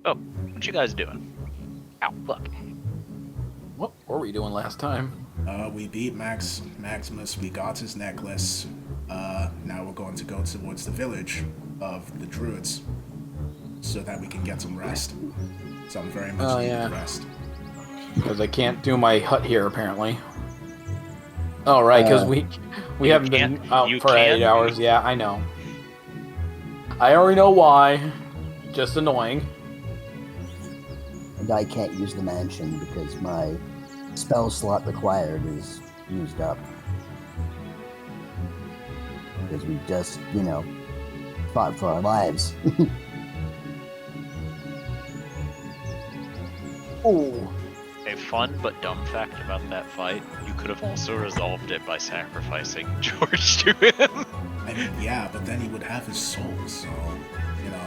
Oh, what you guys doing? Ow, fuck. What were we doing last time? We beat Maximus, we got his necklace. Now we're going to go towards the village of the druids so that we can get some rest. So I'm very much needed rest. Because I can't do my hut here, apparently. Oh, right, because we haven't been out for 8 hours. Yeah, I know. I already know why. Just annoying. And I can't use the mansion because my spell slot required is used up. Because we just, fought for our lives. Ooh. A fun but dumb fact about that fight, you could have also resolved it by sacrificing George to him. I mean, yeah, but then he would have his soul, so,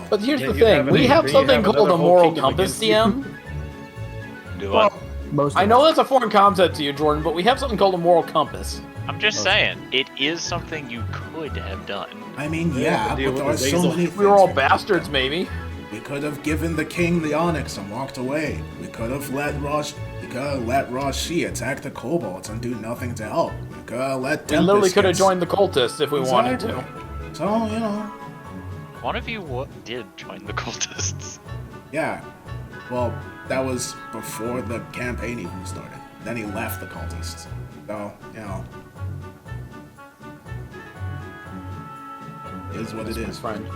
But here's the thing, we have something called a moral compass, DM. Do what? I know that's a foreign concept to you, Jordan, but we have something called a moral compass. I'm just saying, it is something you could have done. I mean, yeah, but there are so many things. We were all bastards, maybe. We could have given the king the onyx and walked away. We could have let Rashi attack the kobolds and do nothing to help. We could have let Tempest. We literally could have joined the cultists if we wanted to. So, One of you did join the cultists. Yeah. Well, that was before the campaign even started. Then he left the cultists. So, it is what it is. Friend.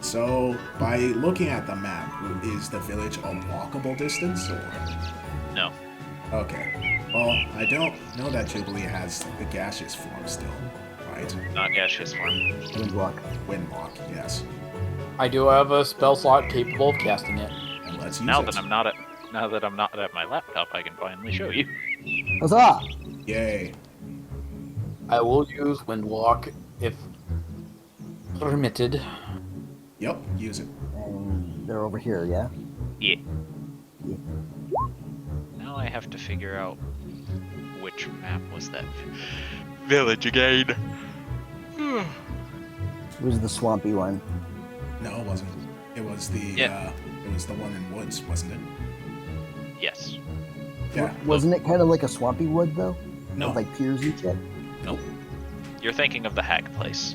So, by looking at the map, is the village a walkable distance, or? No. Okay. Well, I don't know that Jubilee has the gaseous form still, right? Not gaseous form. Windwalk. Windwalk, yes. I do have a spell slot capable of casting it. And let's use Now it. that I'm not at my laptop, I can finally show you. Huzzah! Yay. I will use Windwalk if permitted. Yep, use it. And they're over here, yeah? Yeah. Now I have to figure out which map was that village again. It was the swampy one. No, it wasn't. It was the it was the one in woods, wasn't it? Yes. Yeah. Wasn't it kind of like a swampy wood, though? No. With, like, piers and shit? Nope. You're thinking of the hag place.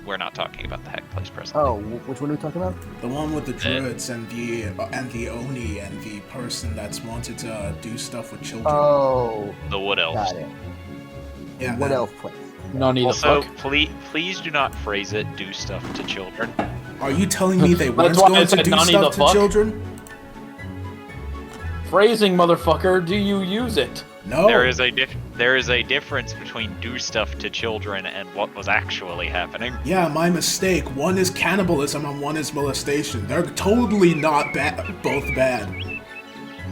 We're not talking about the hag place presently. Oh, which one are we talking about? The one with the druids and the Oni and the person that's wanted to do stuff with children. Oh, The wood elves. got it. Yeah. What that- elf place? No need Also, to fuck. please do not phrase it "do stuff to children." Are you telling me they weren't That's why I going to said do none of stuff the to fuck. children? Phrasing, motherfucker, do you use it? No. There is a difference between do stuff to children and what was actually happening. Yeah, my mistake. One is cannibalism and one is molestation. They're totally not both bad.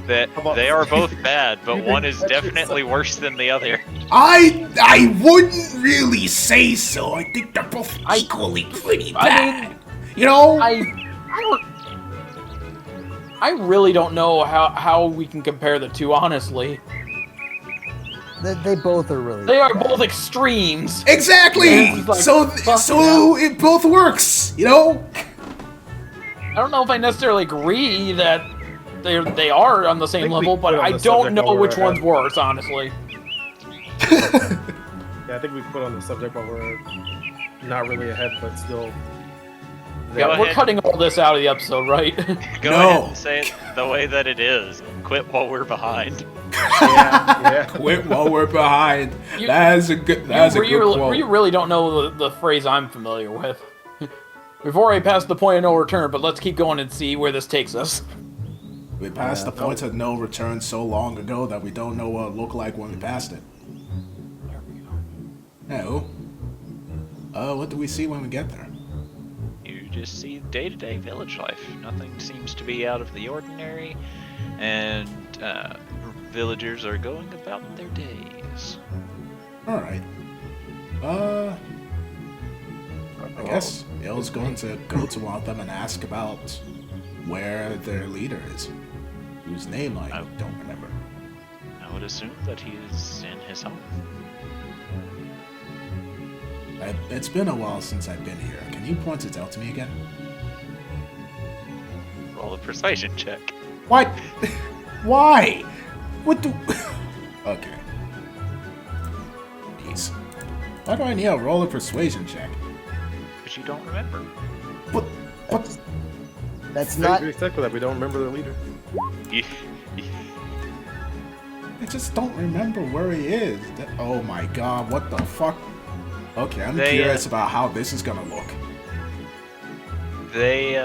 That they are both bad, but one is definitely worse than the other. I wouldn't really say so. I think they're both equally pretty bad. I really don't know how we can compare the two, honestly. They both are really They are bad. both extremes. Exactly. Yeah, it's like, So it both works. I don't know if I necessarily agree that they are on the same level, but I don't know which one's worse, honestly. Yeah, I think we put on the subject, but we're not really ahead, but still. Yeah, we're cutting all this out of the episode, right? Go ahead and say it the way that it is. Quit while we're behind. Yeah. Quit while we're behind. That's a good quote. You really don't know the phrase I'm familiar with. We've already passed the point of no return, but let's keep going and see where this takes us. We passed the point of no return so long ago that we don't know what it looked like when we passed it. There we go. No. What do we see when we get there? You just see day-to-day village life. Nothing seems to be out of the ordinary, and villagers are going about their days. Alright. I guess Ill's going to go to one of them and ask about where their leader is. Whose name I don't remember. I would assume that he is in his home. It's been a while since I've been here. Can you point it out to me again? Roll a persuasion check. What? Why? What do... Okay. Peace. Why do I need to roll a persuasion check? Because you don't remember. What? That's Very, not. very stuck with that. We don't remember the leader. I just don't remember where he is. Oh my god, what the fuck? Okay, I'm curious about how this is gonna look. They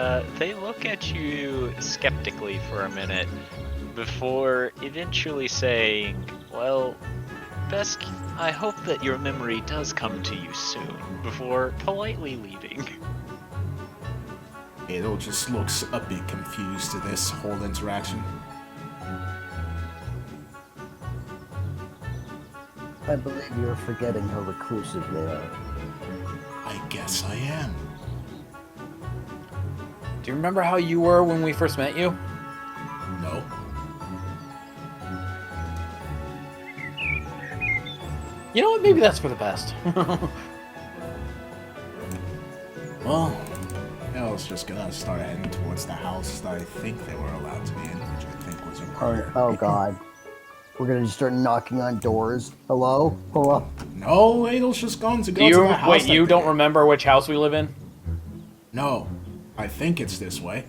look at you skeptically for a minute before eventually saying, well, Besk, I hope that your memory does come to you soon, before politely leaving. Adel just looks a bit confused to this whole interaction. I believe you're forgetting how reclusive they are. I guess I am. Do you remember how you were when we first met you? No. You know what? Maybe that's for the best. Well, I was just gonna start heading towards the house that I think they were allowed to be in, which I think was over. Oh god. We're gonna just start knocking on doors. Hello? Hello? No, Adel's just gone to go Do to you the house. wait? You don't remember which house we live in? No, I think it's this way.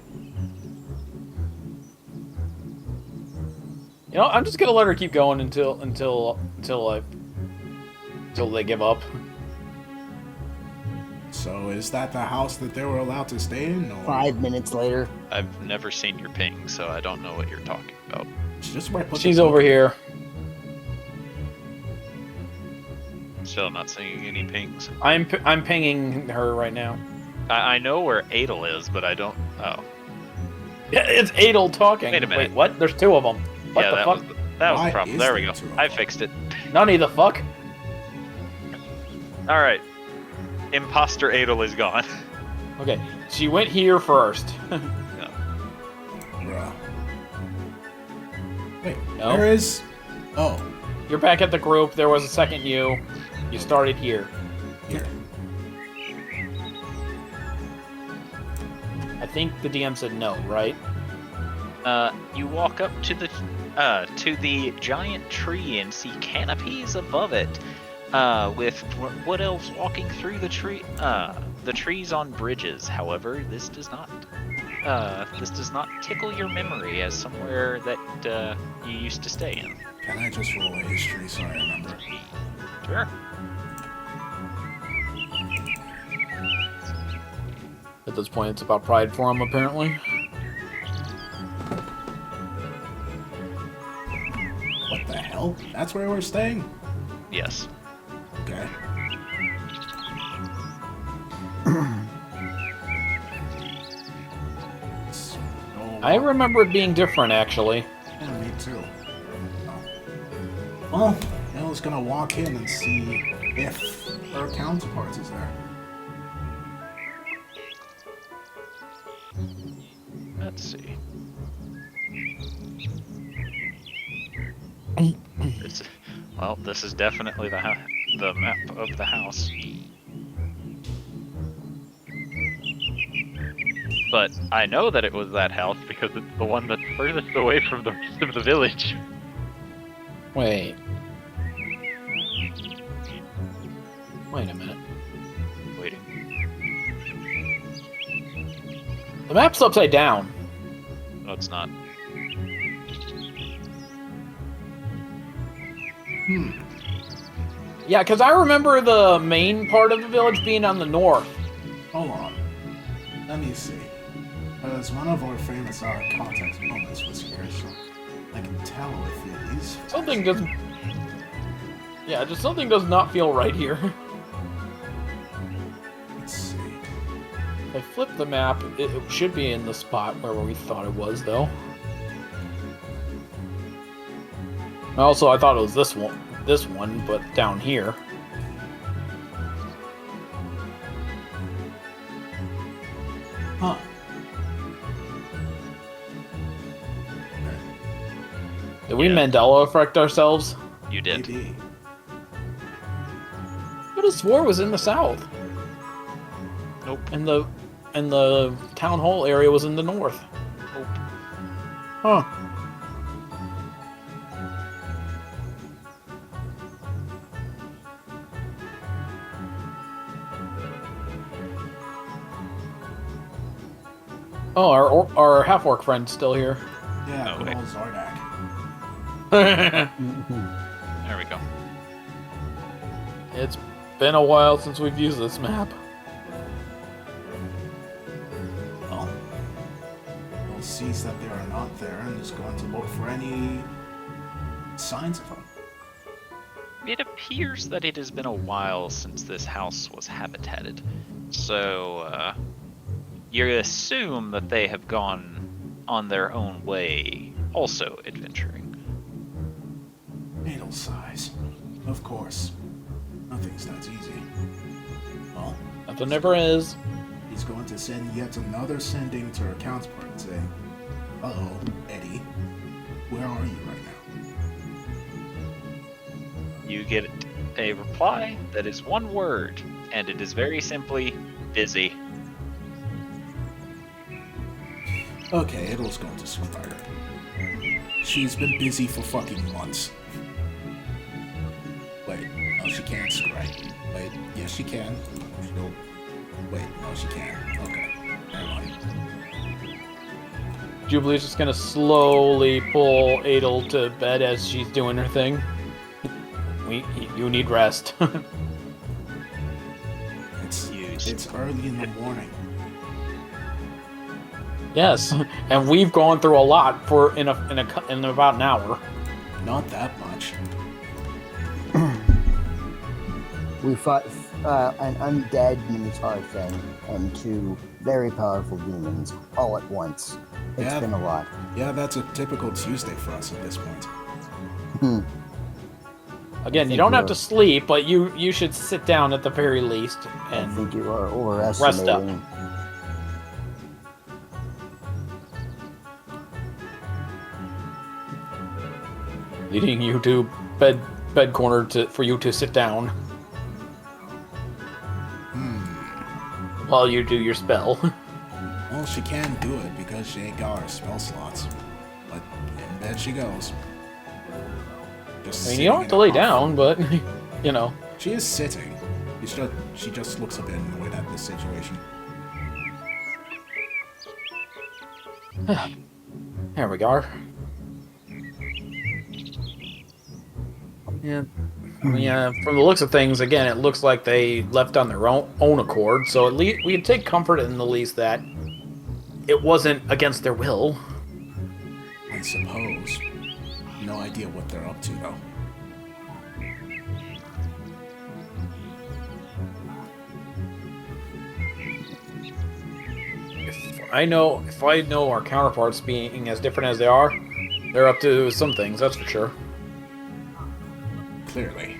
You know, I'm just gonna let her keep going until they give up. So is that the house that they were allowed to stay in? Or 5 minutes later. I've never seen your ping, so I don't know what you're talking about. it's just where I put She's the over here. Still not seeing any pings. I'm pinging her right now. I know where Adel is, but I don't... Oh. Yeah, it's Adel talking. Wait a minute. Wait, what? There's two of them. What yeah, the that fuck? that was Why the problem. is There we there go. two of I them? fixed it. None of the fuck. Alright. Imposter Adel is gone. Okay, she went here first. Bruh. Wait, No. where is... Oh, You're back at the group. There was a second you. You started here. here. I think the DM said no, right? You walk up to the giant tree and see canopies above it, with wood elves walking through the tree. The trees on bridges. However, this does not tickle your memory as somewhere that you used to stay in. Can I just roll a history so I remember? Sure. At this point, it's about pride for him, apparently. What the hell? That's where we're staying? Yes. Okay. I remember it being different, actually. Yeah, me too. Well, Elle's gonna walk in and see if her counterpart is there. Let's see. This is definitely the map of the house. But I know that it was that house because it's the one that's furthest away from the rest of the village. Wait a minute. Waiting. The map's upside down. No, it's not. Yeah, because I remember the main part of the village being on the north. Hold on. Let me see. Because one of our famous context moments was here, so I can tell if it is. Something doesn't... Yeah, just something does not feel right here. Let's see. If I flip the map, it should be in the spot where we thought it was, though. Also, I thought it was this one, but down here. Huh. Did we Mandela affect ourselves? You did. Maybe. have swore was in the south. Nope. And the town hall area was in the north. Nope. Huh. Oh, our half-orc friend's still here. Yeah, Oh, good wait. old Zardak. There we go. It's been a while since we've used this map. Well, we'll sees that they are not there and is going to look for any signs of them. It appears that it has been a while since this house was habitated, so you assume that they have gone on their own way, also adventuring. Natal size. Of course. Nothing's that easy. Well, Nothing ever is. he's going to send yet another sending to her counterpart and say, "Uh-oh, Eddie, where are you right now?" You get a reply that is one word, and it is very simply busy. Okay, Idle's going to scry her. She's been busy for fucking months. Wait, no, she can't scry. Wait, yes, she can. Nope. Wait, no, she can't. Okay, never mind. Jubilee's just gonna slowly pull Adel to bed as she's doing her thing. You need rest. It's early in the morning. Yes, and we've gone through a lot in about an hour. Not that much. We fought an undead Minotaur thing and 2 very powerful demons all at once. It's been a lot. Yeah, that's a typical Tuesday for us at this point. Again, you don't have to sleep, but you should sit down at the very least and I think you are rest overestimating. up. Leading you to bed corner for you to sit down while you do your spell. Well, she can do it because she ain't got her spell slots. But in bed she goes. Just I mean, you don't have to lay down, but you know. She is sitting. She just looks a bit annoyed at the situation. There we go. Yeah. Yeah, from the looks of things, again, it looks like they left on their own accord, so at least we can take comfort in the least that it wasn't against their will. I suppose. No idea what they're up to, though. If I know our counterparts being as different as they are, they're up to some things, that's for sure. Clearly.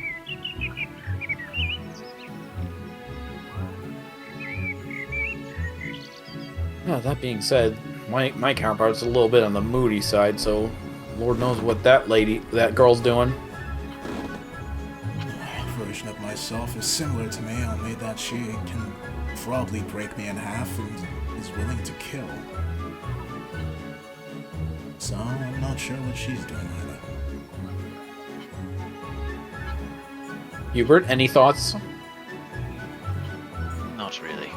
Yeah, that being said, my counterpart's a little bit on the moody side, so Lord knows what that girl's doing. A version of myself is similar to me, only that she can probably break me in half and is willing to kill. So I'm not sure what she's doing either. Hubert, any thoughts? Not really.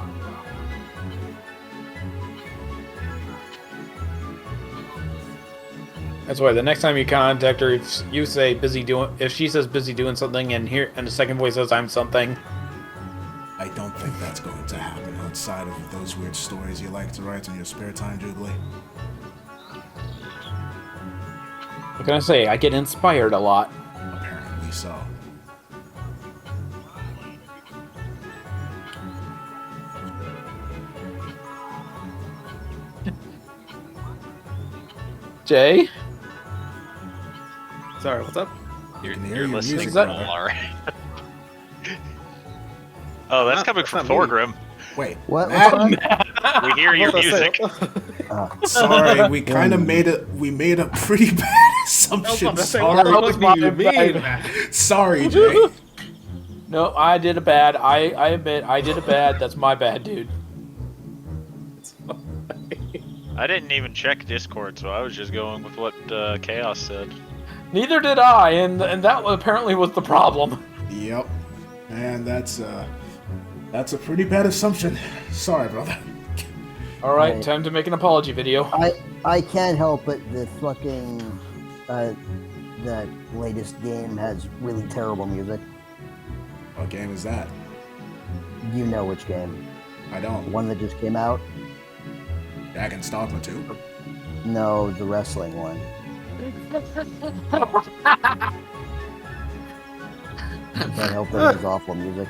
That's why the next time you contact her, if she says busy doing something, and the second voice says I'm something. I don't think that's going to happen outside of those weird stories you like to write in your spare time, Jubilee. What can I say? I get inspired a lot. Apparently so. Jay? Sorry, what's up? You're can hear your listening music, to brother. Alright. Oh, that's coming from not me. Thorgrim. Wait, What? Matt? We hear your music. Sorry, we kind of made a pretty bad assumption. Sorry, was my bad. sorry, Jay. No, I did a bad. I admit, I did a bad. That's my bad, dude. I didn't even check Discord, so I was just going with what Chaos said. Neither did I, and that apparently was the problem. Yep. And that's a pretty bad assumption. Sorry, brother. All right, Right. time to make an apology video. I can't help it. The fucking that latest game has really terrible music. What game is that? You know which game? I The don't. one that just came out? Dragon's Dogma 2? No, the wrestling one. Can't help it. It's awful music.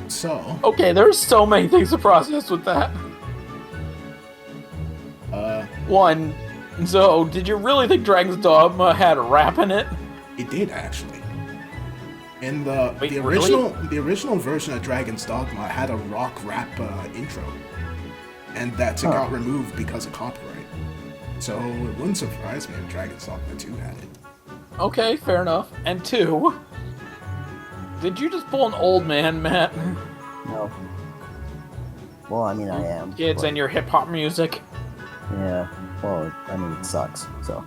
So, Okay, there's so many things to process with that. One, so did you really think Dragon's Dogma had a rap in it? it did actually. In the Wait, the really? original version of Dragon's Dogma had a rock rap intro, and that got removed because of copyright. So it wouldn't surprise me if Dragon's Dogma 2 had it. Okay, fair enough. And two, did you just pull an old man, Matt? No. Well, I mean, I am. Kids but- and your hip hop music? Yeah. Well, I mean, it sucks. So.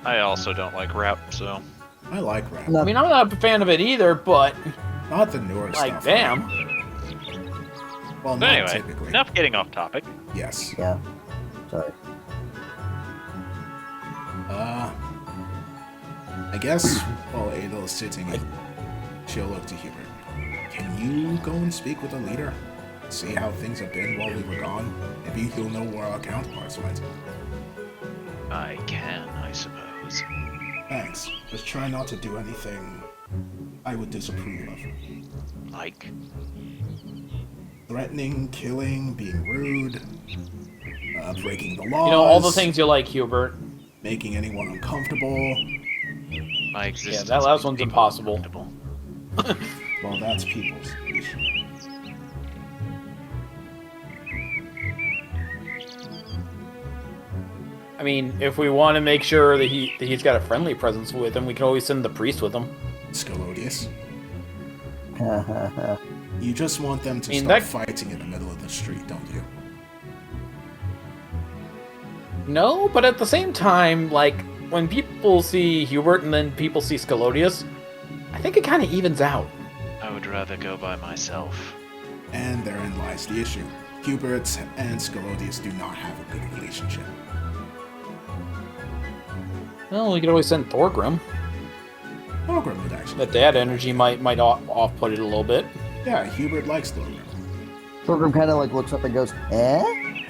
I also don't like rap, so I like rap. No. I mean, I'm not a fan of it either, but Not the newer like, stuff. damn. Well, But not anyway, typically. enough getting off topic. Yes. Yeah. Sorry. I guess while Adel's sitting, she'll look to Hubert. Can you go and speak with the leader? See how things have been while we were gone? Maybe he'll know where our counterparts went. I can, I suppose. Thanks. Just try not to do anything I would disapprove of. Like, Threatening, killing, being rude, breaking the laws. You know, all the things you like, Hubert. Making anyone uncomfortable. my existence. that last makes one's people impossible. uncomfortable. Well, that's people's issue. I mean, if we want to make sure that he's got a friendly presence with him, we can always send the priest with him. Scalodius. Yeah. You just want them to I mean, start that- fighting in the middle of the street, don't you? No, but at the same time, like, when people see Hubert and then people see Scalodius, I think it kind of evens out. I would rather go by myself. And therein lies the issue. Hubert and Scalodius do not have a good relationship. Well, we could always send Thorgrim. Thorgrim would actually. That dad energy might off-put it a little bit. Yeah, Hubert likes Thorgrim. Pilgrim kind of like looks up and goes, "Eh?"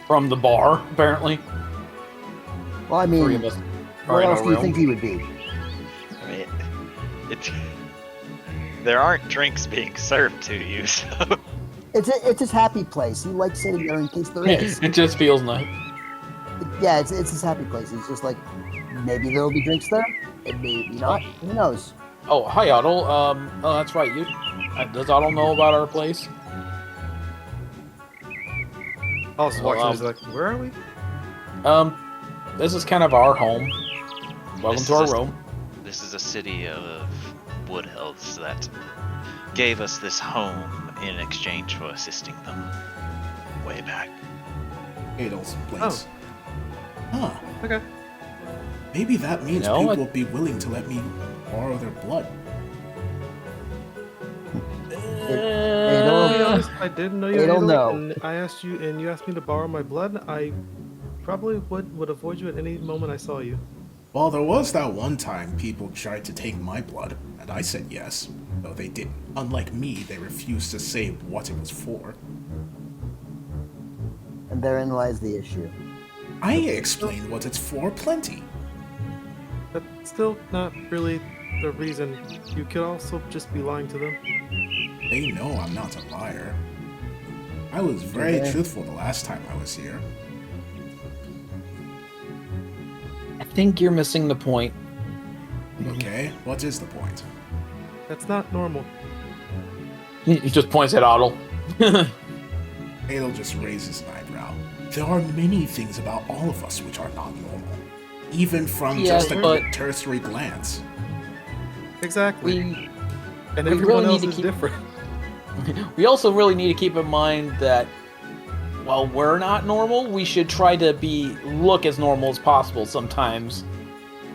From the bar, apparently. Well, I Three of mean, us are where in else our do you room. think he would be? I mean, there aren't drinks being served to you, so It's his happy place. He likes sitting there in case there is. It just feels nice. Yeah, it's his happy place. He's just like, maybe there'll be drinks there, and maybe not. Who knows? Oh, hi, Otto. Oh, that's right. Does Otto know about our place? I was watching. Well, I was like, where are we? This is kind of our home. Welcome This to our is a- room. this is a city of wood elves that gave us this home in exchange for assisting them way back. Adel's place. Huh. Okay. Maybe that means No, people I- will be willing to let me borrow their blood. To be honest, I didn't know you. They don't Adol, know. And I asked you, and you asked me to borrow my blood. I probably would avoid you at any moment I saw you. Well, there was that one time people tried to take my blood, and I said yes. Though they didn't. Unlike me, they refused to say what it was for. And therein lies the issue. I explained what it's for plenty. That's still not really the reason. You could also just be lying to them. They know I'm not a liar. I was very Okay. truthful the last time I was here. I think you're missing the point. Okay, what is the point? That's not normal. He just points at Otto. Adel just raises an eyebrow. There are many things about all of us which are not normal. even from just a cursory glance. Exactly. And we everyone really else is different. We also really need to keep in mind that while we're not normal, we should try to look as normal as possible sometimes.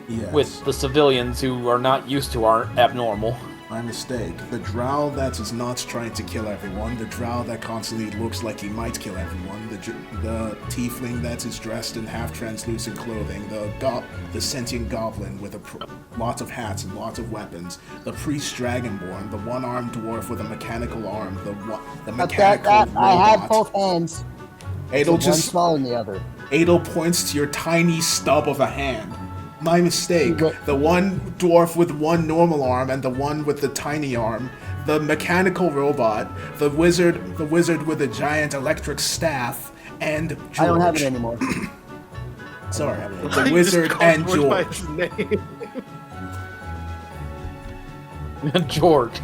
Yes. With the civilians who are not used to our abnormal. My mistake. The drow that is not trying to kill everyone, the drow that constantly looks like he might kill everyone, the tiefling that is dressed in half-translucent clothing, the sentient goblin with lots of hats and lots of weapons, the priest dragonborn, the one-armed dwarf with a mechanical arm, the mechanical robot. I have both hands. Adel one smaller than the other. Adel points to your tiny stub of a hand. My mistake. The one dwarf with one normal arm and the one with the tiny arm. The mechanical robot. The wizard with a giant electric staff. And George. I don't have it anymore. Sorry. The wizard and George. George.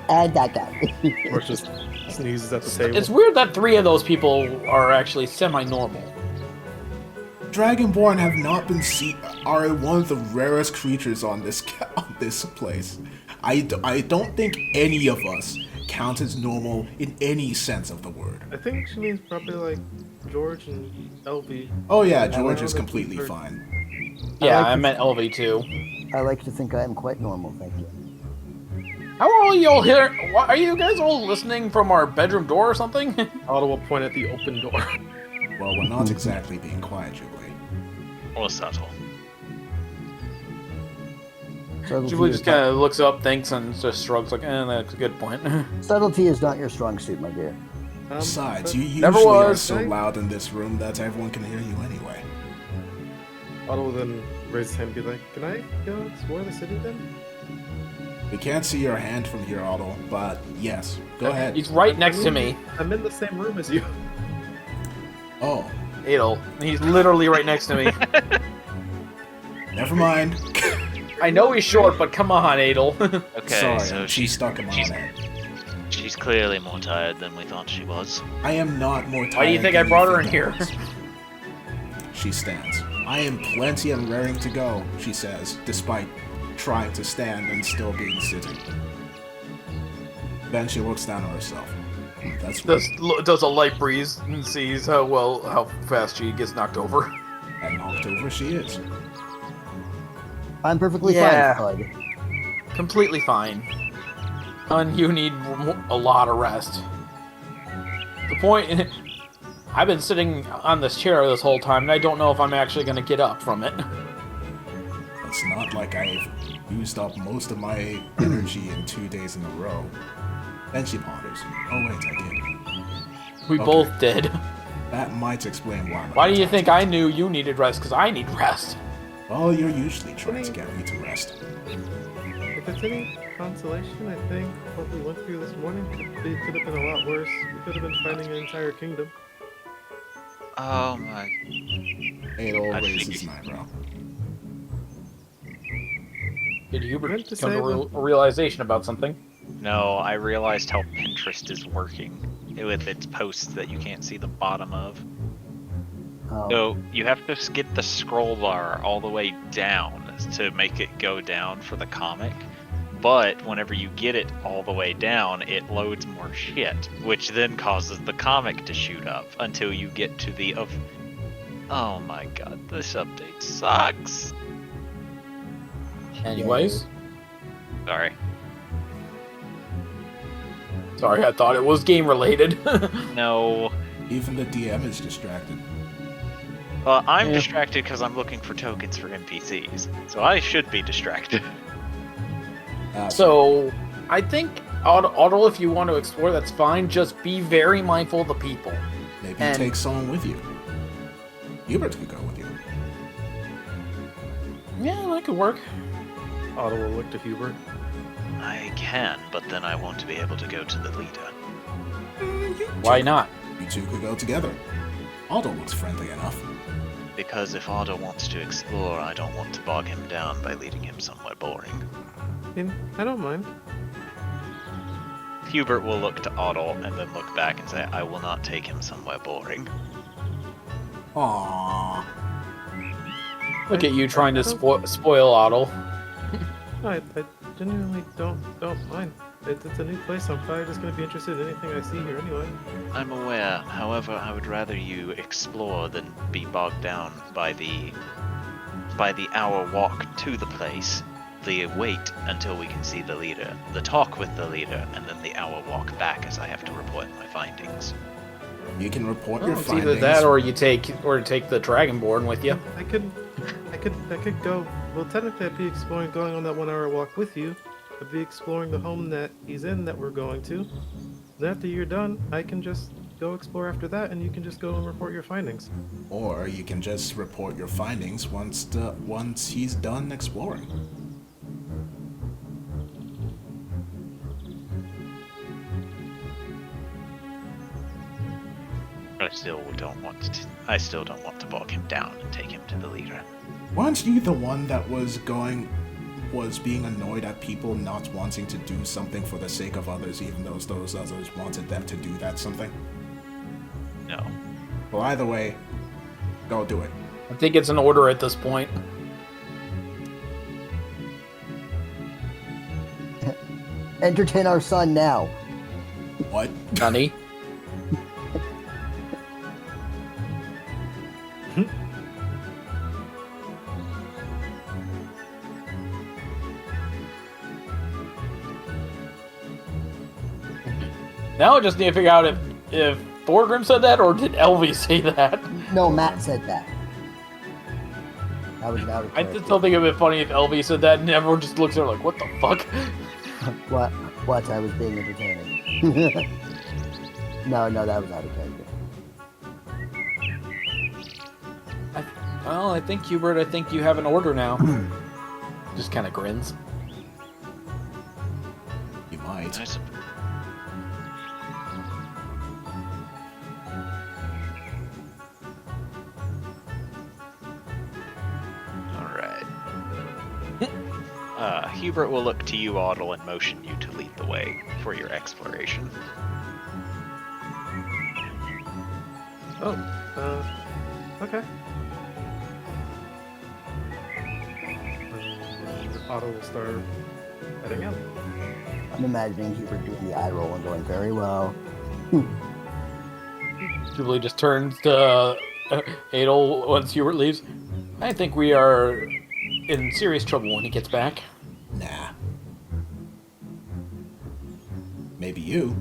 And that guy. George just sneezes at the table. It's weird that 3 of those people are actually semi-normal. Dragonborn have not been are one of the rarest creatures on this place. I don't think any of us count as normal in any sense of the word. I think she means probably like George and LV. Oh yeah, George is completely fine. Yeah, I meant LV too. I like to think I am quite normal, thank you. How are all y'all here? Are you guys all listening from our bedroom door or something? Otto will point at the open door. Well, we're not exactly being quiet, Jubilee. Or subtle. Jubilee just kind of looks up, thinks, and just shrugs like, that's a good point. Subtlety is not your strong suit, my dear. Besides, you usually are so loud in this room that everyone can hear you anyway. Otto will then raise his hand and be like, can I go explore the city then? We can't see your hand from here, Otto, but yes, go ahead. He's right next to me. I'm in the same room as you. Oh. Adel. He's literally right next to me. Never mind. I know he's short, but come on, Adel. Okay, sorry, so she's stuck in my head. She's clearly more tired than we thought she was. I am not more tired. Why do you think I brought her in here? She stands. I am plenty and raring to go, she says, despite trying to stand and still being sitting. Then she looks down at herself. That's does a light breeze and sees how fast she gets knocked over. And knocked over she is. I'm perfectly fine, bud. Completely fine. And you need a lot of rest. The point... I've been sitting on this chair this whole time, and I don't know if I'm actually going to get up from it. It's not like I've used up most of my energy in 2 days in a row. Then she ponders. Oh wait, I did. We both did. That might explain why. Why do you think I knew you needed rest? Because I need rest. Well, you're usually trying to get me to rest. If it's any consolation, I think what we went through this morning could have been a lot worse. We could have been fighting an entire kingdom. Oh my... Adel raises an eyebrow. Did Hubert come to a realization about something? No, I realized how Pinterest is working with its posts that you can't see the bottom of. Oh. So you have to get the scroll bar all the way down to make it go down for the comic. But whenever you get it all the way down, it loads more shit, which then causes the comic to shoot up until you get to the... Oh my god, this update sucks! Anyways. Sorry. Sorry, I thought it was game related. No. Even the DM is distracted. Well, I'm distracted because I'm looking for tokens for NPCs, so I should be distracted. So, I think, Otto, if you want to explore, that's fine. Just be very mindful of the people. Maybe take someone with you. Hubert could go with you. Yeah, that could work. Otto will look to Hubert. I can, but then I won't be able to go to the leader. Why not? You two could go together. Otto looks friendly enough. Because if Otto wants to explore, I don't want to bog him down by leading him somewhere boring. I don't mind. Hubert will look to Otto and then look back and say, I will not take him somewhere boring. Aww. Look at you trying to spoil Otto. I genuinely don't mind. It's a new place. I'm probably just gonna be interested in anything I see here anyway. I'm aware. However, I would rather you explore than be bogged down by the hour walk to the place, the wait until we can see the leader, the talk with the leader, and then the hour walk back as I have to report my findings. You can report your It's findings. either that or you take the Dragonborn with you. I could go. Well, technically, I'd be exploring going on that 1 hour walk with you. I'd be exploring the home that he's in that we're going to. Then after you're done, I can just go explore after that, and you can just go and report your findings. Or you can just report your findings once he's done exploring. I still don't want to bog him down and take him to the leader. Weren't you the one that was being annoyed at people not wanting to do something for the sake of others, even though those others wanted them to do that something? No. Well, either way, go do it. I think it's an order at this point. Entertain our son now. What? Honey. Now I just need to figure out if Thorgrim said that or did Elvie say that. No, Matt said that. That was out of I still think it'd be funny if Elvie said that and everyone just looks at her like, what the fuck? What? I was being entertaining. No, that was out of character. I think, Hubert, you have an order now. Just kind of grins. You might. Hubert will look to you, Otto, and motion you to lead the way for your exploration. Oh, okay. Otto will start heading out. I'm imagining Hubert doing the eye roll and going, very well. Jubilee just turns to Adel once Hubert leaves. I think we are in serious trouble when he gets back. Nah. Maybe you.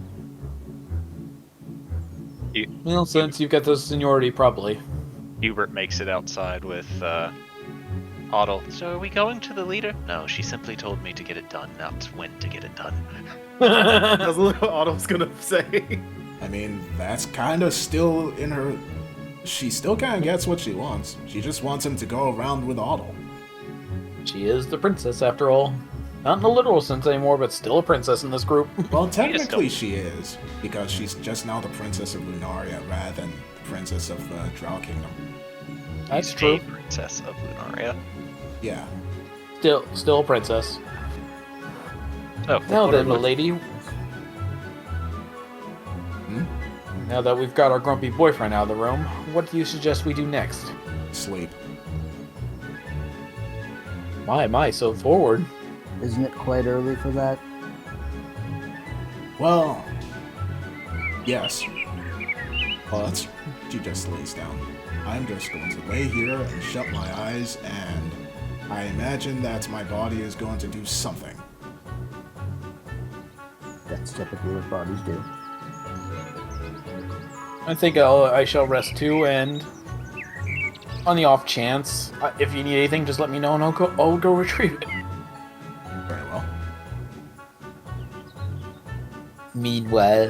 Well, since you've got the seniority, probably. Hubert makes it outside with Otto. So are we going to the leader? No, she simply told me to get it done, not when to get it done. That's what Otto's gonna say. I mean, that's kind of still in her... She still kind of gets what she wants. She just wants him to go around with Otto. She is the princess, after all. Not in the literal sense anymore, but still a princess in this group. Well, technically she is, because she's just now the princess of Lunaria rather than the princess of the Drow Kingdom. That's true. Princess of Lunaria. Yeah. Still a princess. Oh, Now then, milady. Now that we've got our grumpy boyfriend out of the room, what do you suggest we do next? Sleep. My, so forward. Isn't it quite early for that? Well, yes. But she just lays down. I'm just going to lay here and shut my eyes, and I imagine that my body is going to do something. That's typically what bodies do. I think I shall rest too, and on the off chance, if you need anything, just let me know and I'll go retrieve it. Very well. Meanwhile,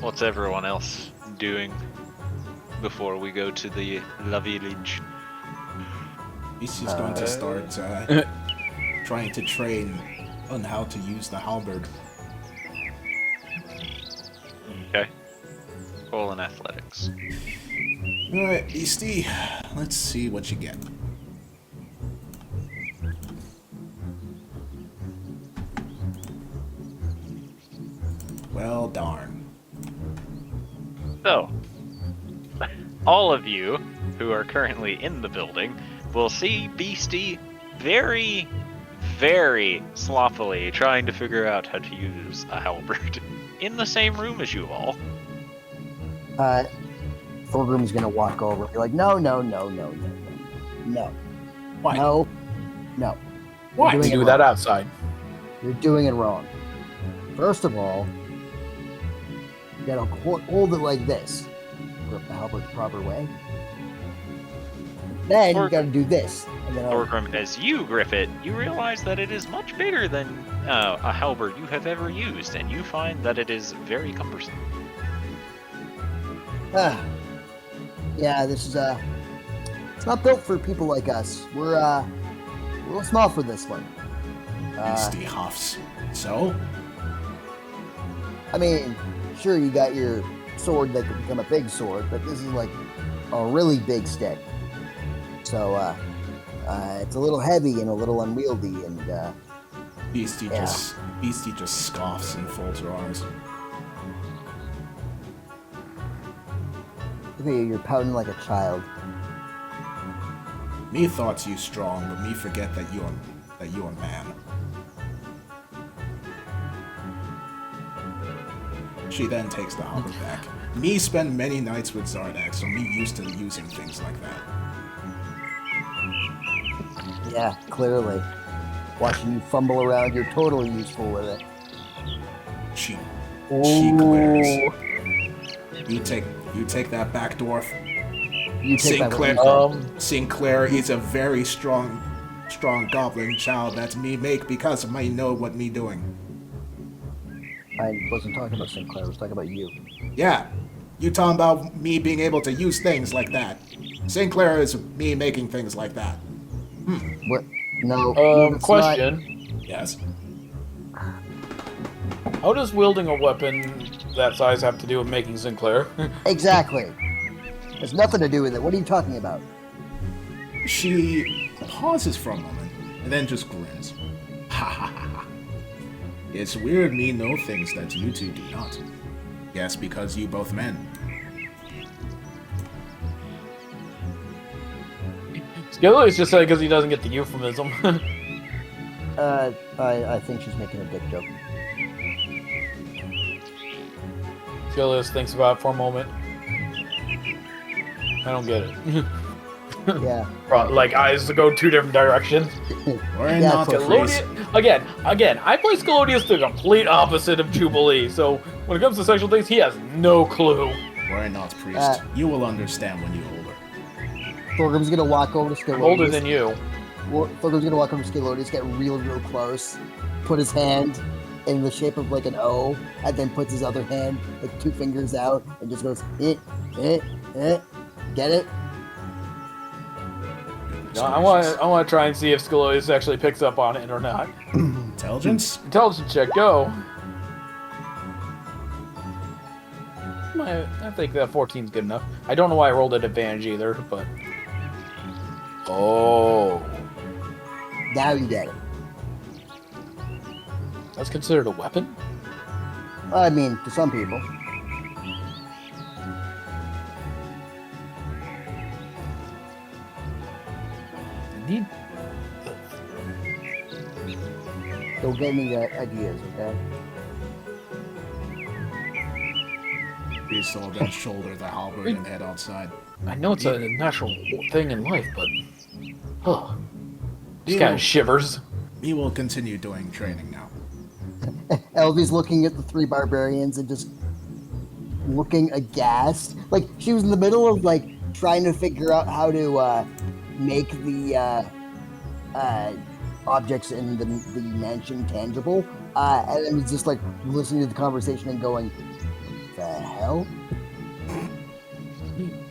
what's everyone else doing before we go to the La Village? He's just going to start trying to train on how to use the halberd. Okay. Roll in athletics. Alright, Beastie, let's see what you get. Well, darn. So, all of you who are currently in the building will see Beastie very, very sloppily trying to figure out how to use a halberd in the same room as you all. Thorgrim's gonna walk over. Be like, no. Why? No. Why? You're We doing do it that wrong. outside. You're doing it wrong. First of all, you gotta hold it like this. Grip the halberd the proper way. Then you gotta do this. And then Thorgrim, as you grip it, you realize that it is much bigger than a halberd you have ever used, and you find that it is very cumbersome. Yeah, this is it's not built for people like us. We're a little small for this one. Beastie huffs. So? I mean, sure, you got your sword that could become a big sword, but this is like a really big stick. So it's a little heavy and a little unwieldy, and Beastie just scoffs and folds her arms. look at you, you're pouting like a child. Me thoughts you strong, but me forget that you are man. She then takes the halberd back. Me spend many nights with Zardak, so me used to using things like that. Yeah, clearly. Watching you fumble around, you're totally useful with it. She glares. You take that back, dwarf. You take Sinclair, that Sinclair is a very strong goblin child that me make because me know what me doing. I wasn't talking about Sinclair, I was talking about you. Yeah, you talking about me being able to use things like that. Sinclair is me making things like that. What? No. it's Question. Yes. How does wielding a weapon that size have to do with making Sinclair? not. Exactly. There's nothing to do with it. What are you talking about? She pauses for a moment and then just grins. Ha ha ha ha. It's weird me know things that you two do not. Yes, because you both men. Skillet is just saying because he doesn't get the euphemism. I think she's making a dick joke. Skillet thinks about it for a moment. I don't get it. Yeah. Like eyes to go two different directions. We're Yeah, not the priest. Again, I play Scalodius the complete opposite of Jubilee, so when it comes to sexual things, he has no clue. We're not priest. You will understand when you're older. Thorgrim's gonna walk over to Scalodius. I'm older than you. Thorgrim's gonna walk over to Scalodius, get real close, put his hand in the shape of like an O, and then puts his other hand, like 2 fingers out, and just goes, Get it? No, I want to try and see if Scalodius actually picks up on it or not. Intelligence? Intelligence check, go. I think that 14's good enough. I don't know why I rolled at advantage either, but... Oh. Now you get it. That's considered a weapon? I mean, to some people. Indeed. Don't get any ideas, okay? You still then shoulder the halberd and head outside. I know it's a natural thing in life, but... Huh. Just kind of shivers. We will continue doing training now. Elvie's looking at the 3 barbarians and just looking aghast. Like, she was in the middle of, like, trying to figure out how to, make the, objects in the mansion tangible. And then was just, like, listening to the conversation and going, the hell?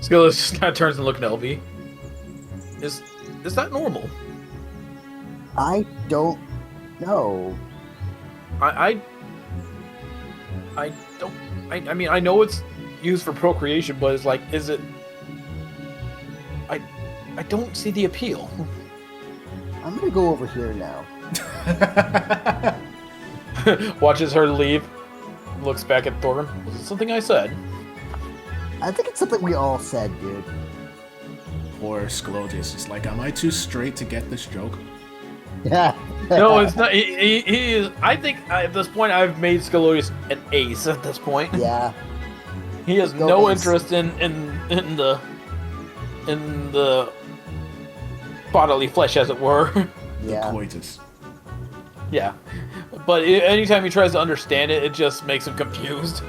Skillet just kind of turns and looks at LV. Is that normal? I don't know. I don't... I mean, I know it's used for procreation, but it's like, is it... I don't see the appeal. I'm gonna go over here now. Watches her leave. Looks back at Thorgrim. Was it something I said? I think it's something we all said, dude. Poor Sclodius is like, am I too straight to get this joke? Yeah. No, it's not. He is. I think at this point I've made Scalorius an ace. At this point, Yeah. he has Go no ace. interest in the bodily flesh, as it were. The Yeah. coitus. Yeah, but anytime he tries to understand it, it just makes him confused.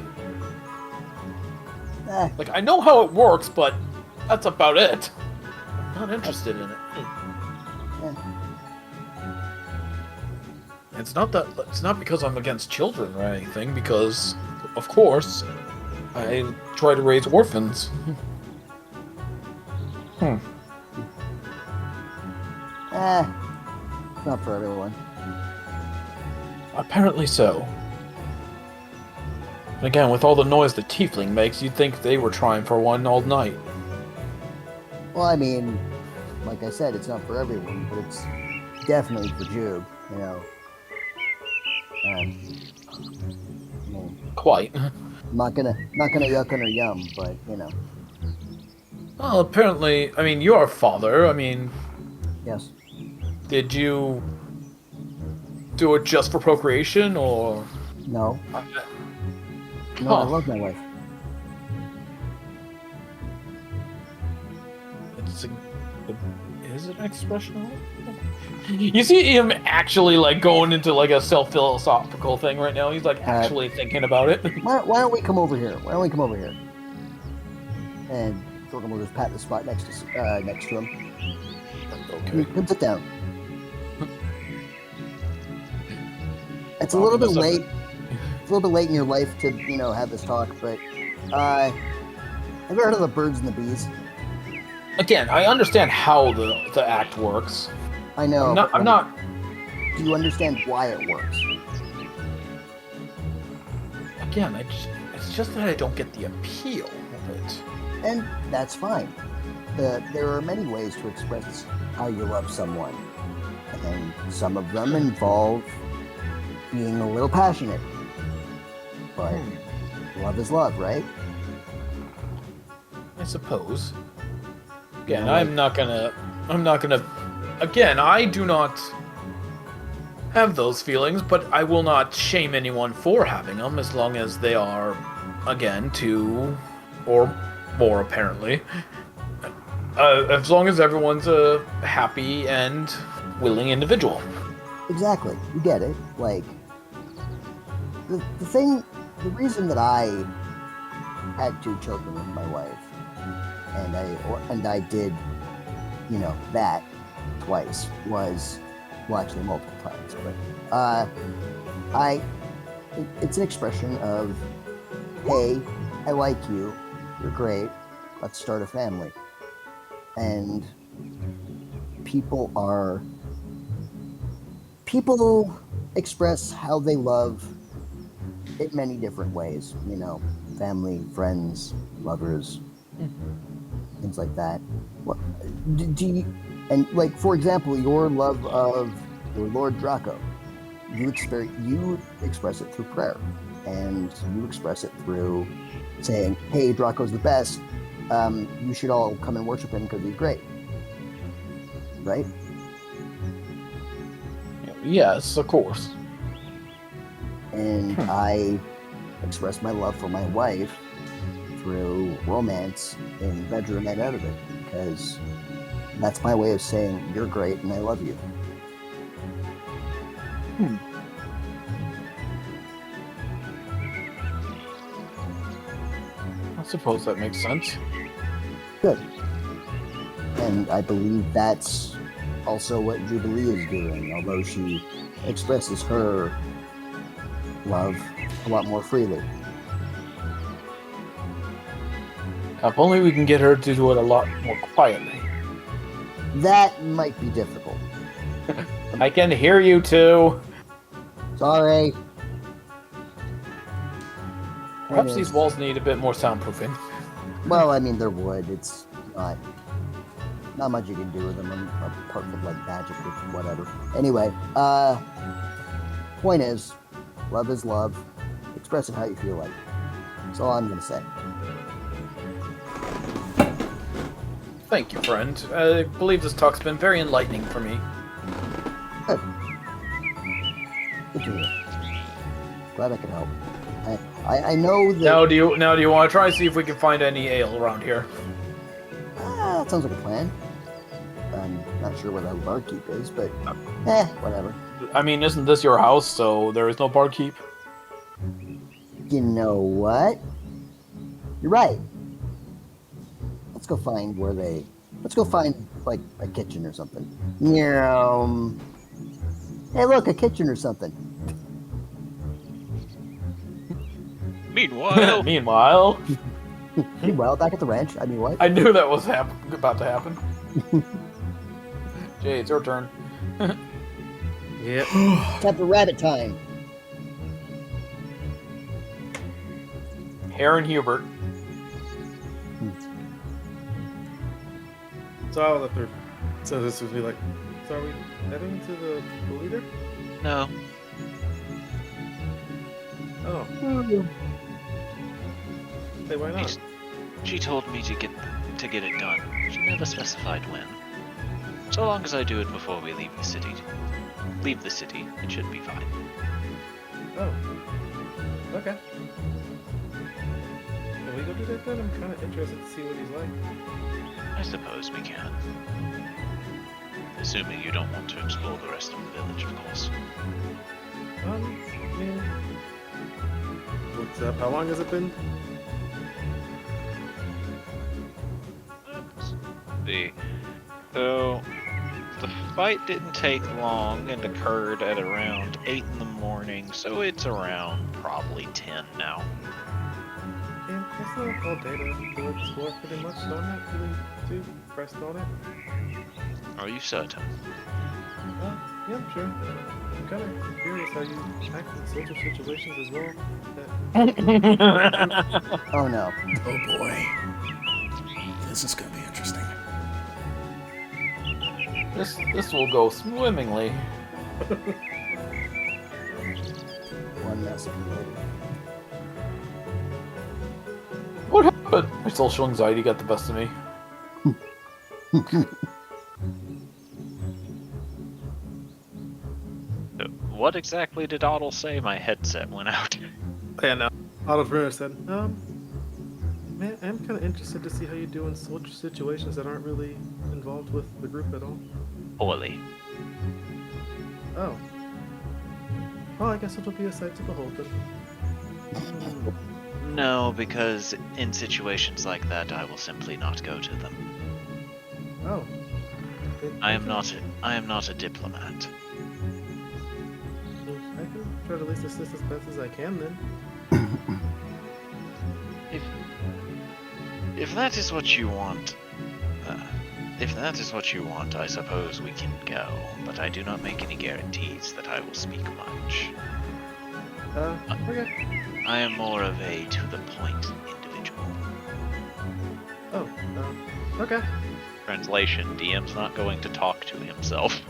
Eh, Like, I know how it works, but that's about it. I'm not interested in it. eh. It's not because I'm against children or anything, because, of course, I try to raise orphans. Not for everyone. Apparently so. And again, with all the noise the tiefling makes, you'd think they were trying for one all night. Well, I mean, like I said, it's not for everyone, but it's definitely for Jube, you know. I mean, Quite. I'm not gonna yuck on her yum, but you know, Well, apparently, I mean, you're a father. I mean, yes. did you do it just for procreation, or... No. No, Huh. I love my wife. Is it an expression? You see him actually like going into like a self-philosophical thing right now. He's like actually thinking about it. Why don't we come over here? Why don't we come over here? And Thornton will just pat the spot next to him. Okay. Come sit down. It's a little bit late. It's a little bit late in your life to, you know, have this talk, but have you heard of the birds and the bees? Again, I understand how the act works. I know. I'm not. Do you understand why it works? Again, it's just that I don't get the appeal of it. And that's fine. There are many ways to express how you love someone, and some of them involve being a little passionate. But love is love, right? I suppose. Again, I'm not gonna. Again, I do not have those feelings, but I will not shame anyone for having them as long as they are, again, two or more, apparently. As long as everyone's a happy and willing individual. Exactly. You get it. Like, the reason that I had 2 children with my wife, and I did, you know, that twice was, well, actually multiple times, but it's an expression of, hey, I like you, you're great, let's start a family. And people express how they love in many different ways, you know, family, friends, lovers, things like that. What do you, and like, for example, your love of your Lord Draco, you express it through prayer, and you express it through saying, hey, Draco's the best, you should all come and worship him because he's great, right? Yes, of course. And I express my love for my wife through romance in the bedroom and out of it, because that's my way of saying you're great and I love you. I suppose that makes sense. Good. And I believe that's also what Jubilee is doing, although she expresses her love a lot more freely. If only we can get her to do it a lot more quietly. That might be difficult. I can hear you too. Sorry. Perhaps these walls need a bit more soundproofing. Well, I mean, there would. It's not much you can do with them apart from like magic or whatever. Anyway, point is, love is love. Express it how you feel like. That's all I'm gonna say. Thank you, friend. I believe this talk's been very enlightening for me. Good. Good to hear. Glad I could help. I know that... Now do you want to try and see if we can find any ale around here? That sounds like a plan. I'm not sure where the barkeep is, but whatever. I mean, isn't this your house, so there is no barkeep? You know what? You're right. Let's go find like a kitchen or something. Hey, look, a kitchen or something. Meanwhile, Meanwhile, back at the ranch. I mean, what? I knew that was about to happen. Jay, it's your turn. Yep. Time for rabbit time. Aaron Hubert. So I'll let her. So this would be like. So are we heading to the leader? no. Oh. Hey, why not? She told me to get it done. She never specified when. So long as I do it before we leave the city, it should be fine. Oh. Okay. Can we go do that then? I'm kind of interested to see what he's like. I suppose we can. Assuming you don't want to explore the rest of the village, of course. Yeah. What's up? How long has it been? So, the fight didn't take long and occurred at around 8 in the morning, so it's around probably 10 now. Yeah, it's not all day to explore pretty much, so I'm not really too pressed on it. Are you certain? Yeah, I'm sure. I'm kind of curious how you act in social situations as well. Oh no. Oh boy. This is gonna be interesting. This will go swimmingly. One mess. What happened? My social anxiety got the best of me. What exactly did Otto say? My headset went out. Yeah, no. Oliver said, man, I'm kind of interested to see how you do in social situations that aren't really involved with the group at all. Poorly. Oh. Well, I guess it'll be a sight to behold then. No, because in situations like that, I will simply not go to them. Oh. I am not a diplomat. I can try to at least assist as best as I can then. If that is what you want, I suppose we can go. But I do not make any guarantees that I will speak much. Okay. I am more of a to-the-point individual. Oh, okay. Translation: DM's not going to talk to himself.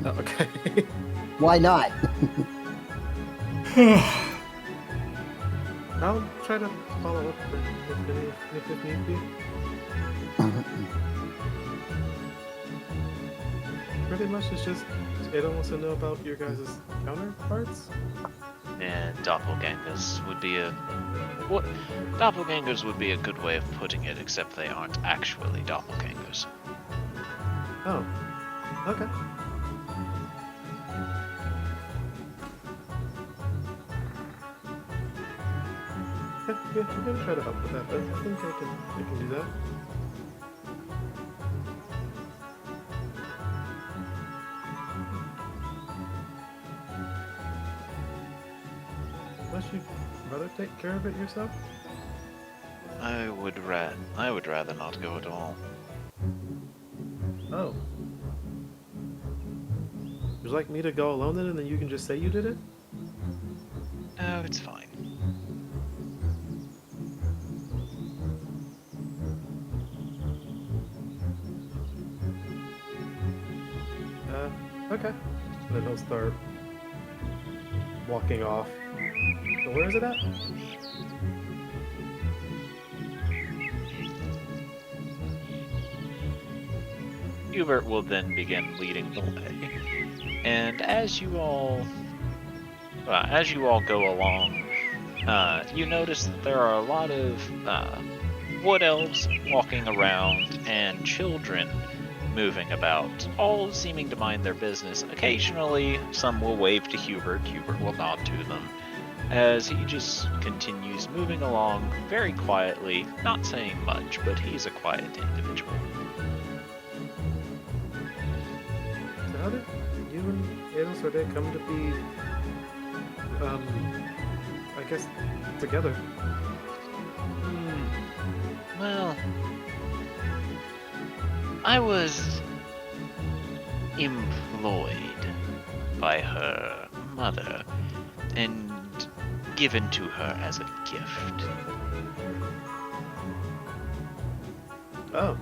Oh, okay. Why not? I'll try to follow up if need be. Pretty much it's just Ada wants to know about your guys' counterparts. And doppelgangers would be a good way of putting it, except they aren't actually doppelgangers. Oh. Okay. Yeah, I'm gonna try to help with that. I think I can do that. Unless you'd rather take care of it yourself? I would rather not go at all. Oh. Would you like me to go alone then, and then you can just say you did it? No, it's fine. Okay. And then he'll start walking off. So where is it at? Hubert will then begin leading the way. And as you all go along, you notice that there are a lot of wood elves walking around and children moving about, all seeming to mind their business. Occasionally, some will wave to Hubert. Hubert will nod to them, as he just continues moving along very quietly, not saying much, but he's a quiet individual. So how did you and Edelsorte come to be, I guess, together? Well, I was employed by her mother and given to her as a gift. Oh.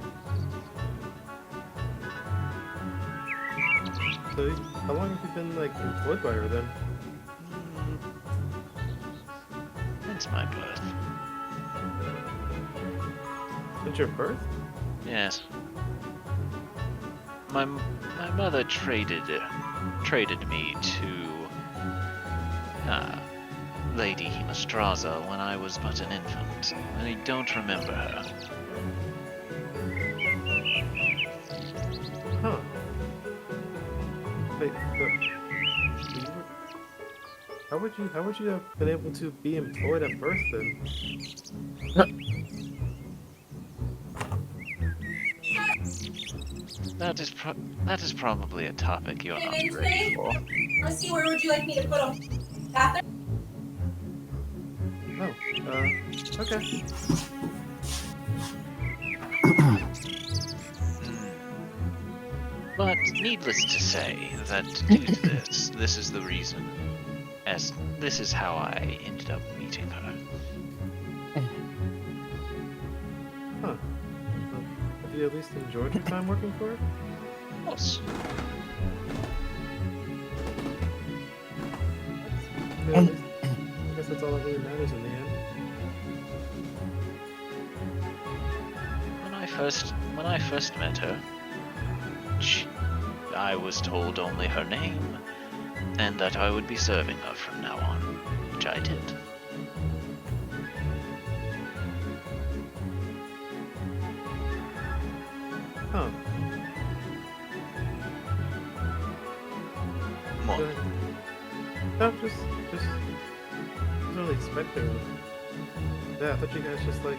So, how long have you been, like, employed by her then? Since my birth. Since your birth? Yes. My mother traded me to Lady Mastraza when I was but an infant. I don't remember her. Huh. Wait, but how would you have been able to be employed at birth then? That is probably a topic you're not ready for. Let's see, where would you like me to put them? Bathroom? Oh, okay. But needless to say that due to this is the reason, as this is how I ended up meeting her. Huh. Have you at least enjoyed your time working for it? Of course. Yeah, at least, I guess that's all that really matters in the end. When I first met her, I was told only her name, and that I would be serving her from now on, which I did. Huh. More. No, just really expecting. Yeah, I thought you guys just like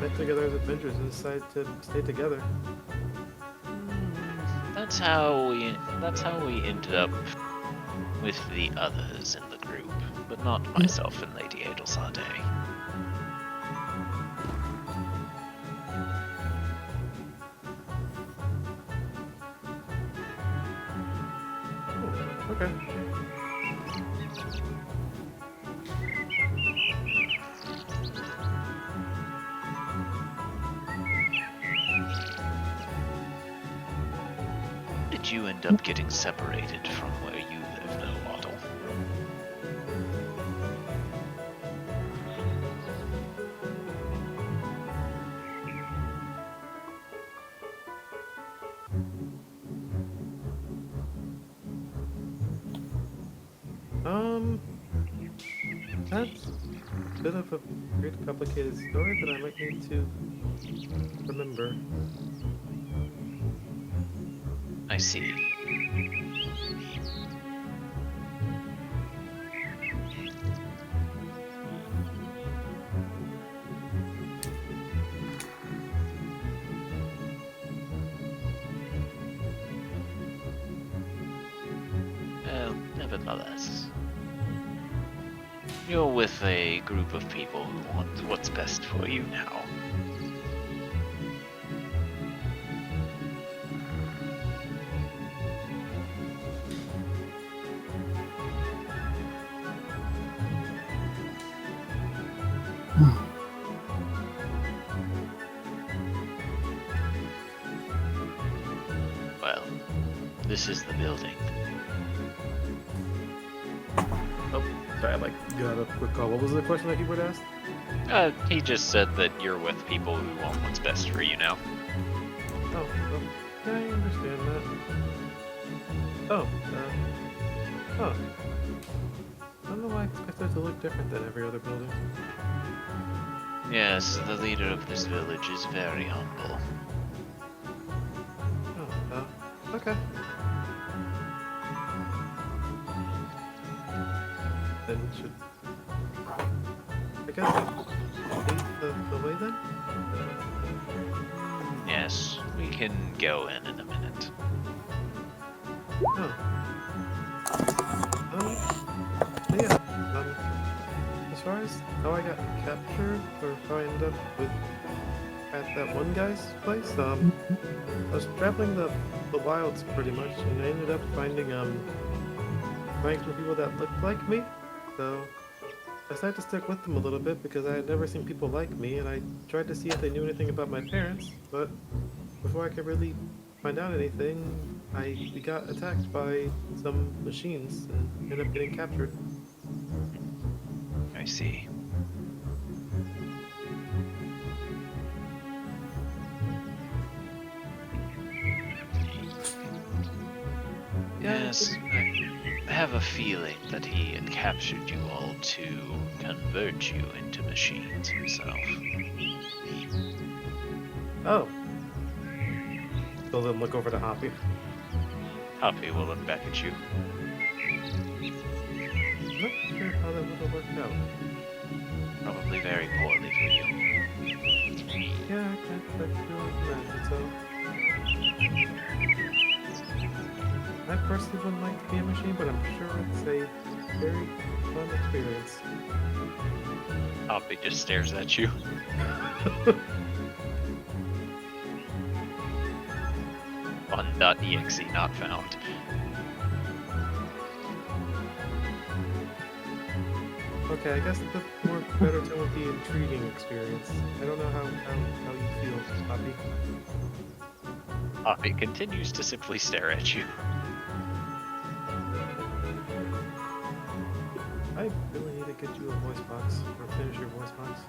met together as adventurers and decided to stay together. That's how we ended up with the others in the group, but not myself and Lady Adelsade. Oh, okay. Did you end up getting separated from where you live, though, Waddle? That's a bit of a weird, complicated story that I might need to remember. I see. Well, nevertheless, you're with a group of people who want what's best for you now. Well, this is the building. Oh, sorry, I got a quick call. What was the question that Hubert asked? He just said that you're with people who want what's best for you now. Oh, well, Yeah, I understand that. Oh, huh. I don't know why I expected it to look different than every other building. Yes, the leader of this village is very humble. Oh, okay. Then should I guess lead the way then? Yes, we can go in a minute. Oh. Yeah. As far as how I got captured, or how I ended up at that one guy's place, I was traveling the wilds pretty much, and I ended up finding some people that looked like me. So I decided to stick with them a little bit because I had never seen people like me, and I tried to see if they knew anything about my parents, but before I could really find out anything, we got attacked by some machines and ended up getting captured. I see. Yes, I have a feeling that he had captured you all to convert you into machines himself. Oh. So then look over to Hoppy. Hoppy will look back at you. Not sure how that would have worked out. Probably very poorly for you. Yeah, I feel imagine so. I personally wouldn't like to be a machine, but I'm sure it's a very fun experience. Hoppy just stares at you. Fun.exe not found. Okay, I guess the more better term would be intriguing experience. I don't know how you feel, Hoppy. Hoppy continues to simply stare at you. I really need to get you a voice box, or finish your voice box.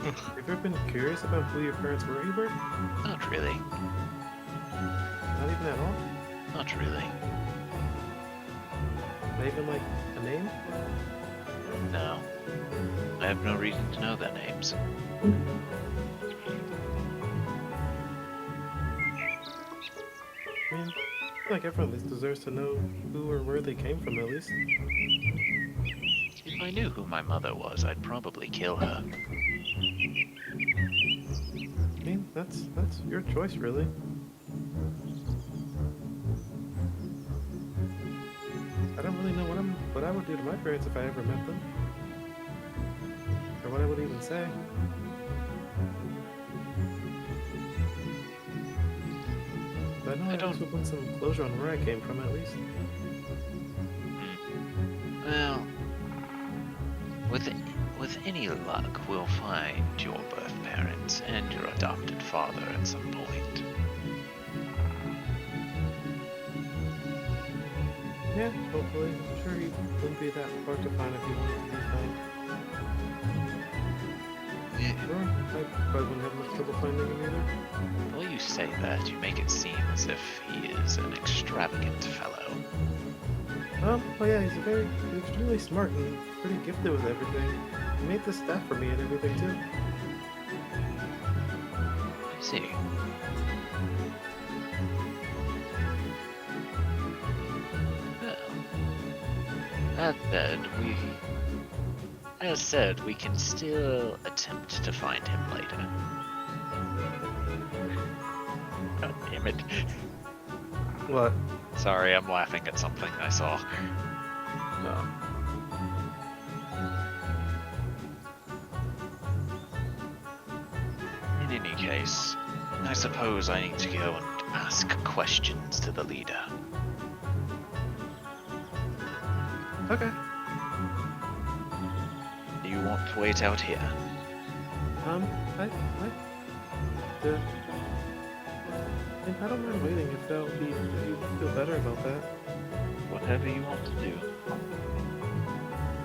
Have you ever been curious about who your parents were, Hubert? Not really. Not even at all? Not really. Not even like a name? No. I have no reason to know their names. I mean, I feel like everyone deserves to know who or where they came from, at least. If I knew who my mother was, I'd probably kill her. I mean, that's your choice, really. I don't really know what I would do to my parents if I ever met them, or what I would even say. But I know I would want some closure on where I came from, at least. Well, with any luck, we'll find your birth parents and your adopted father at some point. Yeah, hopefully. I'm sure you wouldn't be that hard to find if you wanted to be found. Yeah. Sure, I probably wouldn't have much trouble finding him either. Well, you say that, you make it seem as if he is an extravagant fellow. Well, yeah, he's extremely smart and pretty gifted with everything. He made this staff for me and everything, too. I see. Well, as said, we can still attempt to find him later. God damn it. What? Sorry, I'm laughing at something I saw. No. In any case, I suppose I need to go and ask questions to the leader. Okay. Do you want to wait out here? And I don't mind waiting if that would be, if you feel better about that. Whatever you want to do.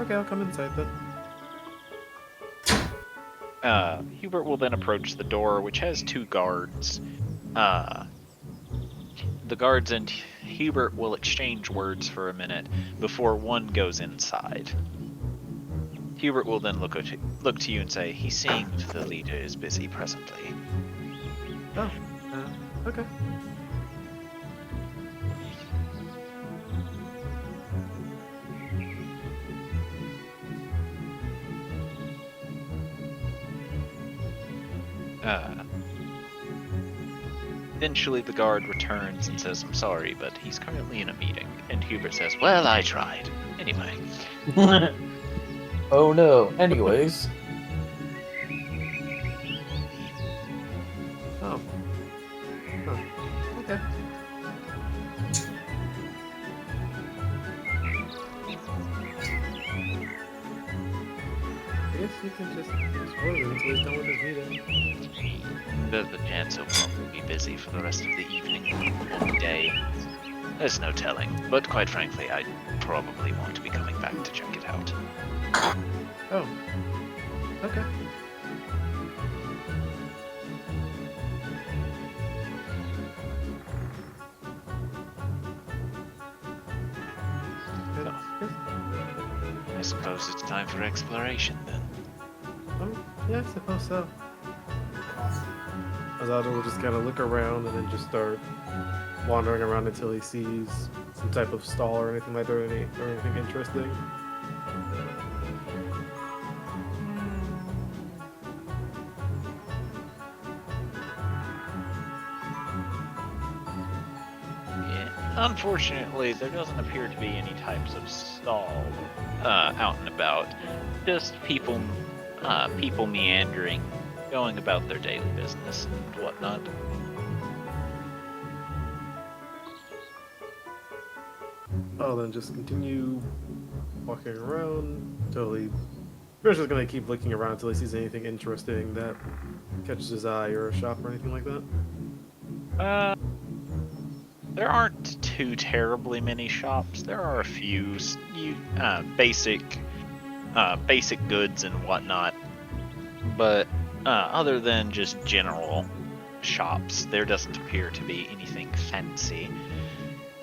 Okay, I'll come inside then. Hubert will then approach the door, which has 2 guards. The guards and Hubert will exchange words for a minute before one goes inside. Hubert will then look to you and say, "He seems the leader is busy presently." Oh, okay. Eventually the guard returns and says, "I'm sorry, but he's currently in a meeting." And Hubert says, "Well, I tried. Anyway." Oh no. Anyways. Oh. Huh. Okay. I guess you can just explore it until he's done with his meeting. There's the chance he'll probably be busy for the rest of the evening or the day. There's no telling, but quite frankly, I'd probably want to be coming back to check it out. Oh. Okay. Good. Good. I suppose it's time for exploration then. Oh, yeah, I suppose so. Azado will just kind of look around and then just start wandering around until he sees some type of stall or anything like that, or anything interesting. Yeah. Unfortunately, there doesn't appear to be any types of stall out and about. Just people meandering, going about their daily business and whatnot. I'll then just continue walking around until he. First, just gonna keep looking around until he sees anything interesting that catches his eye, or a shop or anything like that. There aren't too terribly many shops. There are a few basic goods and whatnot, but other than just general shops, there doesn't appear to be anything fancy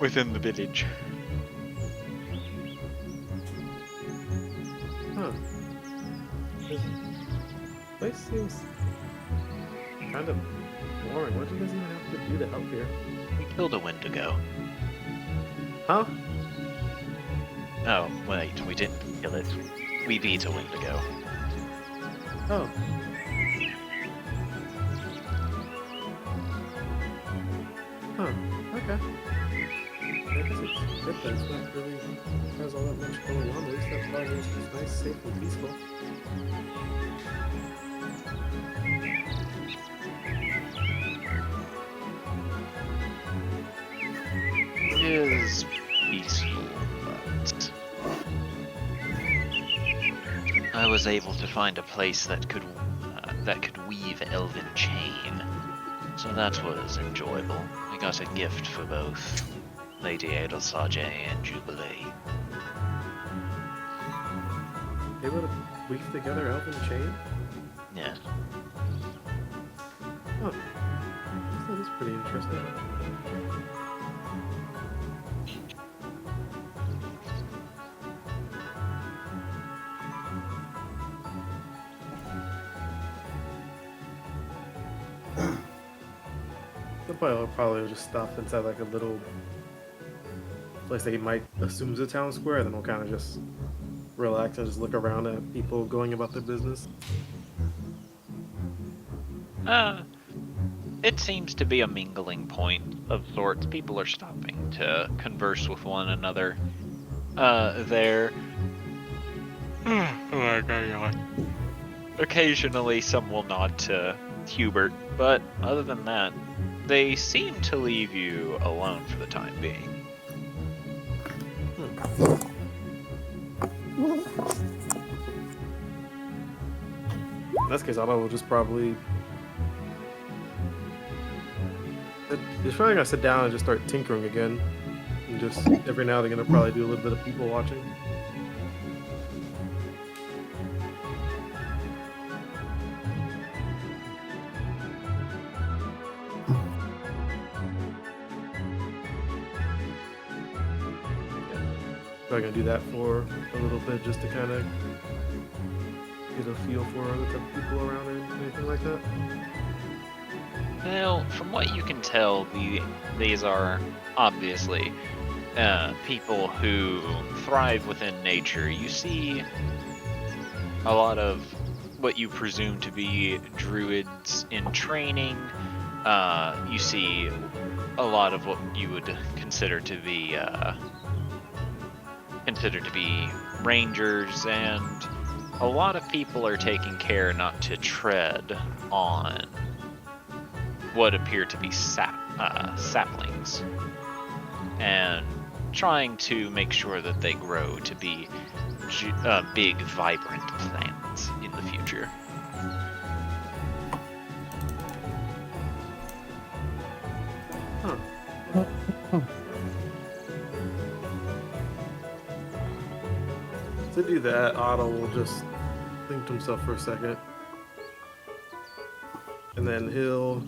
within the village. Huh. This place seems kind of boring. What do you guys even have to do to help here? We killed a Wendigo. Huh? Oh, wait, we didn't kill it. We beat a Wendigo. Oh. Huh. Okay. I guess it's good that it's not really has all that much going on. At least that part is nice, safe, and peaceful. It is peaceful, but I was able to find a place that could weave elven chain, so that was enjoyable. I got a gift for both Lady Adelsage and Jubilee. Able to weave together elven chain? Yeah. Huh. That is pretty interesting. He'll probably just stop inside like a little place that he might assume is a town square, and then we'll kind of just relax and just look around at people going about their business. It seems to be a mingling point of sorts. People are stopping to converse with one another there. Occasionally some will nod to Hubert, but other than that, they seem to leave you alone for the time being. In this case, Otto will just probably He's probably gonna sit down and just start tinkering again. And just every now and again, I'll probably do a little bit of people watching. Probably gonna do that for a little bit just to kind of get a feel for the type of people around or anything like that. Well, from what you can tell, these are obviously people who thrive within nature. You see a lot of what you presume to be druids in training. You see a lot of what you would consider to be rangers, and a lot of people are taking care not to tread on what appear to be saplings, and trying to make sure that they grow to be big, vibrant plants in the future. Huh. To do that, Otto will just think to himself for a second. And then he'll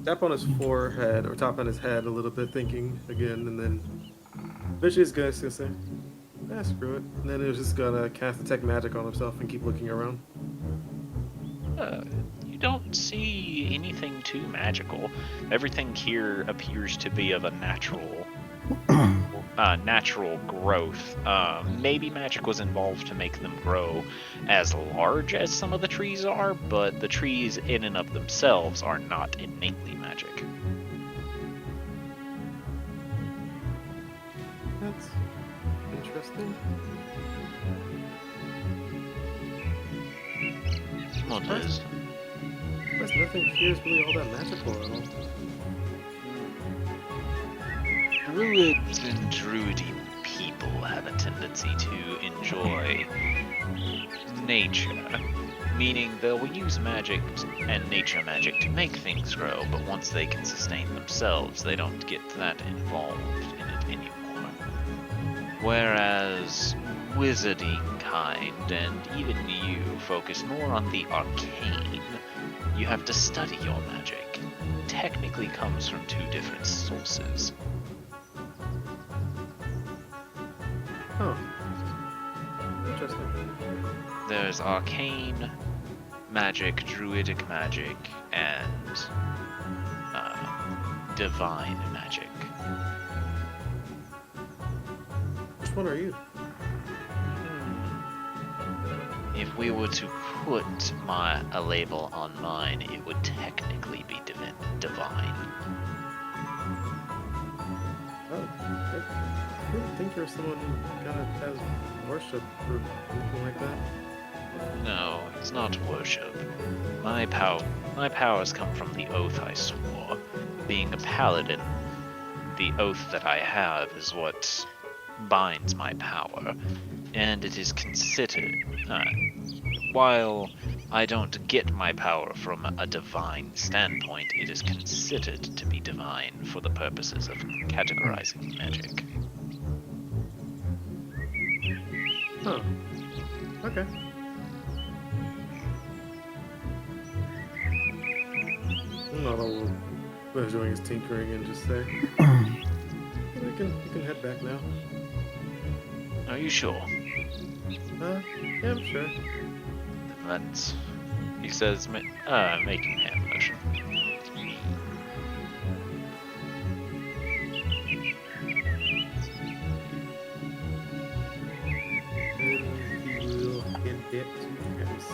tap on his forehead, or tap on his head a little bit, thinking again, and then eventually he's gonna say, screw it. And then he's just gonna cast Detect Magic on himself and keep looking around. You don't see anything too magical. Everything here appears to be of a natural growth. Maybe magic was involved to make them grow as large as some of the trees are, but the trees in and of themselves are not innately magic. That's interesting. What is? There's nothing here is really all that magical at all. Druids and druidy people have a tendency to enjoy nature, meaning they'll use magic and nature magic to make things grow, but once they can sustain themselves, they don't get that involved in it anymore. Whereas wizarding kind, and even you, focus more on the arcane. You have to study your magic. Technically comes from two different sources. Oh. Interesting. There's arcane magic, druidic magic, and divine magic. Which one are you? If we were to put a label on mine, it would technically be divine. Oh, I didn't think you're someone who kind of has worship or anything like that. No, it's not worship. My powers come from the oath I swore. Being a paladin, the oath that I have is what binds my power, and it is considered, while I don't get my power from a divine standpoint, it is considered to be divine for the purposes of categorizing magic. Huh. Okay. Not all was doing his tinkering and just say, you can head back now. Are you sure? Yeah, I'm sure. That's, he says, making hand motion. And he will get back to you guys.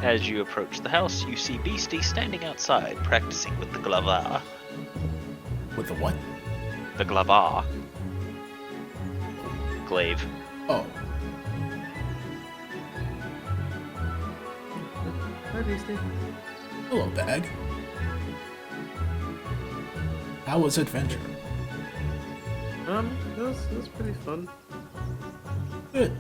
As you approach the house, you see Beastie standing outside, practicing with the glavar. With the what? The glavar. Glaive. Oh, Hi, Beastie. hello, Bag. How was adventure? It was pretty fun. Good.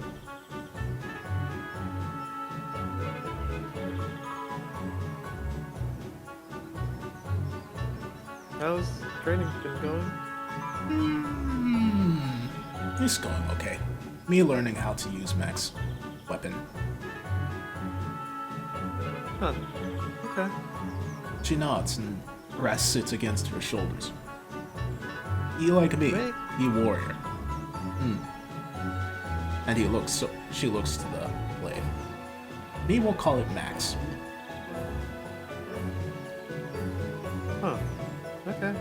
How's training been going? It's going okay. Me learning how to use Mac's weapon. Huh. Okay. She nods and rests it against her shoulders. He like me, Right. he warrior. And she looks to the blade. Me will call it Max. Huh. Okay.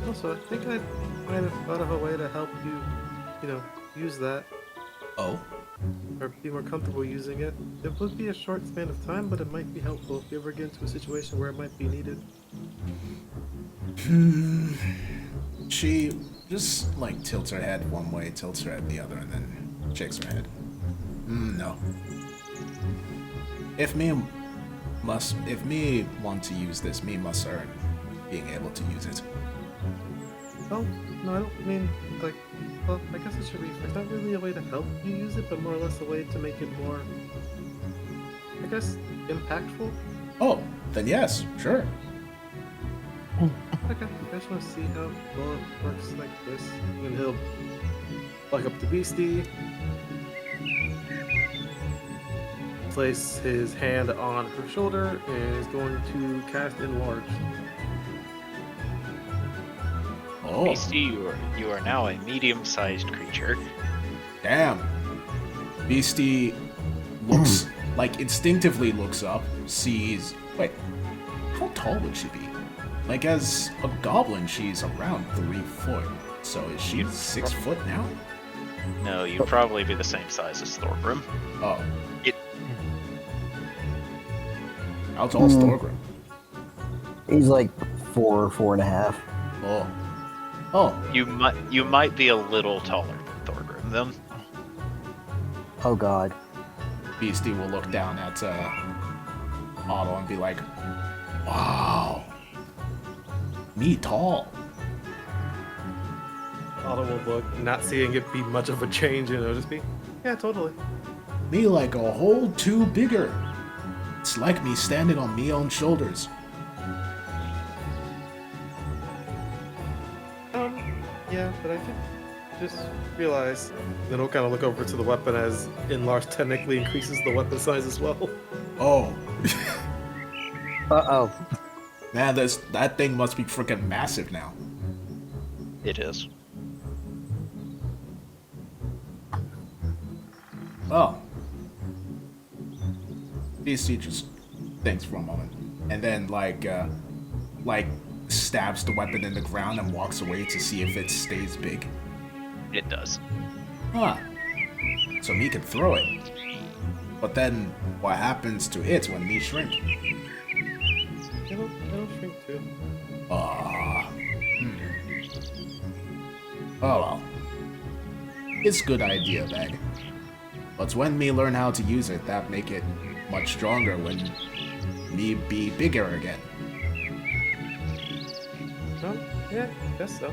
Also, I think I might have thought of a way to help you, use that, Oh? or be more comfortable using it. It would be a short span of time, but it might be helpful if you ever get into a situation where it might be needed. She just like tilts her head one way, tilts her head the other, and then shakes her head. No. If me want to use this, me must earn being able to use it. Oh, no, I don't mean, like, well, I guess it should be, it's not really a way to help you use it, but more or less a way to make it more, I guess, impactful? Oh, then yes, sure. Okay, I just want to see how well it works like this. And he'll plug up the beastie, place his hand on her shoulder, and is going to cast Enlarge. Oh, Beastie, you are now a medium-sized creature. damn. Beastie looks like instinctively looks up, sees. Wait, how tall would she be? Like as a goblin, she's around 3 foot. So is she 6 foot now? No, you'd probably be the same size as Thorgrim. Oh. It- How tall is Thorgrim? He's like 4.5. Oh. Oh. You might be a little taller than Thorgrim, then. Oh god. Beastie will look down at Otto and be like, wow. Me tall. Otto will look, not seeing it be much of a change, just be, yeah, totally. Me like a whole two bigger. It's like me standing on me own shoulders. Yeah, but I did just realize. Then he'll kind of look over to the weapon as Enlarge technically increases the weapon size as well. Oh. Uh-oh. Man, that thing must be freaking massive now. It is. Oh. Beastie just thinks for a moment. And then, like stabs the weapon in the ground and walks away to see if it stays big. It does. Huh. So me can throw it. But then, what happens to it when me shrink? It'll shrink too. Oh well. It's good idea, Bag. But when me learn how to use it, that make it much stronger when me be bigger again. Oh, yeah, guess so.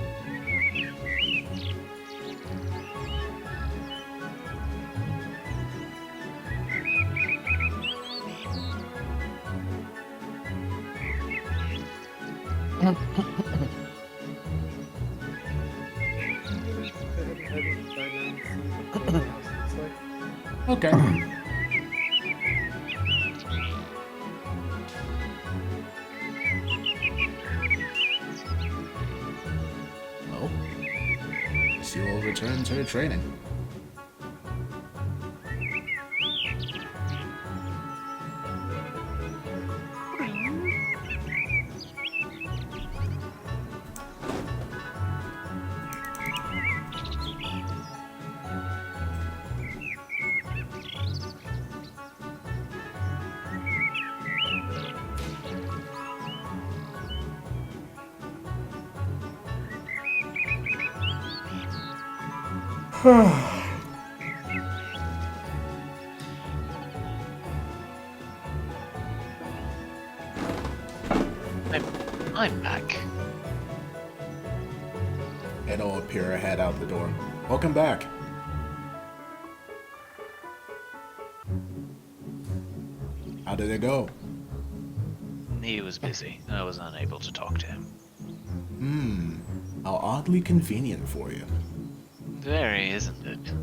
Okay. Well, she will return to her training. I'm back. Edo will peer her head out the door. Welcome back. How did it go? He was busy. I was unable to talk to him. How oddly convenient for you. Very, isn't it?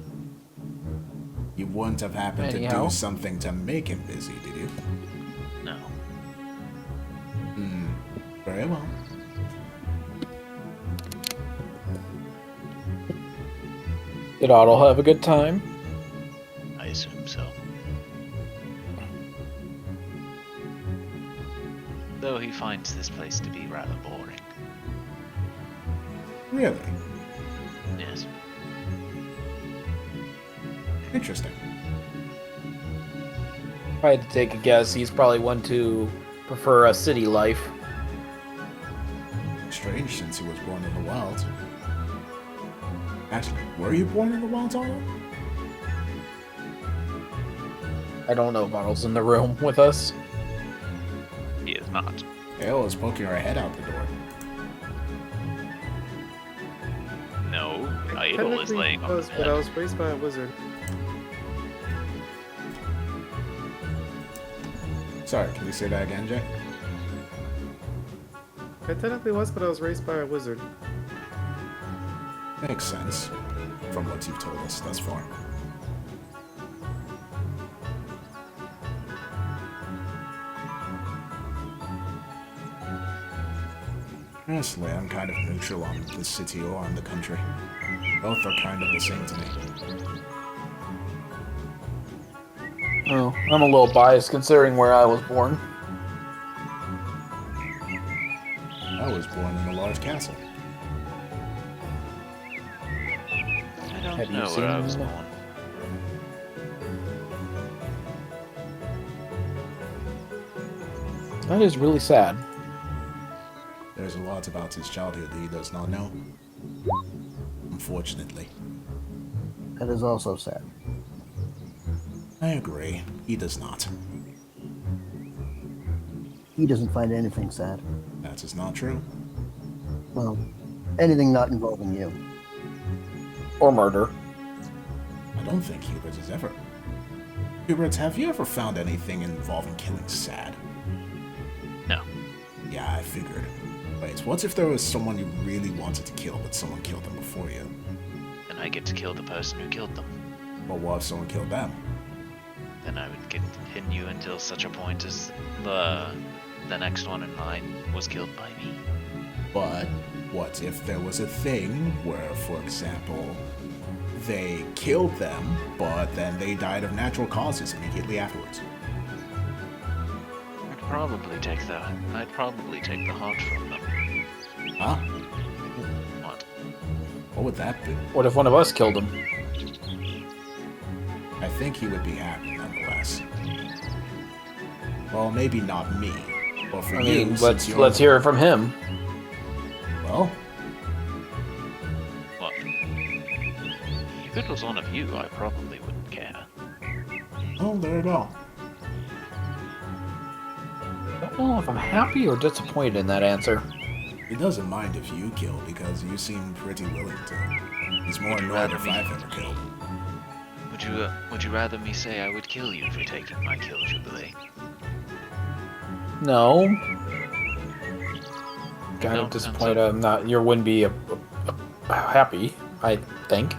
You wouldn't have happened to Anyhow. do something to make him busy, did you? No. Very well. Did Otto have a good time? I assume so. Though he finds this place to be rather boring. Really? Yes. Interesting. If I had to take a guess, he's probably one to prefer a city life. Strange since he was born in the wild. Actually, were you born in the wild, Otto? I don't know if Otto's in the room with us. He is not. Hale is poking her head out the door. No, Idol is Technically laying on was, the but I bed. was raised by a wizard. Sorry, can you say that again, Jay? I technically was, but I was raised by a wizard. Makes sense. From what you've told us thus far. Honestly, I'm kind of neutral on the city or on the country. Both are kind of the same to me. Oh, I'm a little biased considering where I was born. I was born in a large castle. I don't Have you know where I seen was them? born. That is really sad. There's a lot about his childhood that he does not know. Unfortunately. That is also sad. I agree. He does not. He doesn't find anything sad. That is not true. Well, anything not involving you. Or murder. I don't think Hubert has ever... Hubert, have you ever found anything involving killing sad? No. Yeah, I figured. Wait, what if there was someone you really wanted to kill, but someone killed them before you? Then I get to kill the person who killed them. But what if someone killed them? Then I would continue until such a point as the next one in line was killed by me. But what if there was a thing where, for example, they killed them, but then they died of natural causes immediately afterwards? I'd probably take the heart from them. Huh? What? What would that be? What if one of us killed him? I think he would be happy nonetheless. Well, maybe not me. But for I you, mean, since you're... let's hear it from him. Well, What? If it was one of you, I probably wouldn't care. oh, there you go. I don't know if I'm happy or disappointed in that answer. He doesn't mind if you kill because you seem pretty willing to. He's more annoyed if I've ever killed. Would you rather me say I would kill you for taking my kill, Jubilee? No. Kind No, of disappointed. I'm not. You wouldn't be happy. I think.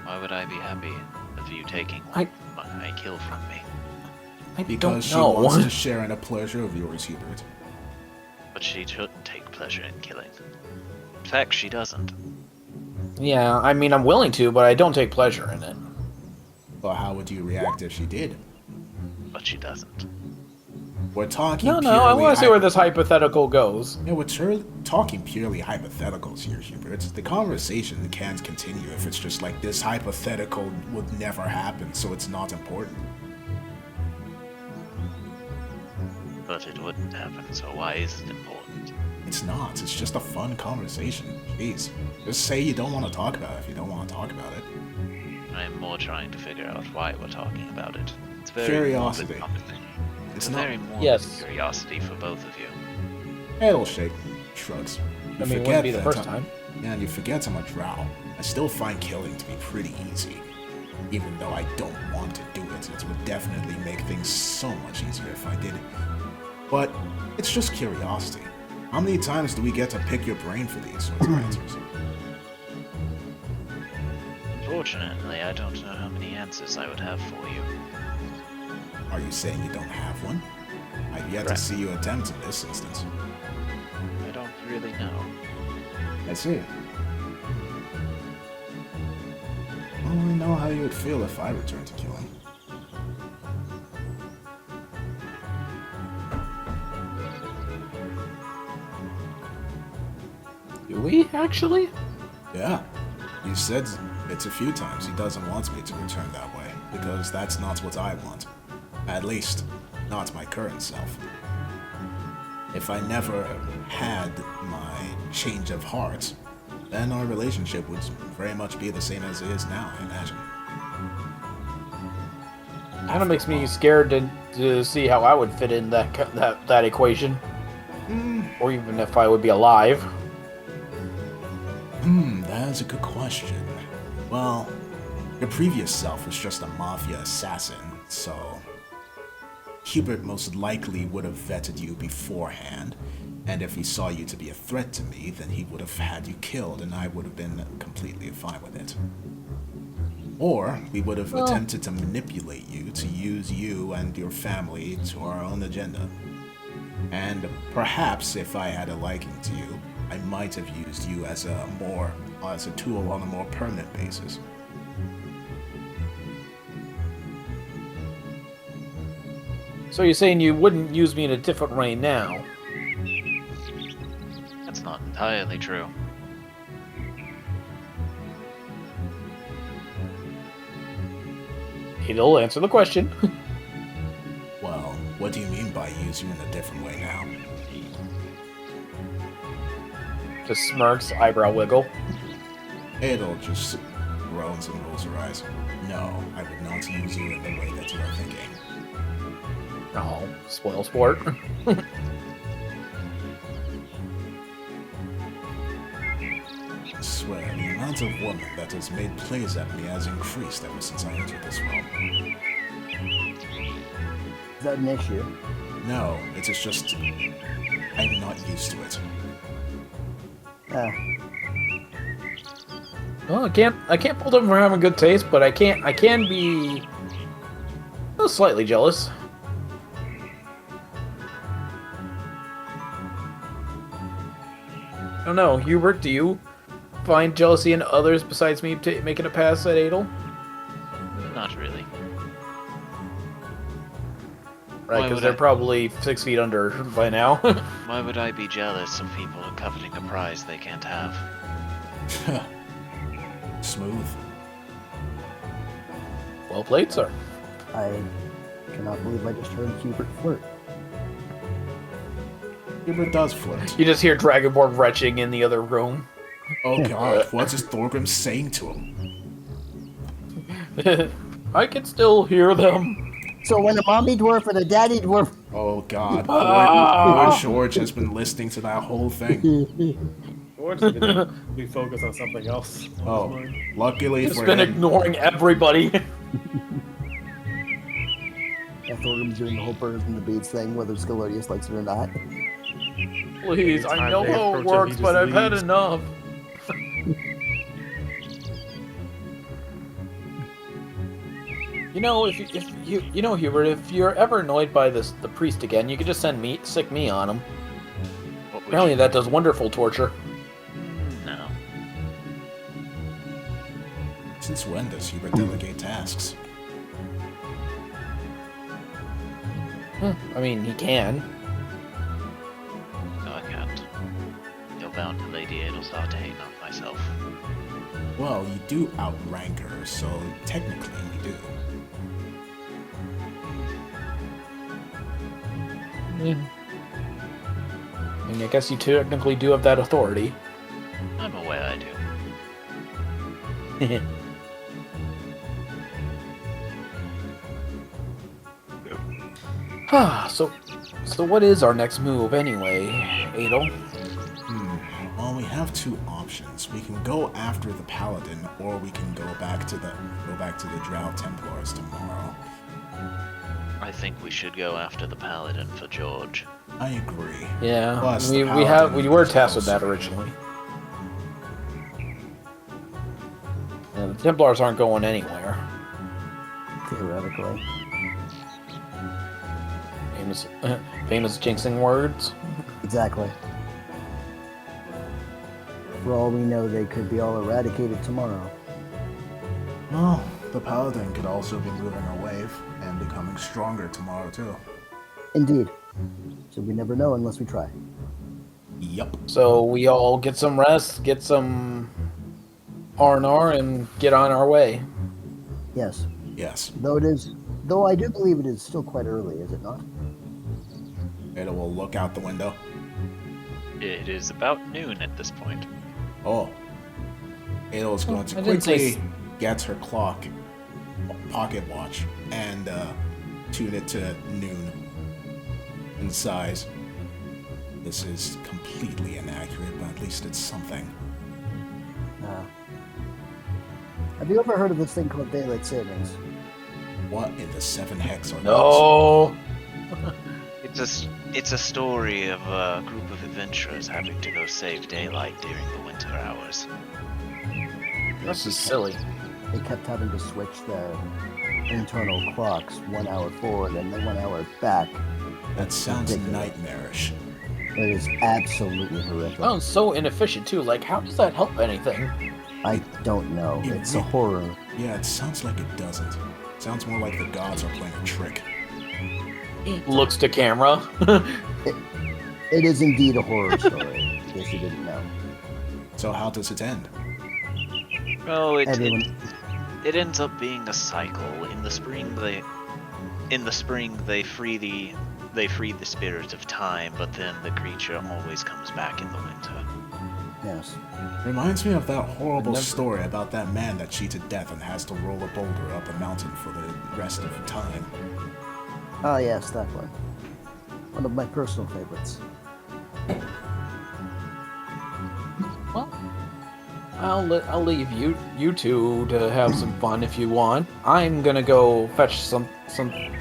Why would I be happy of you taking I- my kill from me? I Because she don't know. wants to share in a pleasure of yours, Hubert. But she shouldn't take pleasure in killing. In fact, she doesn't. Yeah, I mean, I'm willing to, but I don't take pleasure in it. But how would you react if she did? But she doesn't. We're talking No, I want to see where this hypothetical goes. Yeah, we're talking purely hypotheticals here, Hubert. The conversation can't continue if it's just like this hypothetical would never happen, so it's not important. But it wouldn't happen, so why is it important? It's not. It's just a fun conversation. Jeez. Just say you don't want to talk about it if you don't want to talk about it. I'm more trying to figure out why we're talking about it. It's very Curiosity. morbid conversation. It's a not. very morbid Yes. curiosity for both of you. It'll shake. Shrugs. I mean, it wouldn't be the first time. Yeah, and you forget to much drow. I still find killing to be pretty easy. Even though I don't want to do it, it would definitely make things so much easier if I did it. But it's just curiosity. How many times do we get to pick your brain for these sorts of answers? Unfortunately, I don't know how many answers I would have for you. Are you saying you don't have one? I've yet to see you attempt in this instance. I don't really know. I see. I only know how you would feel if I returned to killing. Do we, actually? Yeah. He said it a few times. He doesn't want me to return that way, because that's not what I want. At least, not my current self. If I never had my change of heart, then our relationship would very much be the same as it is now, I imagine. Kind of makes me scared to see how I would fit in that equation. Or even if I would be alive. That is a good question. Well, your previous self was just a mafia assassin, so Hubert most likely would have vetted you beforehand, and if he saw you to be a threat to me, then he would have had you killed, and I would have been completely fine with it. Or we would have attempted to manipulate you to use you and your family to our own agenda. And perhaps if I had a liking to you, I might have used you as a tool on a more permanent basis. So you're saying you wouldn't use me in a different way now? That's not entirely true. It'll answer the question. Well, what do you mean by use you in a different way now? Just smirks, eyebrow wiggle. Adel just groans and rolls her eyes. No, I would not use you in the way that you are thinking. Oh, spoil sport. I swear, the amount of woman that has made plays at me has increased ever since I entered this realm. Is that an issue? No, it is just... I'm not used to it. Well, I can't fault him for having good taste, but I can be slightly jealous. I don't know, Hubert, do you find jealousy in others besides me making a pass at Adel? Not really. Right, because they're probably 6 feet under by now. Why would I be jealous of people coveting a prize they can't have? Smooth. Well played, sir. I cannot believe I just heard Hubert flirt. Hubert does flirt. You just hear Dragonborn retching in the other room. Oh god, what is Thorgrim saying to him? I can still hear them. So when the mommy dwarf and the daddy dwarf... Oh god, poor George has been listening to that whole thing. George is gonna be focused on something else. Oh, luckily He's for been him... ignoring everybody. Yeah, Thorgrim's doing the whole birds and the beads thing, whether Scalodius likes it or not. Please, I Anytime know they how it approach him, works, he but just I've had leaves. enough. You know, if you know, Hubert, if you're ever annoyed by the priest again, you could just sick me on him. Apparently, that does wonderful torture. No. Since when does Hubert delegate tasks? I mean, he can. No, I can't. You're bound to Lady Adelstar to hate, not myself. Well, you do outrank her, so technically you do. I mean, I guess you technically do have that authority. I'm aware I do. So what is our next move anyway, Adel? Well, we have two options. We can go after the Paladin, or we can go back to the Drow Templars tomorrow. I think we should go after the Paladin for George. I agree. Yeah, Plus, we the Paladin were is tasked with that also- originally. The Templars aren't going anywhere. Theoretically. Famous jinxing words. Exactly. For all we know, they could be all eradicated tomorrow. Well, the Paladin could also be moving a wave and becoming stronger tomorrow, too. Indeed. So we never know unless we try. Yup. So we all get some rest, get some R&R, and get on our way. Yes. Yes. Though I do believe it is still quite early, is it not? Ada will look out the window. It is about noon at this point. Oh. Ada is going to I didn't say quickly get her clock, pocket watch, and tune it to noon in size. This is completely inaccurate, but at least it's something. Have you ever heard of this thing called daylight savings? What in the 7 hex are No. It's a story of a group of adventurers having to go save daylight during the winter hours. This is silly. They kept having to switch their internal clocks 1 hour forward and then 1 hour back. That sounds Ridiculous. nightmarish. It is absolutely horrific. Oh, so inefficient too. Like, how does that help anything? I don't know. You It's a re- horror. Yeah, it sounds like it doesn't. It sounds more like the gods are playing a trick. Looks to camera. It is indeed a horror story, in case you didn't know. So how does it end? Oh, it Everyone, ends up being a cycle. In the spring they free the spirit of time, but then the creature always comes back in the winter. yes. Reminds me of that horrible story about that man that cheated death and has to roll a boulder up a mountain for the rest of the time. Oh, yes, that one. One of my personal favorites. Well, I'll leave you two to have some fun if you want. I'm gonna go fetch some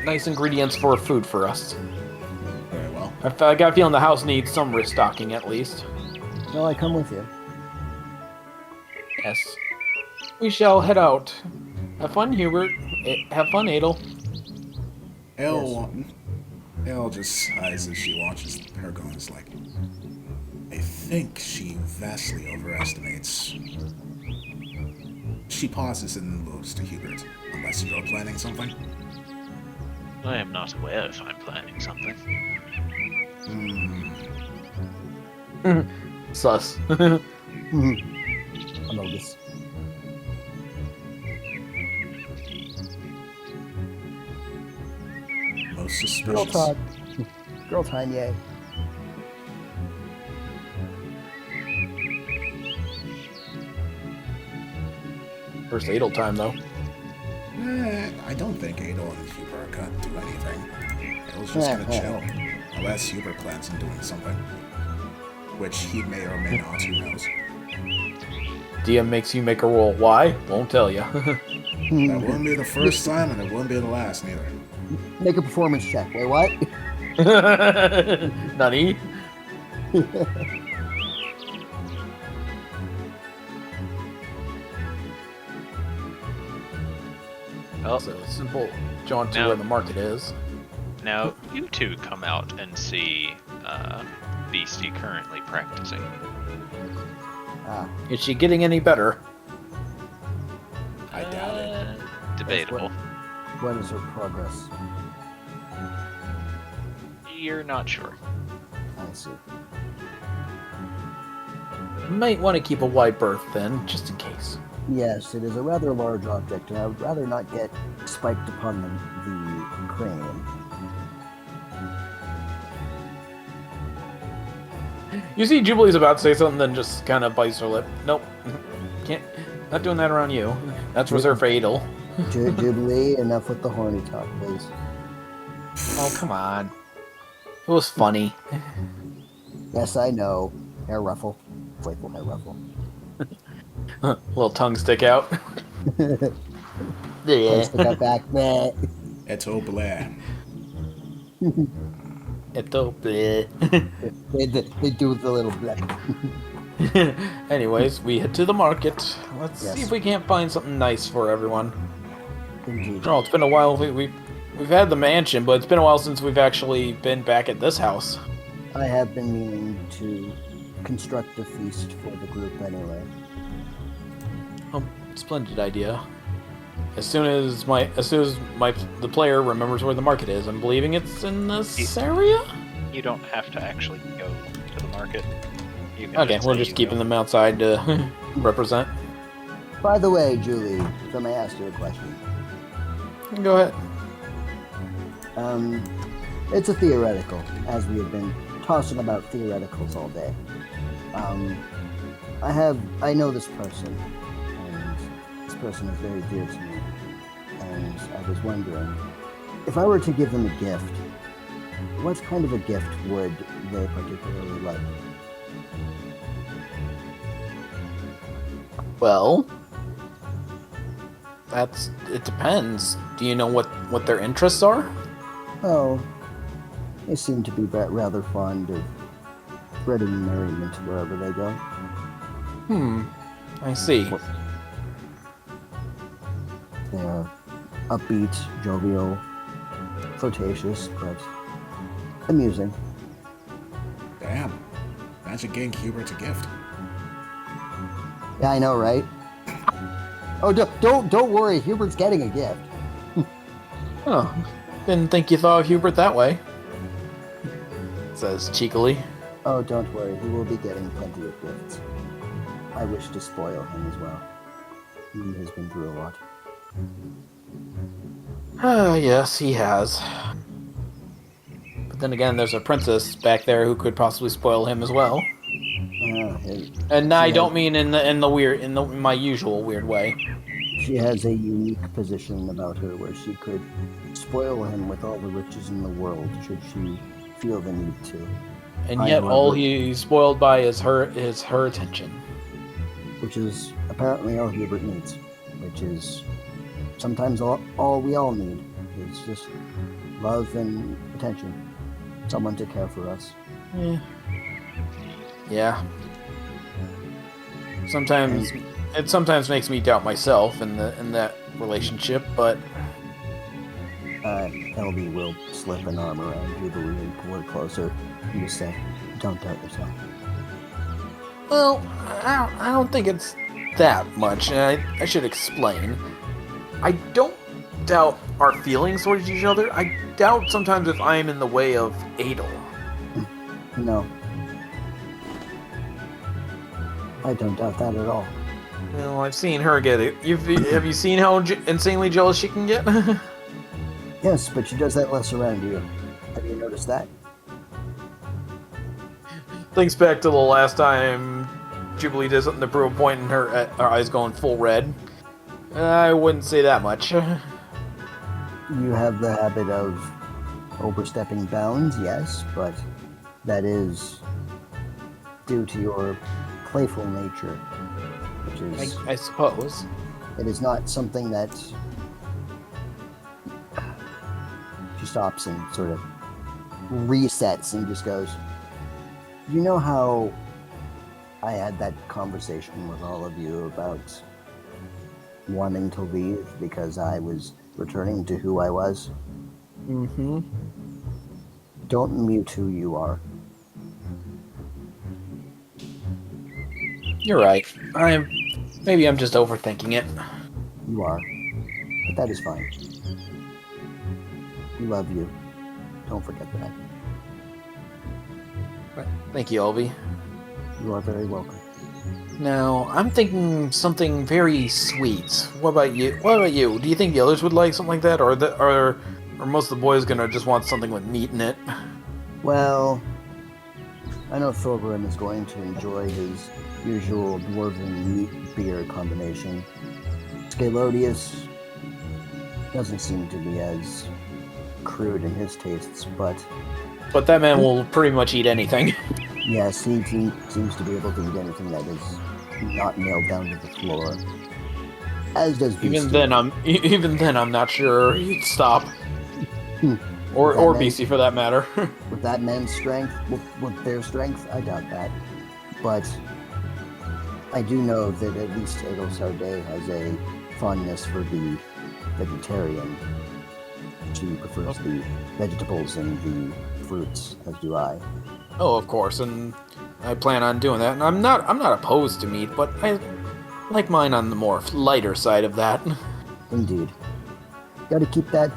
nice ingredients for food for us. Very well. I got a feeling the house needs some restocking at least. Well, I come with you. Yes. We shall head out. Have fun, Hubert. Have fun, Adel. Elle just sighs as she watches her go and is like, I think she vastly overestimates. She pauses and looks to Hubert. Unless you're planning something? I am not aware if I'm planning something. Sus. I know this. Most Girl suspicious. talk. Girl time, yay. First Adel time, though. I don't think Adel and Hubert are gonna do anything. Adel's just gonna chill. Unless Hubert plans on doing something. Which he may or may not, who knows. DM makes you make a roll. Why? Won't tell you. That wouldn't be the first time, and it wouldn't be the last, neither. Make a performance check. Wait, what? Nani? Oh, So it's simple. Jaunt to Now- where the market is. now you two come out and see Beastie currently practicing. Ah, Is she getting any better? I doubt it. Debatable. what is her progress? You're not sure. I see. Might want to keep a wide berth then, just in case. Yes, it is a rather large object, and I would rather not get spiked upon the cranium. You see Jubilee's about to say something, then just kind of bites her lip. Nope. Can't. Not doing that around you. That's reserved for Adel. Jubilee, enough with the horny talk, please. Oh, come on. It was funny. Yes, I know. Hair ruffle. Playful hair ruffle. Little tongue stick out. Place to cut back, meh. Eto Blair. They They do the little blip. Anyways, we head to the market. Let's see if we can't find something nice for everyone. Indeed. Oh, it's been a while. We've had the mansion, but it's been a while since we've actually been back at this house. I have been meaning to construct a feast for the group anyway. Oh, splendid idea. As soon as the player remembers where the market is, I'm believing it's in this area. You don't have to actually go to the market. You can Okay, we're just keeping them outside to represent. By the way, Julie, if I may ask you a question. Go ahead. It's a theoretical, as we have been tossing about theoreticals all day. I know this person, and this person is very dear to me, and I was wondering, if I were to give them a gift, what kind of a gift would they particularly like? Well, it depends. Do you know what their interests are? Oh, they seem to be rather fond of spreading merriment wherever they go. I see. They are upbeat, jovial, flirtatious, but amusing. Damn. Imagine getting Hubert a gift. Yeah, I know, right? Oh, don't worry. Hubert's getting a gift. Oh, didn't think you thought of Hubert that way. Says cheekily. Oh, don't worry. He will be getting plenty of gifts. I wish to spoil him as well. He has been through a lot. Yes, he has. But then again, there's a princess back there who could possibly spoil him as well. And I don't mean in my usual weird way. She has a unique position about her where she could spoil him with all the riches in the world should she feel the need to. And yet all he's spoiled by is her attention. Which is apparently all Hubert needs. Which is sometimes all we all need. Is just love and attention. Someone to care for us. Yeah. Sometimes it makes me doubt myself in that relationship, but LB will slip an arm around Jubilee and pull her closer and just say, "Don't doubt yourself." well, I don't think it's that much. And I should explain. I don't doubt our feelings towards each other. I doubt sometimes if I am in the way of Adel. No. I don't doubt that at all. Well, I've seen her get it. Have you seen how insanely jealous she can get? Yes, but she does that less around you. Have you noticed that? Thinks back to the last time Jubilee did something to prove a point and her eyes going full red. I wouldn't say that much. You have the habit of overstepping bounds, yes, but that is due to your playful nature, which is... I suppose. It is not something that... She stops and sort of resets and just goes, "You know how I had that conversation with all of you about wanting to leave because I was returning to who I was? Mm-hmm. Don't mute who you are." You're right. Maybe I'm just overthinking it. You are. But that is fine. We love you. Don't forget that. Thank you, Olby. You are very welcome. Now, I'm thinking something very sweet. What about you? Do you think the others would like something like that, or are most of the boys gonna just want something with meat in it? Well, I know Thorgrim is going to enjoy his usual dwarven meat beer combination. Scalodius doesn't seem to be as crude in his tastes, but that man will pretty much eat anything. yes, he seems to be able to eat anything that is not nailed down to the floor. As does Beastie. Even then, I'm not sure he'd stop. Or Beastie, for that matter. With that man's strength, with their strength, I doubt that. But I do know that at least Egil Sarday has a fondness for the vegetarian. She prefers the vegetables and the fruits, as do I. Oh, of course, and I plan on doing that. And I'm not opposed to meat, but I like mine on the more lighter side of that. Indeed. Got to keep that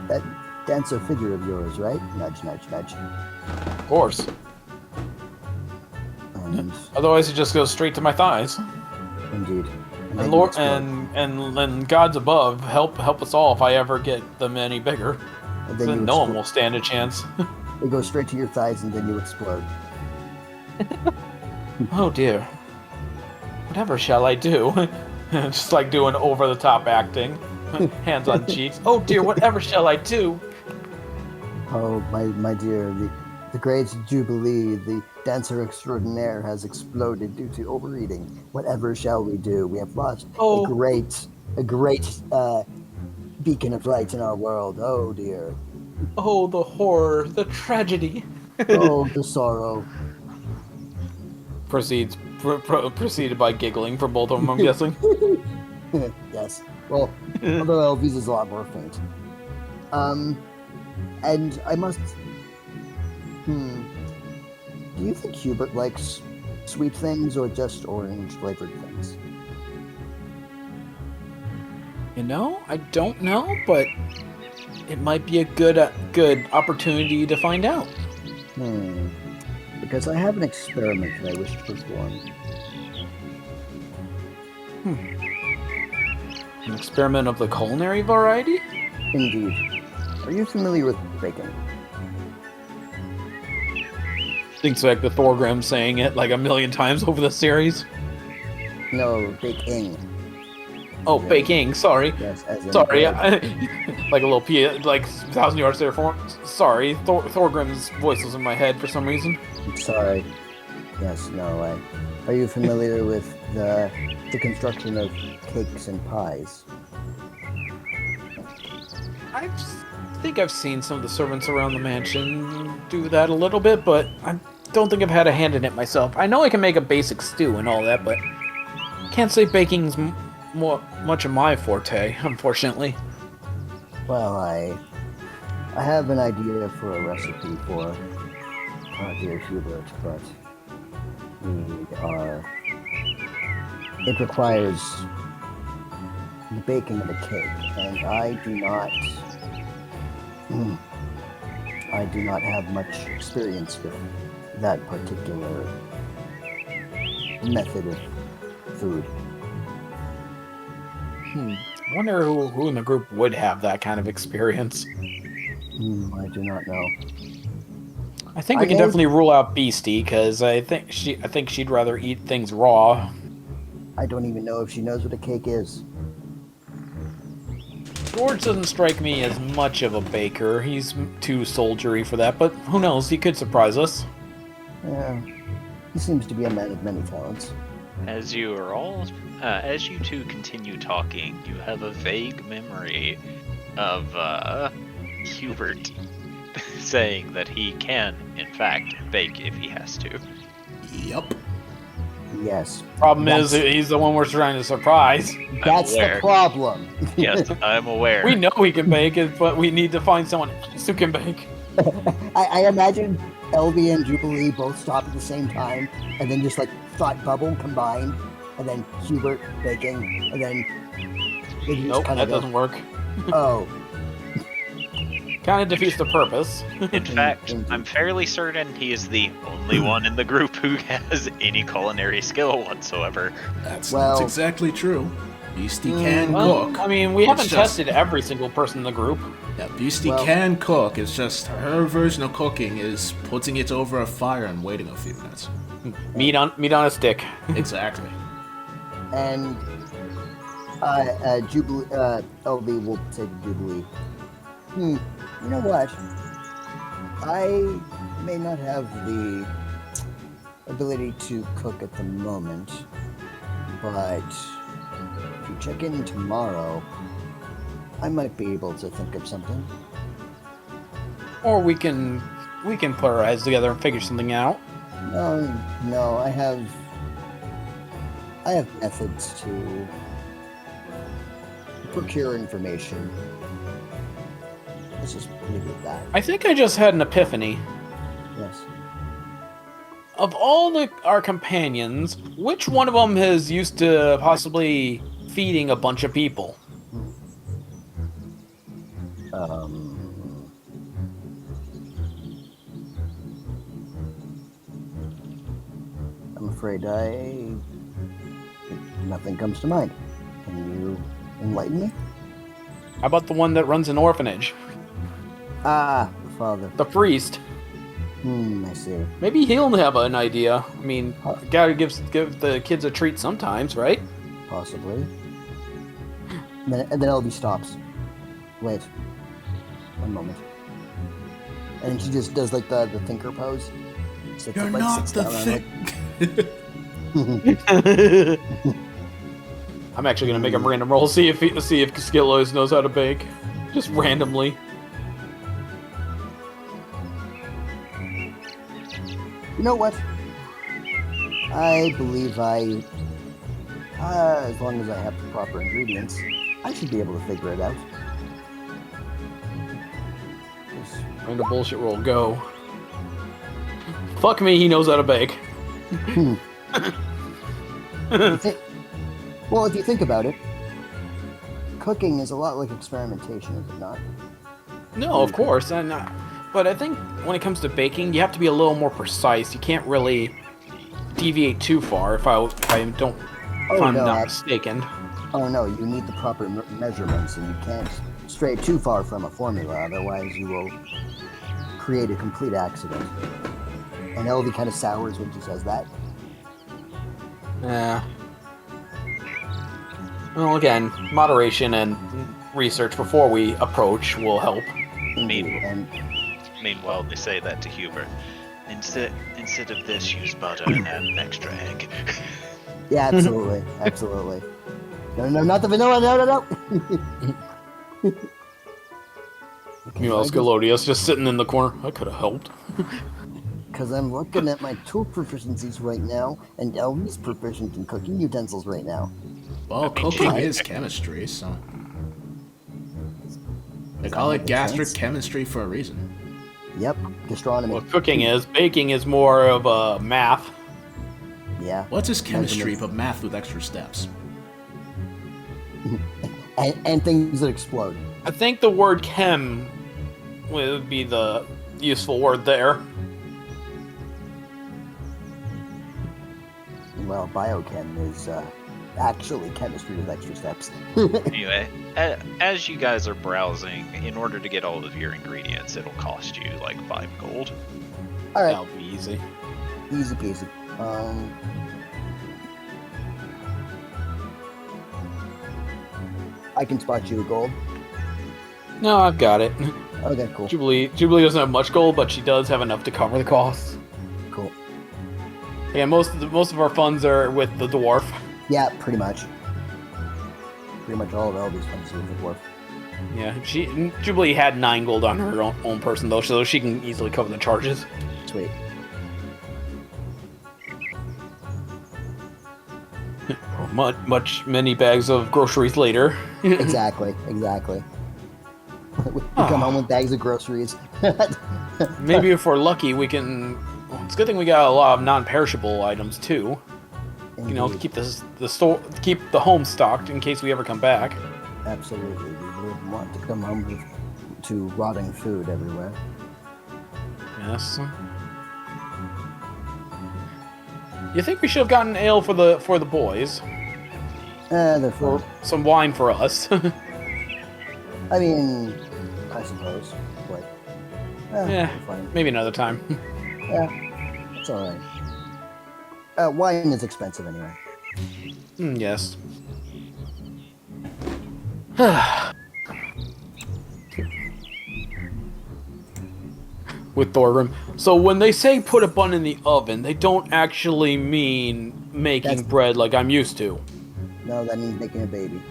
that dancer figure of yours, right? Nudge, nudge, nudge. Of course. And Otherwise, it just goes straight to my thighs. indeed. And Lord, and gods above, help us all if I ever get them any bigger. And Then no one will stand a chance. They go straight to your thighs, and then you explode. Oh dear. Whatever shall I do? Just like doing over-the-top acting. Hands on cheeks. Oh dear, whatever shall I do? Oh, my dear, the great Jubilee, the dancer extraordinaire, has exploded due to overeating. Whatever shall we do? We have lost a great beacon of light in our world. Oh dear. Oh, the horror, the tragedy. Oh, the sorrow. Proceeded by giggling for both of them, I'm guessing. Yes. Well, although Elvis is a lot more faint. And I must... Do you think Hubert likes sweet things or just orange-flavored things? You know, I don't know, but it might be a good opportunity to find out. Because I have an experiment that I wish to perform. An experiment of the culinary variety? Indeed. Are you familiar with bacon? Things like the Thorgrim saying it like a million times over the series. No, baking. Oh, yeah. Baking. Sorry. Yes, as in sorry. Like a little like 1,000 yards there for. Sorry, Thorgrim's voice was in my head for some reason. I'm sorry. Yes, no. Are you familiar with the construction of cakes and pies? I think I've seen some of the servants around the mansion do that a little bit, but I don't think I've had a hand in it myself. I know I can make a basic stew and all that, but can't say baking's much of my forte, unfortunately. Well, I have an idea for a recipe for dear Hubert, but it requires the baking of a cake, and I do not have much experience with that particular method of food. I wonder who in the group would have that kind of experience. I do not know. I think we can definitely rule out Beastie, because I think she'd rather eat things raw. I don't even know if she knows what a cake is. George doesn't strike me as much of a baker. He's too soldiery for that, but who knows? He could surprise us. Yeah, he seems to be a man of many talents. As you two continue talking, you have a vague memory of Hubert saying that he can, in fact, bake if he has to. Yep. Yes. Problem is, he's the one we're trying to surprise. That's the problem. Yes, I'm aware. We know he can bake it, but we need to find someone else who can bake. I imagine Elvie and Jubilee both stop at the same time, and then just like thought bubble combined, and then Hubert baking, and then nope, that doesn't work. Oh. Kind of defeats the purpose. In fact, I'm fairly certain he is the only one in the group who has any culinary skill whatsoever. That's exactly true. Beastie can cook. I mean, we haven't tested every single person in the group. Yeah, Beastie can cook. It's just her version of cooking is putting it over a fire and waiting a few minutes. Meat on a stick. Exactly. And Jubilee, Elvie will say to Jubilee, you know what? I may not have the ability to cook at the moment, but if you check in tomorrow, I might be able to think of something. Or we can put our heads together and figure something out. No, I have I have methods to procure information. Let's just leave it at that. I think I just had an epiphany. Yes. Of all our companions, which one of them is used to possibly feeding a bunch of people? I'm afraid nothing comes to mind. Can you enlighten me? How about the one that runs an orphanage? Ah, the father. The priest. I see. Maybe he'll have an idea. I mean, gotta give the kids a treat sometimes, right? Possibly. And then Elby stops. Wait. One moment. And she just does like the thinker pose. Sits You're up, like, not sits the down, thing. I'm actually gonna make a random roll, see if Skillos knows how to bake, just randomly. You know what? I believe as long as I have the proper ingredients, I should be able to figure it out. Random bullshit roll, go. Fuck me, he knows how to bake. Well, if you think about it, cooking is a lot like experimentation, is it not? No, of course, but I think when it comes to baking, you have to be a little more precise. You can't really deviate too far, if I'm not mistaken. Oh no, you need the proper measurements, and you can't stray too far from a formula, otherwise you will create a complete accident. And Elvie kind of sours when she says that. Yeah. Well, again, moderation and research before we approach will help. Meanwhile, they say that to Hubert. Instead of this, use butter and add an extra egg. Yeah, absolutely, absolutely. No, not the vanilla. No. Meanwhile, Scalodius just sitting in the corner. I could have helped. Because I'm looking at my tool proficiencies right now, and Elvie's proficient in cooking utensils right now. Well, cooking is chemistry, so they call it gastric chemistry for a reason. Yep, gastronomy. Well, cooking is. Baking is more of a math. Yeah. What's his chemistry but math with extra steps? and things that explode. I think the word chem would be the useful word there. Well, biochem is actually chemistry with extra steps. Anyway, as you guys are browsing, in order to get all of your ingredients, it'll cost you like 5 gold. All right. That'll be easy. Easy peasy. I can spot you a gold. No, I've got it. Okay, cool. Jubilee doesn't have much gold, but she does have enough to cover the costs. Cool. Yeah, most of our funds are with the dwarf. Yeah, pretty much. Pretty much all of Elby's funds are with the dwarf. Yeah, Jubilee had 9 gold on her own person though, so she can easily cover the charges. Sweet. Many bags of groceries later. Exactly. We come home with bags of groceries. Maybe if we're lucky, we can. Well, it's a good thing we got a lot of non-perishable items too. Indeed. You know, keep keep the home stocked in case we ever come back. Absolutely, we wouldn't want to come home to rotting food everywhere. Yes. You think we should have gotten ale for the boys? They're full. Some wine for us. I mean, I suppose. But Yeah, fine. maybe another time. Yeah, it's all right. Wine is expensive anyway. Yes. With Thorgrim. So when they say put a bun in the oven, they don't actually mean making bread like I'm used to. No, that means making a baby.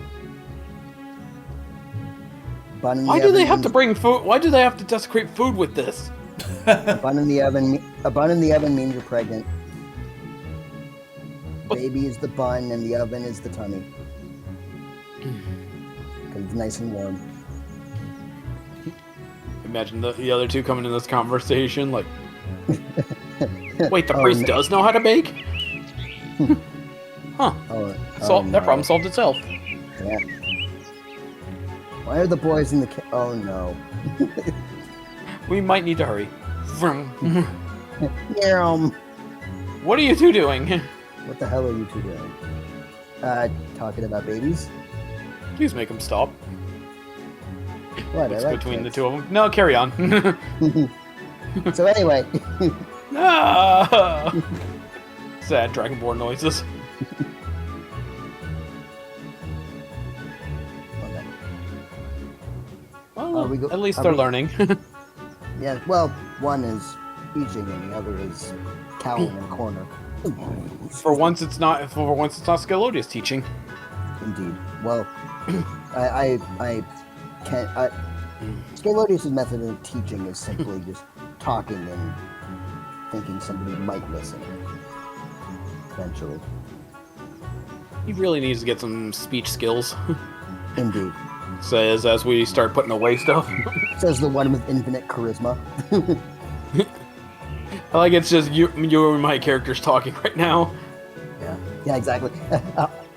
Bun in the Why do oven they have means- to bring food? Why do they have to desecrate food with this? A bun in the oven means you're pregnant. baby is the bun, and the oven is the tummy. Because it's nice and warm. Imagine the other two coming in this conversation like, wait, the priest does know how to bake? Huh. That problem solved itself. Yeah. Why are the boys in the oh no. We might need to hurry. What are you two doing? What the hell are you two doing? Talking about babies? Please make them stop. What? It's between the two of them. No, carry on. So anyway. Sad Dragonborn noises. Okay. Well, at least they're learning. Yeah, well, one is teaching and the other is cowering in a corner. For once, it's not Scalodius teaching. Indeed. Well, I can't. Scalodius' method of teaching is simply just talking and thinking somebody might listen. Eventually. He really needs to get some speech skills. Indeed. Says as we start putting away stuff. Says the one with infinite charisma. I like it's just you and my characters talking right now. Yeah, exactly.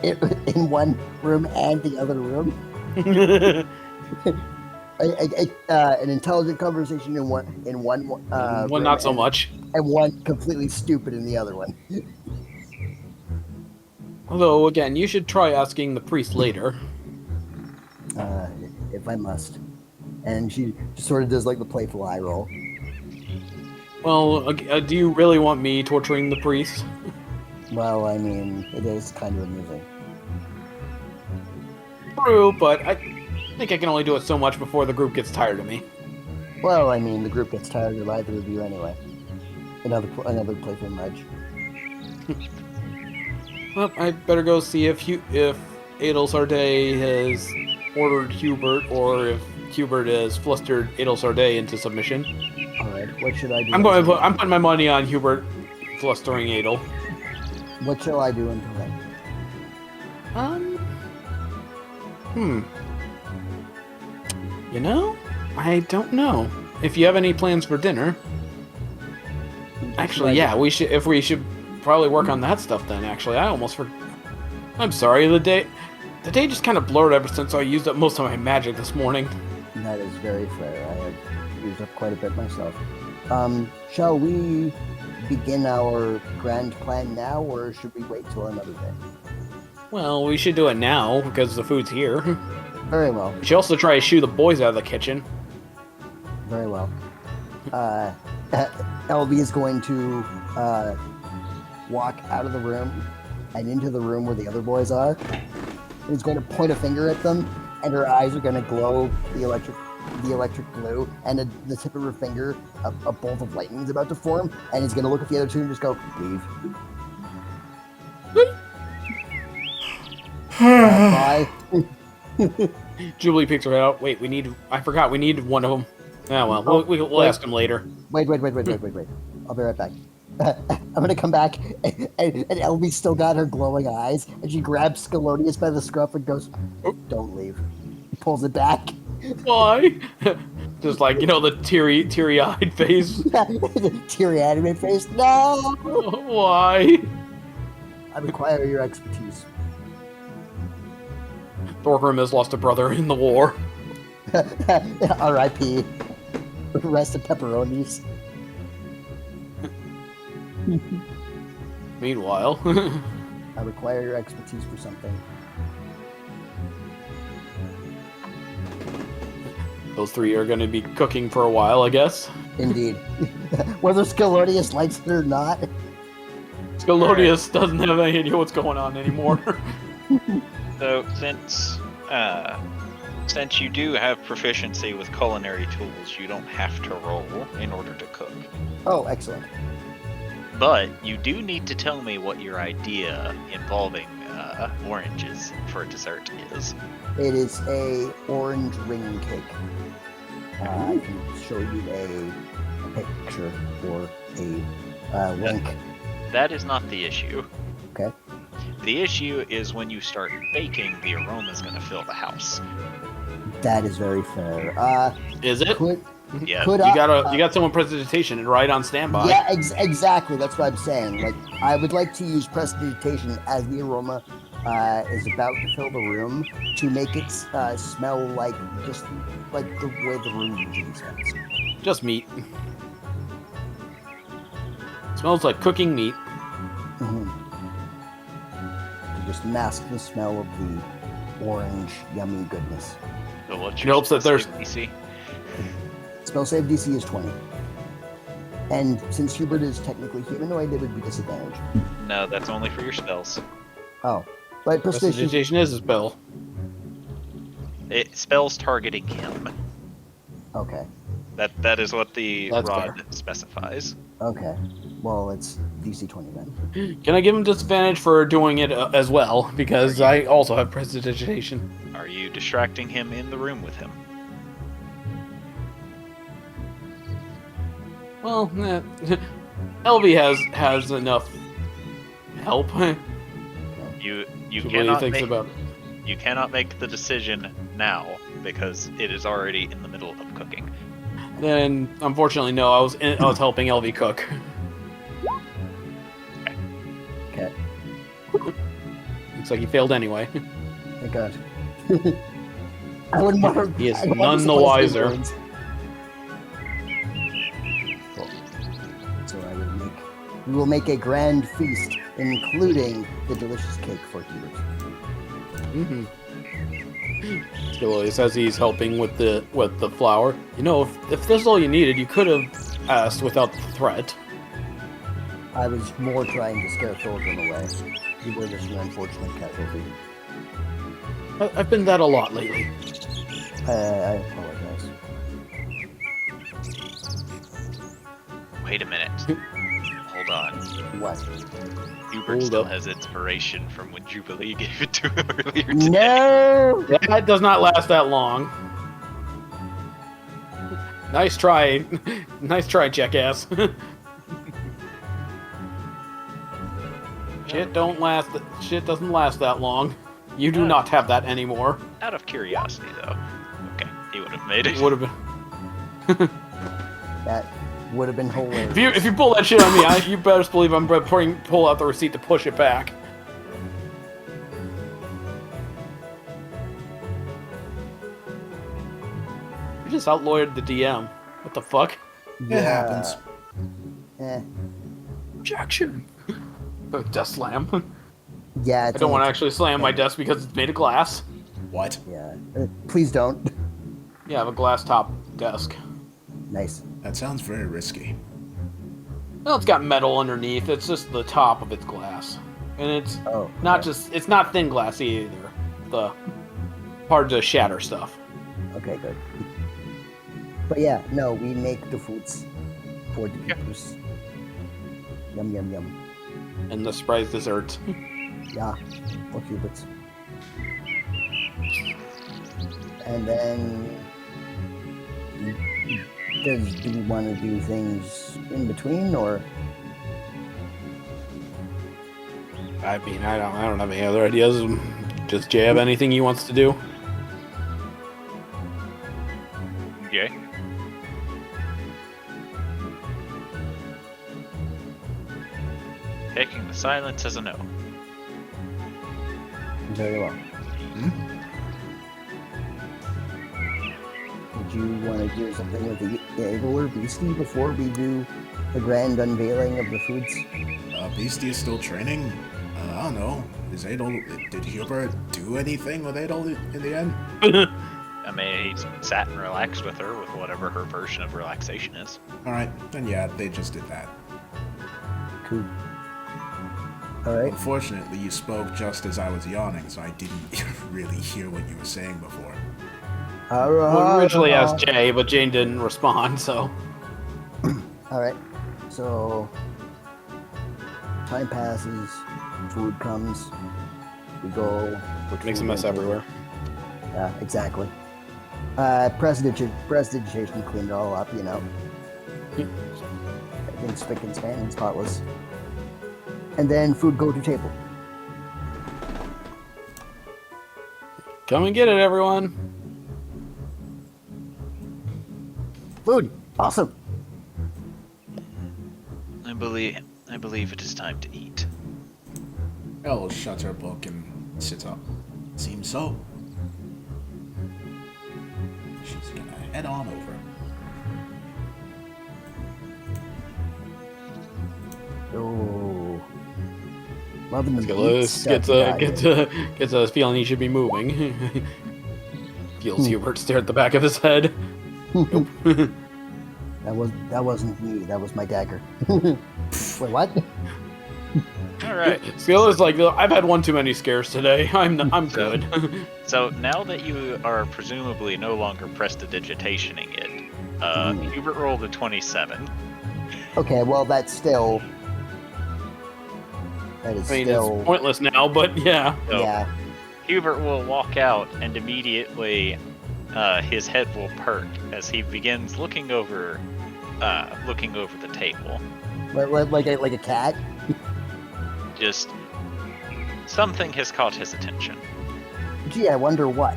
In one room and the other room. An intelligent conversation in one one not so much, and one completely stupid in the other one. Although again, you should try asking the priest later. If I must. And she sort of does like the playful eye roll. Well, do you really want me torturing the priest? Well, I mean, it is kind of amusing. True, but I think I can only do it so much before the group gets tired of me. Well, I mean, the group gets tired of either of you anyway. Another playful nudge. Well, I better go see if Adelsarday has ordered Hubert, or if Hubert has flustered Adelsarday into submission. Alright, what should I do? I'm putting my money on Hubert flustering Adel. What shall I do until then? You know, I don't know. If you have any plans for dinner. Actually, yeah, we should probably work on that stuff then, actually. I almost forgot. I'm sorry, the day just kind of blurred ever since I used up most of my magic this morning. That is very fair. I have used up quite a bit myself. Shall we begin our grand plan now, or should we wait till another day? Well, we should do it now, because the food's here. Very well. We should also try to shoo the boys out of the kitchen. Very well. LB is going to walk out of the room and into the room where the other boys are. And he's going to point a finger at them, and her eyes are going to glow the electric blue, and at the tip of her finger, a bolt of lightning is about to form, and he's going to look at the other two and just go, leave. Bye. Jubilee picks her out. Wait, I forgot we need one of them. Oh, well, we'll ask him later. Wait. I'll be right back. I'm going to come back, and Elby's still got her glowing eyes, and she grabs Scalodius by the scruff and goes, don't leave. He pulls it back. Why? Just like, the teary-eyed face. Teary anime face. No! Why? I require your expertise. Thorgrim has lost a brother in the war. R.I.P. Rest in pepperonis. Meanwhile... I require your expertise for something. Those three are going to be cooking for a while, I guess. Indeed. Whether Scalodius likes it or not. Scalodius doesn't have any idea what's going on anymore. So, since you do have proficiency with culinary tools, you don't have to roll in order to cook. Oh, excellent. But you do need to tell me what your idea involving oranges for dessert is. It is a orange ring cake. I can show you a picture or a link. That is not the issue. Okay. The issue is when you start baking, the aroma is going to fill the house. That is very fair. Is it? Yeah. Could You got someone prestidigitation and right on standby. Yeah, exactly. That's what I'm saying. Like, I would like to use prestidigitation as the aroma is about to fill the room to make it smell like just like the way the room usually smells. Just meat. Smells like cooking meat. Mm-hmm. To just mask the smell of the orange, yummy goodness. So what's It your helps that there's- DC? Spell save DC is 20. And since Hubert is technically humanoid, it would be disadvantage. No, that's only for your spells. Oh. But prestidigitation. Prestidigitation is a spell. It spells targeting him. Okay. That is what the That's rod fair. specifies. Okay. Well, it's DC 20 then. Can I give him disadvantage for doing it as well? Because I also have prestidigitation. Are you distracting him in the room with him? Well, LV has enough help. You What he cannot thinks make, about it. you cannot make the decision now because it is already in the middle of cooking. Then, unfortunately, no. I was helping LV cook. Okay. Looks like he failed anyway. Thank God. I wouldn't want to. He is I don't none want the to wiser. words. Cool. So we will make a grand feast, including the delicious cake for Hubert. Mm-hmm. He says he's helping with the flour. You know, if this is all you needed, you could have asked without the threat. I was more trying to scare Thorgrim away. You were just an unfortunate casualty. I've been that a lot lately. I apologize. Wait a minute. Hold on. What? Hubert Hold still up. has inspiration from when Jubilee gave it to him earlier today. No! That does not last that long. Nice try. Nice try, jackass. Shit doesn't last that long. You do not have that anymore. Out of curiosity, though. Okay, he would have made it. It would have been. That would have been hilarious. If you pull that shit on me, you better believe I'm pull out the receipt to push it back. You just outlawyered the DM. What the fuck? It happens. Eh. Objection. Desk slam. Yeah, I it's don't want to only- actually slam my desk because it's made of glass. What? Yeah. Please don't. Yeah, I have a glass top desk. Nice. That sounds very risky. Well, it's got metal underneath. It's just the top of its glass, and it's Oh. not okay. just. It's not thin glass either. The hard to shatter stuff. Okay, good. But yeah, no, we make the foods for the peepers. Yum, yum, yum. And the surprise dessert. Yeah, for Huberts. And then, do we want to do things in between, or? I mean, I don't have any other ideas. Does Jay have anything he wants to do? Okay. Taking the silence as a no. Very well. Would you want to do something with the Eagle or Beastie before we do the grand unveiling of the foods? Beastie is still training? I don't know. Did Hubert do anything with Adol in the end? I mean, he sat and relaxed with her with whatever her version of relaxation is. Alright, then yeah, they just did that. Cool. Alright. Unfortunately, you spoke just as I was yawning, so I didn't really hear what you were saying before. Well, we originally asked Jay, but Jane didn't respond, so... Alright. So, time passes, food comes, we go... Makes a mess everywhere. Yeah, exactly. Prestidigitation cleaned it all up, you know. Everything's spick and span and spotless. And then food go to table. Come and get it, everyone. Food. Awesome. I believe it is time to eat. Elle shuts her book and sits up. Seems so. She's gonna head on over. Oh. Loving the Gets a feeling he should be moving. Feels Hubert stare at the back of his head. Nope. That wasn't me. That was my dagger. Wait, what? All right. Scylla's like, I've had one too many scares today. I'm good. So now that you are presumably no longer prestidigitationing it, Hubert rolled a 27. Okay, well that's still. That is still it's pointless now, but yeah. So yeah. Hubert will walk out, and immediately his head will perk as he begins looking over the table. Like a cat. Just something has caught his attention. Gee, I wonder what.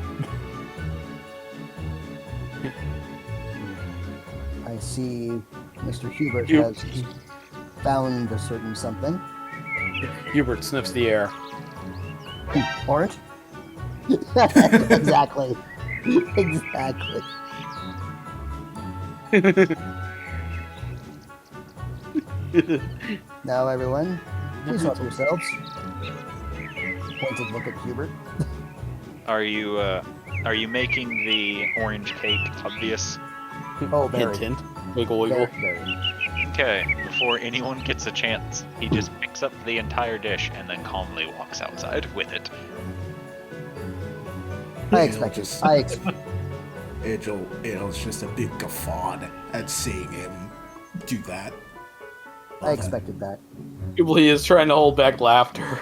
I see Mr. Hubert has found a certain something. Hubert sniffs the air. Orange? Exactly. Exactly. Now, everyone, please help yourselves. Pointed look at Hubert. Are you making the orange cake obvious? Oh, very. Hint, wiggle, wiggle. Very. Okay, before anyone gets a chance, he just picks up the entire dish and then calmly walks outside with it. I expected. It's just a big guffaw at seeing him do that. I expected that. He is trying to hold back laughter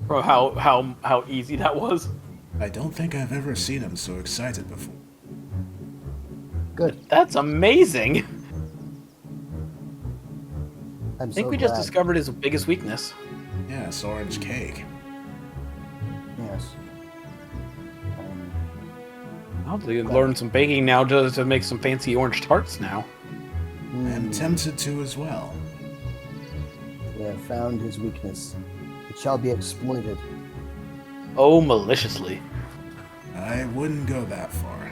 from how easy that was. I don't think I've ever seen him so excited before. Good. That's amazing. I'm I think so we just glad. discovered his biggest weakness. Yes, orange cake. Yes. I'll learn some baking now to make some fancy orange tarts now. I'm tempted to as well. We have found his weakness. It shall be exploited. Oh, maliciously. I wouldn't go that far.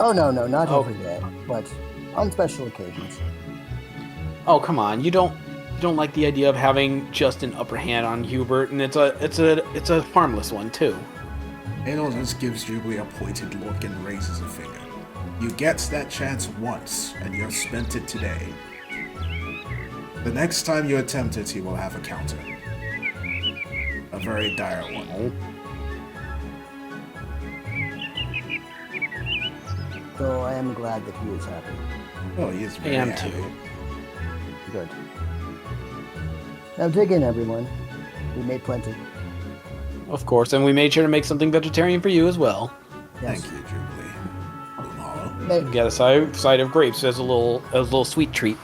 Oh no, not every day, but on special occasions. Oh, come on. You don't like the idea of having just an upper hand on Hubert, and it's a harmless one too. Adol just gives Jubilee a pointed look and raises a finger. You get that chance once, and you've spent it today. The next time you attempt it, he will have a counter. A very dire one. So I am glad that he is happy. Oh, he is I very am happy. too. Good. Now dig in, everyone. We made plenty. Of course, and we made sure to make something vegetarian for you as well. Yes. Thank you, Jubilee. Bloom Hollow. We got a side of grapes as a little sweet treat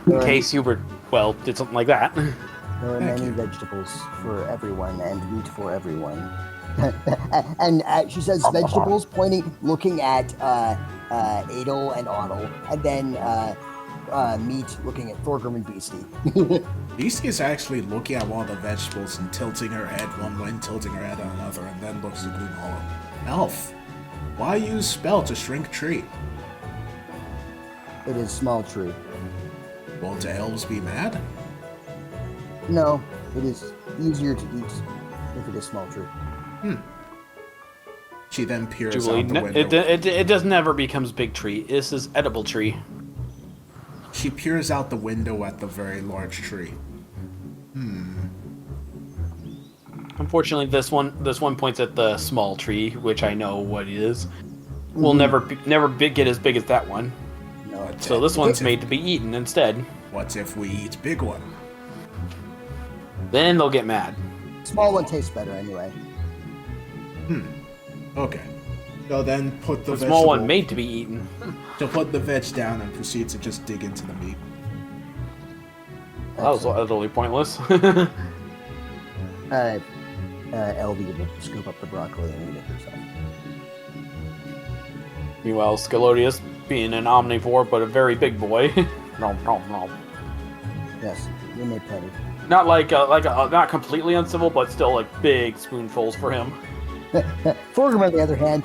in case Hubert, did something like that. There are Thank many you. vegetables for everyone and meat for everyone. And she says vegetables, looking at Adol and Otto, and then meat, looking at Thorgrim and Beastie. Beastie is actually looking at one of the vegetables and tilting her head one way and tilting her head on another, and then looks at Gloom Hollow. Elf, why use spell to shrink tree? It is small tree. Won't elves be mad? No, it is easier to eat if it is small tree. She then peers Jubilee, out the window. it does never becomes big tree. This is edible tree. She peers out the window at the very large tree. Unfortunately, this one points at the small tree, which I know what it is. Will never get as big as that one. No, So this one's made to be eaten instead. What if we eat big one? Then they'll get mad. small one tastes better anyway. Okay. So then put the The vegetable, small one made to be eaten. So put the veg down and proceed to just dig into the meat. That was utterly pointless. LV will scoop up the broccoli and eat it herself. Meanwhile, Scalodius, being an omnivore but a very big boy. No. Yes, you may plenty. Not not completely uncivil, but still like big spoonfuls for him. Forgrim, on the other hand,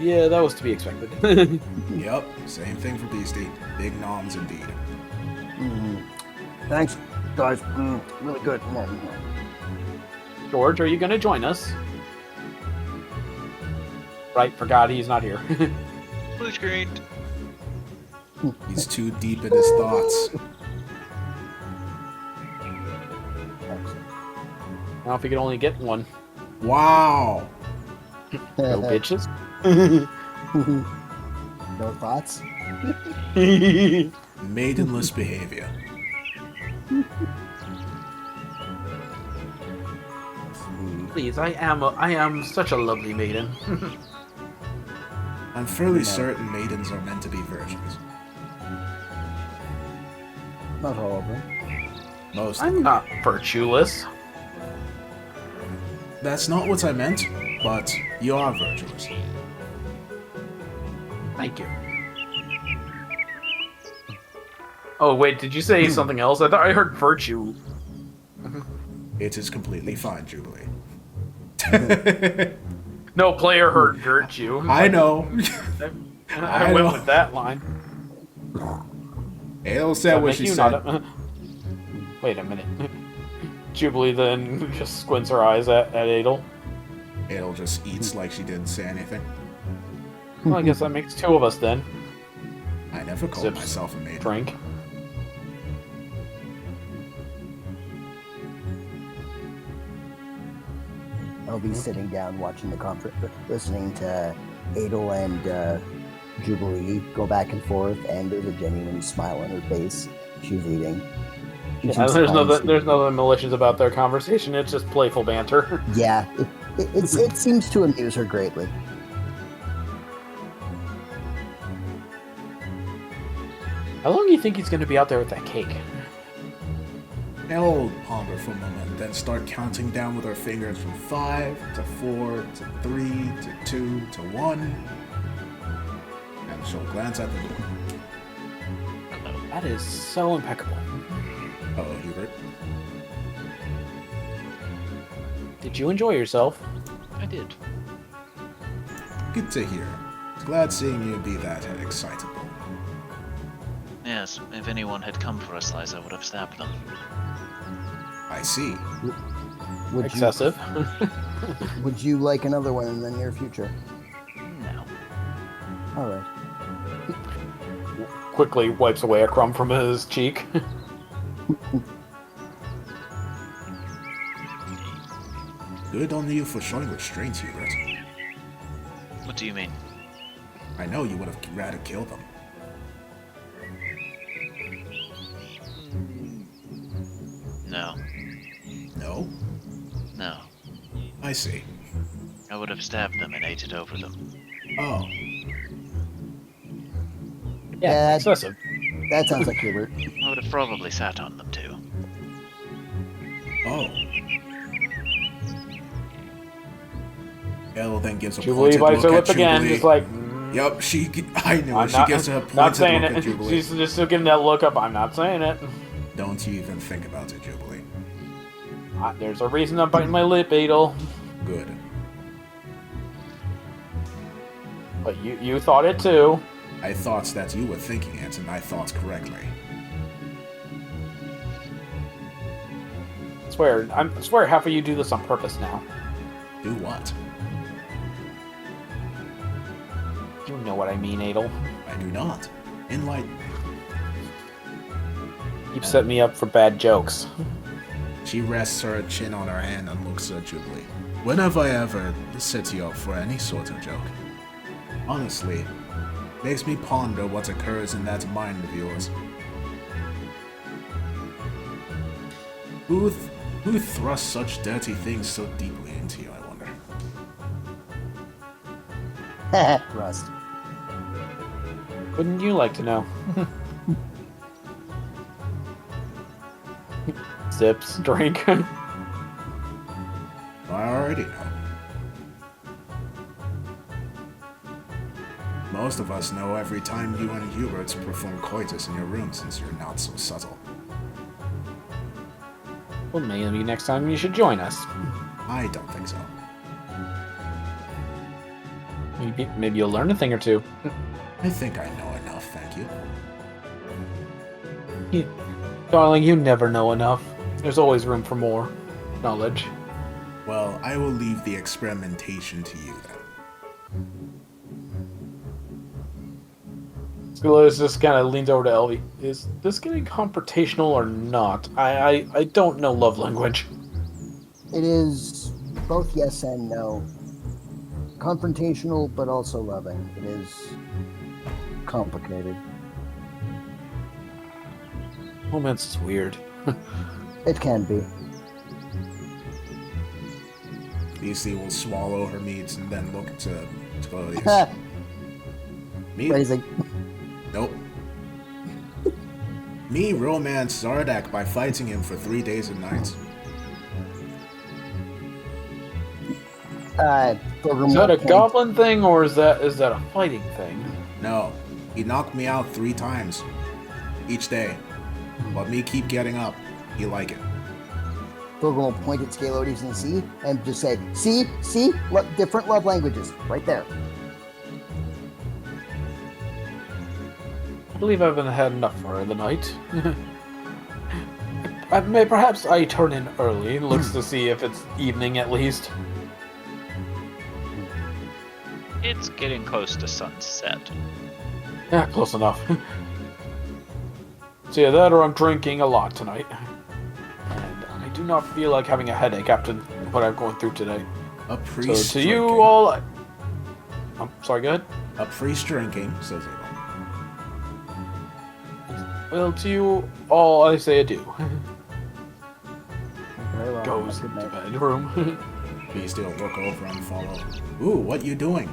Yeah, that was to be expected. Yep, same thing for Beastie. Big noms indeed. Thanks, guys. Really good. George, are you going to join us? Right, forgot he's not here. Blue screen. He's too deep in his thoughts. Now if he could only get one. Wow. No bitches. No thoughts? Maidenless behavior. Please, I am such a lovely maiden. I'm fairly certain maidens are meant to be virgins. Not all of them. Most. I'm not virtueless. That's not what I meant, but you are virtuous. Thank you. Oh wait, did you say something else? I thought I heard virtue. It is completely fine, Jubilee. No player heard virtue. I know. I went with that line. Ale said what she said. Wait a minute. Jubilee then just squints her eyes at Adel. Ale just eats like she didn't say anything. Well, I guess that makes two of us then. I never called Sips. myself a maiden. Drink. I'll be sitting down watching the conference, listening to Adel and Jubilee go back and forth, and there's a genuine smile on her face. She's eating. Yeah, there's nothing malicious about their conversation. It's just playful banter. Yeah, it seems to amuse her greatly. How long do you think he's going to be out there with that cake? Ale ponder for a moment, then start counting down with her fingers from 5 to 4 to 3 to 2 to 1. And she'll glance at the door. That is so impeccable. Hello, Hubert. Did you enjoy yourself? I did. Good to hear. Glad seeing you be that excitable. Yes, if anyone had come for a slice, I would have stabbed them. I see. Excessive. Would you like another one in the near future? No. All right. Quickly wipes away a crumb from his cheek. Good on you for showing restraint, Hubert. What do you mean? I know you would have rather killed them. No. No? No. I see. I would have stabbed them and ate it over them. Oh. Yeah, excessive. That sounds like Hubert. I would have probably sat on them too. Oh. Elle then gives a Jubilee pointed bites her look lip at again, Jubilee. just like... Yep, I knew it. She gives a not pointed saying look it. at Jubilee. She's just still giving that look up. I'm not saying it. Don't you even think about it, Jubilee. There's a reason I'm biting my lip, Adel. Good. But you thought it too. I thought that you were thinking it, and I thought correctly. I swear half of you do this on purpose now. Do what? You know what I mean, Adel. I do not. Enlighten. You've set me up for bad jokes. She rests her chin on her hand and looks at Jubilee. When have I ever set you up for any sort of joke? Honestly, makes me ponder what occurs in that mind of yours. Who thrusts such dirty things so deeply into you, I wonder? Rust. Wouldn't you like to know? Sips, drink. already know. Most of us know every time you and Huberts perform coitus in your room since you're not so subtle. Well, maybe next time you should join us. I don't think so. Maybe you'll learn a thing or two. I think I know enough, thank you. Darling, you never know enough. There's always room for more knowledge. Well, I will leave the experimentation to you then. Skulos just kind of leans over to Elvie. Is this getting confrontational or not? I don't know love language. It is both yes and no. Confrontational, but also loving. It is complicated. Romance is weird. It can be. Beastie will swallow her meats and then look to Claudius. Me? Phrasing. Nope. Me romance Zardak by fighting him for 3 days and nights. Is that a goblin thing or is that a fighting thing? No, he knocked me out 3 times each day. But me keep getting up. He like it. Pilgrim will point at Scalodius and see, and just say, see, different love languages, right there. I believe I've had enough for the night. Perhaps I turn in early, looks to see if it's evening at least. It's getting close to sunset. Yeah, close enough. So yeah, that or I'm drinking a lot tonight. And I do not feel like having a headache after what I'm going through today. A priest So to drinking. you all... I'm sorry, go ahead. A priest drinking, says Eagle. Well, to you all, I say adieu. Very well. Goes Good to night. bedroom. Beastie will look over and follow. Ooh, what you doing?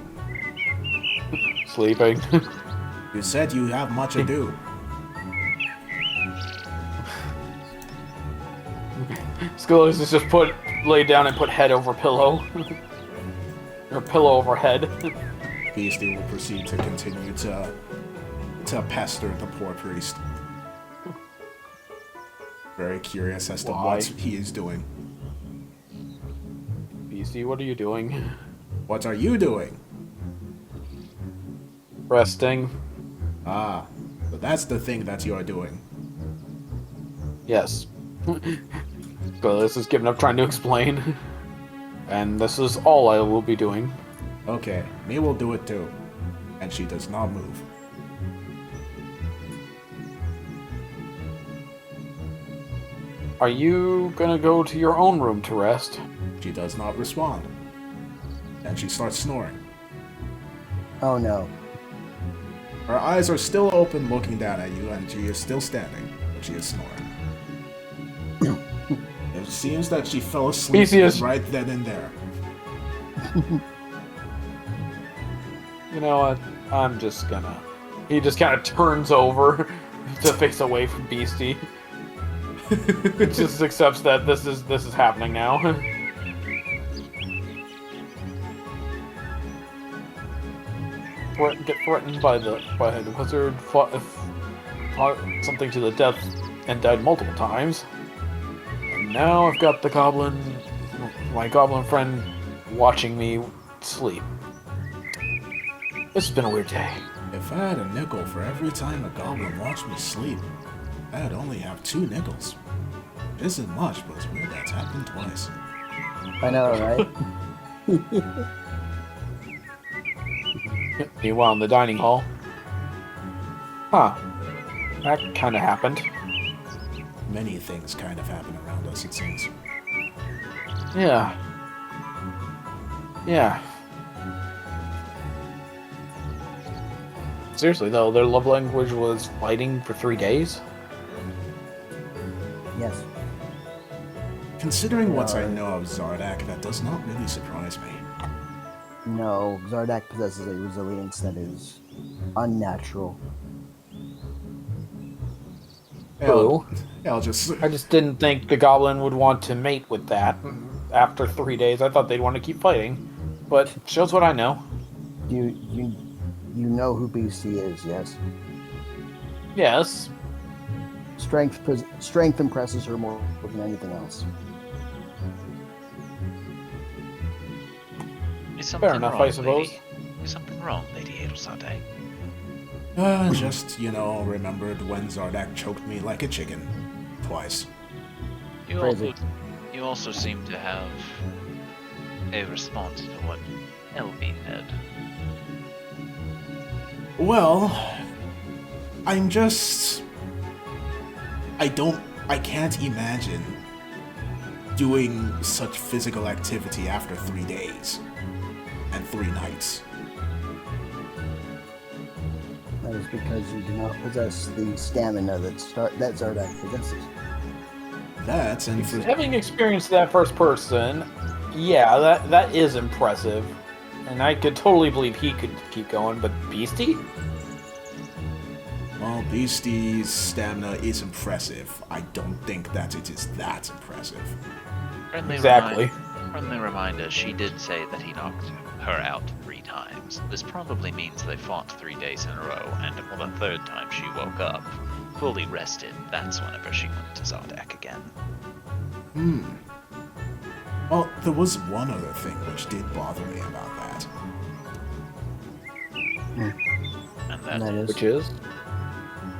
Sleeping. You said you have much ado. Skulos is just lay down and put head over pillow. Or pillow over head. Beastie will proceed to continue to pester the poor priest. Very curious as to Why? what he is doing. Beastie, what are you doing? What are you doing? Resting. Ah, so that's the thing that you are doing. Yes. Skulos is giving up trying to explain. And this is all I will be doing. Okay, me will do it too. And she does not move. Are you gonna go to your own room to rest? She does not respond. And she starts snoring. Oh no. Her eyes are still open looking down at you, and she is still standing, but she is snoring. It seems that she fell asleep Theseus. right then and there. You know what? I'm just gonna... He just kind of turns over to face away from Beastie. Just accepts that this is happening now. Get threatened by the wizard, fought something to the death, and died multiple times. And now I've got my goblin friend, watching me sleep. This has been a weird day. If I had a nickel for every time a goblin watched me sleep, I'd only have 2 nickels. It isn't much, but it's weird that's happened twice. I know, right? Meanwhile, in the dining hall. Huh. That kind of happened. Many things kind of happen around us, it seems. Yeah. Yeah. Seriously, though, their love language was fighting for 3 days? Yes. Considering what I know of Zardak, that does not really surprise me. No, Zardak possesses a resilience that is unnatural. I'll just... I just didn't think the goblin would want to mate with that. after 3 days. I thought they'd want to keep fighting, but shows what I know. You know who BC is, yes? Yes. Strength impresses her more than anything else. Is something Fair enough, wrong, I suppose. Lady? Is something wrong, Lady Edelsadeh? Just, remembered when Zardak choked me like a chicken. Twice. Crazy. You also seem to have a response to what LB said. Well, I can't imagine doing such physical activity after 3 days and 3 nights. That is because you do not possess the stamina that Zardak possesses. That's and for Having experienced that first person, yeah, that is impressive. And I could totally believe he could keep going, but Beastie? well, Beastie's stamina is impressive. I don't think that it is that impressive. Exactly. Friendly reminder, she did say that he knocked her out 3 times. This probably means they fought 3 days in a row, and on the 3rd time she woke up, fully rested. That's whenever she went to Zardak again. Well, there was one other thing which did bother me about that. And that is? Which is?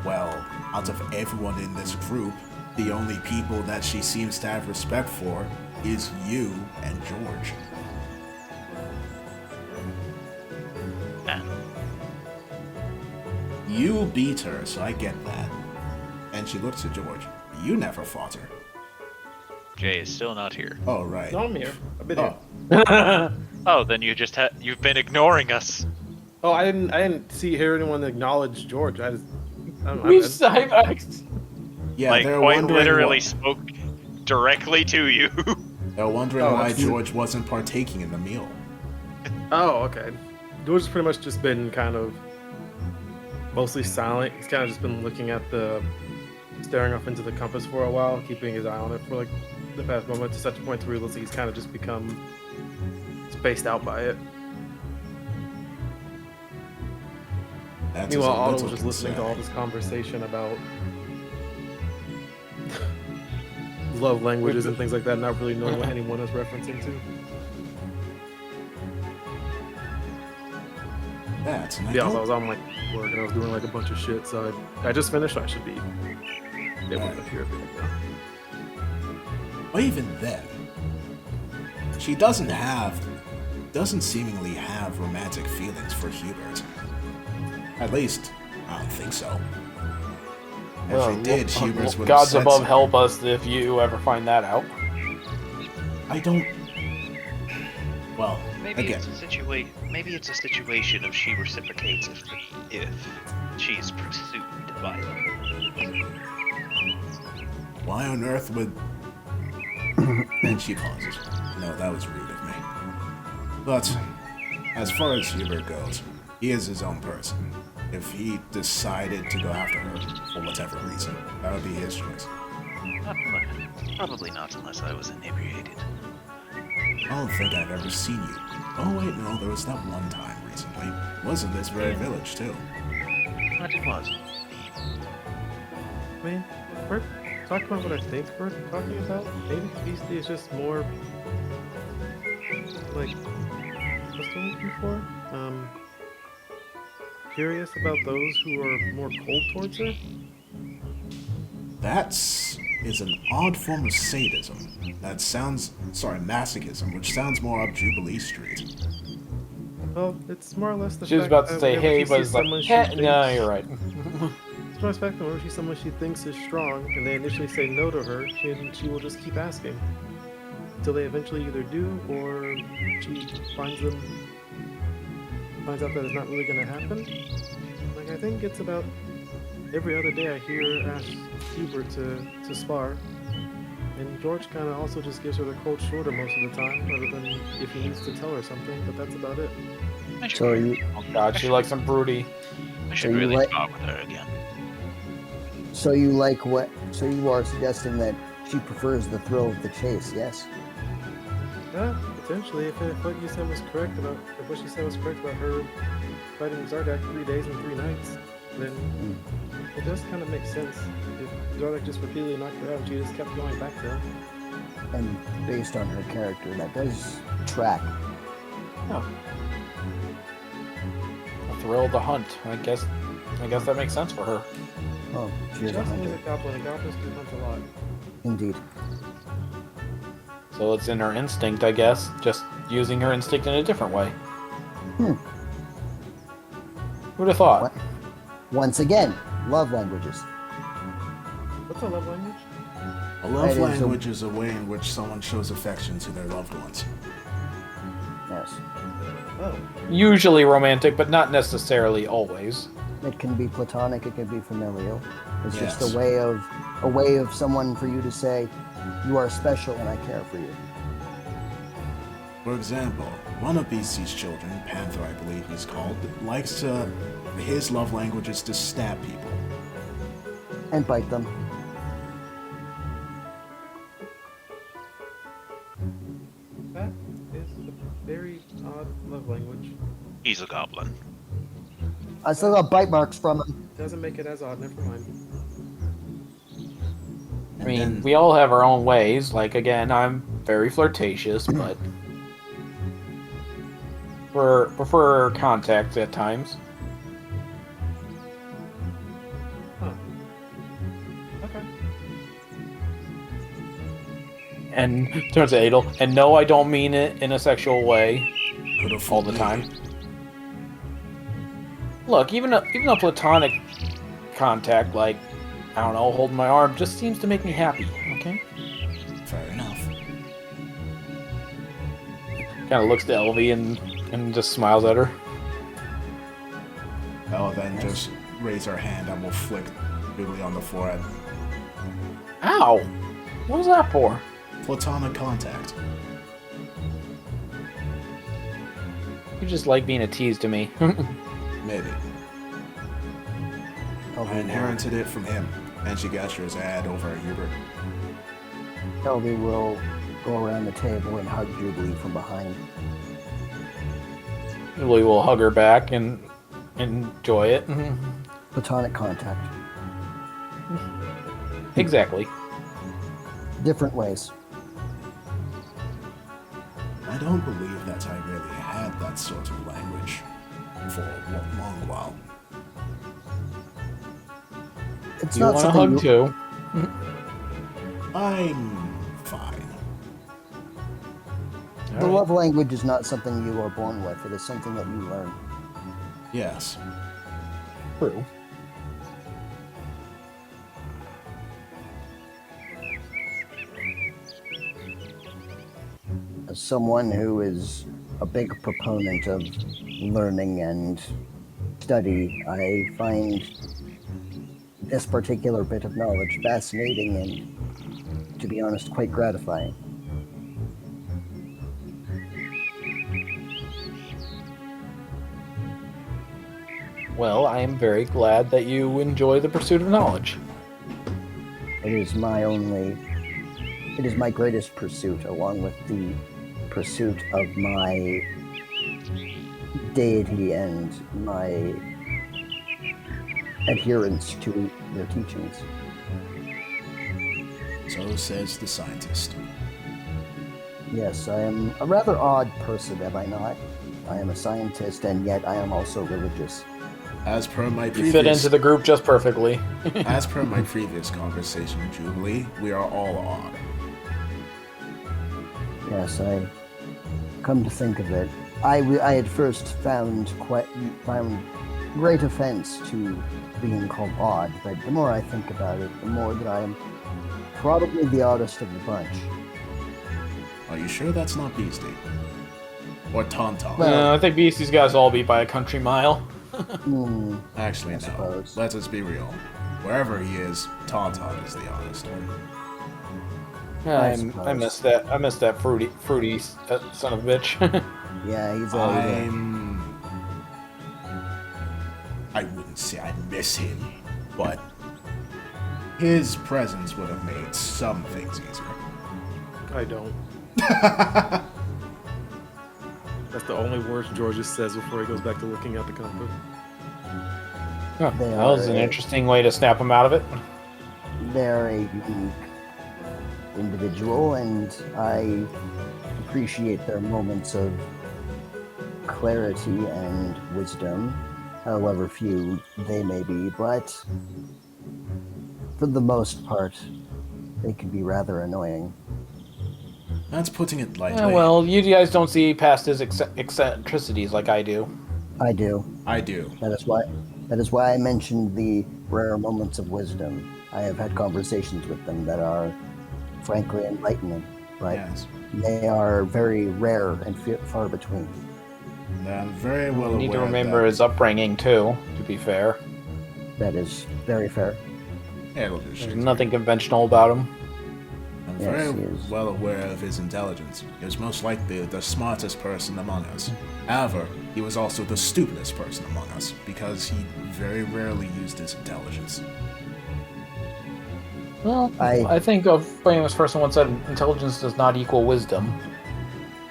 Well, out of everyone in this group, the only people that she seems to have respect for is you and George. And You beat her, so I get that. And she looks at George. You never fought her. Jay is still not here. Oh, right. No, I'm here. I've been Oh, here. Oh, then you've been ignoring us. Oh, I didn't hear anyone acknowledge George. I don't know. yeah, Like, they're quite wondering literally spoke directly to you. They're wondering Oh, why that's- George wasn't partaking in the meal. Oh, okay. George's pretty much just been kind of mostly silent. He's kind of just been looking at staring off into the compass for a while, keeping his eye on it for like the past moment, to such a point where he's kind of just become spaced out by it. That is Meanwhile, a Otto little was just listening to all concerning. this conversation about love languages and things like that, not really knowing what anyone is referencing to. That, and I Yeah, I don't- was on like work and I was doing like a bunch of shit, so I just finished. So I should be able to hear everything now. But even then, she doesn't seemingly have romantic feelings for Hubert. At least, I don't think so. If she did, Hubert would have Gods said above so. help us if you ever find that out. I don't. Well, Maybe again, Maybe it's a situation of she reciprocates if she is pursued by them. why on earth would? And she pauses. No, that was rude of me. But as far as Hubert goes, he is his own person. If he decided to go after her for whatever reason, that would be his choice. Probably not unless I was inebriated. I don't think I've ever seen you. Oh wait, no, there was that one time recently. Was in this very village too. But it was. I mean, we're talking about what I think we're talking about. Maybe Beastie is just more like what's the word looking for? Curious about those who are more cold towards her. That is an odd form of sadism. That sounds, masochism, which sounds more up Jubilee Street. Well, it's more or less the She was fact about to that say, whenever hey, she but sees it's like, someone she no, thinks- you're right. It's more the fact that whenever she's someone she thinks is strong, and they initially say no to her, she will just keep asking until they eventually either do, or she finds out that it's not really going to happen. Like, I think it's about every other day I hear her ask Hubert to spar, and George kind of also just gives her the cold shoulder most of the time, other than if he needs to tell her something, but that's about it. I should, So you, Oh god, she likes some broody. I should you really like- talk with her again. so you like what? So you are suggesting that she prefers the thrill of the chase? Yes. Potentially, if what you said was correct about, if what she said was correct about her fighting Zardak 3 days and 3 nights, then it does kind of make sense. If Zardak just repeatedly knocked her out and she just kept going back to him. And based on her character, that does track. Oh. A thrill of the hunt. I guess that makes sense for her. Oh, she is She a also is a hunter. goblin, and goblins do hunt a lot. Indeed. So it's in her instinct, I guess, just using her instinct in a different way. Who'd have thought? What? Once again, love languages. What's a love language? A love That is language is a way in which someone shows affection to their loved ones. Yes. Oh, Usually romantic, but not necessarily always. It can be platonic, it can be familial. It's just Yes. a way of someone for you to say, you are special and I care for you. For example, one of BC's children, Panther I believe he's called, likes to... His love language is to stab people. And bite them. that is a very odd love language. He's a goblin. I still got bite marks from him. Doesn't make it as odd, never mind. I mean, we all have our own ways. Like, again, I'm very flirtatious, but prefer contact at times. Huh. Okay. And turns to Adel, and no, I don't mean it in a sexual way Could've all the fooled time. me. Look, even a platonic contact, like, I don't know, holding my arm, just seems to make me happy, okay? Fair enough. Kind of looks to Elvie and just smiles at her. I'll then just raise her hand and we'll flick Bibbly on the forehead. Ow! What was that for? Platonic contact. You just like being a tease to me. Maybe. Elvie I inherited it from him, and she got yours ad over at Hubert. Elvie will go around the table and hug Jubilee from behind. We will hug her back and enjoy it. Platonic contact. Exactly. Different ways. I don't believe that I really had that sort of language for a long while. It's You not want a something hug too? I'm fine. The love language is not something you are born with. It is something that you learn. Yes. True. As someone who is a big proponent of learning and study, I find this particular bit of knowledge fascinating and, to be honest, quite gratifying. Well, I am very glad that you enjoy the pursuit of knowledge. It is my greatest pursuit, along with the pursuit of my deity and my adherence to their teachings. So says the scientist. Yes, I am a rather odd person, am I not? I am a scientist, and yet I am also religious. As per my You previous fit into the group just perfectly. as per my previous conversation with Jubilee, we are all odd. Yes, I come to think of it. I had first found great offense to being called odd, but the more I think about it, the more that I am probably the oddest of the bunch. Are you sure that's not Beastie? Or Tauntaun? Well- I think Beastie's got us all beat by a country mile. Actually, I no. suppose. Let us be real. Wherever he is, Tauntaun is the honest one. I suppose. miss that. I miss that fruity son of a bitch. Yeah, I wouldn't say I miss him, but his presence would have made some things easier. I don't. That's the only words Georges says before he goes back to looking at the compass. Huh, that was an interesting way to snap him out of it. They're a unique individual, and I appreciate their moments of clarity and wisdom, however few they may be, but for the most part, they can be rather annoying. That's putting it lightly. Yeah, well, you guys don't see past his eccentricities like I do. I do. I do. That is why I mentioned the rare moments of wisdom. I have had conversations with them that are frankly enlightening, but Yes. they are very rare and far between. I'm very well You need to aware remember that his upbringing, too, to be fair. That is very fair. it'll do shit. There's nothing conventional about him. I'm Yes, very he is. well aware of his intelligence. He was most likely the smartest person among us. However, he was also the stupidest person among us, because he very rarely used his intelligence. Well, I- I think a famous person once said intelligence does not equal wisdom.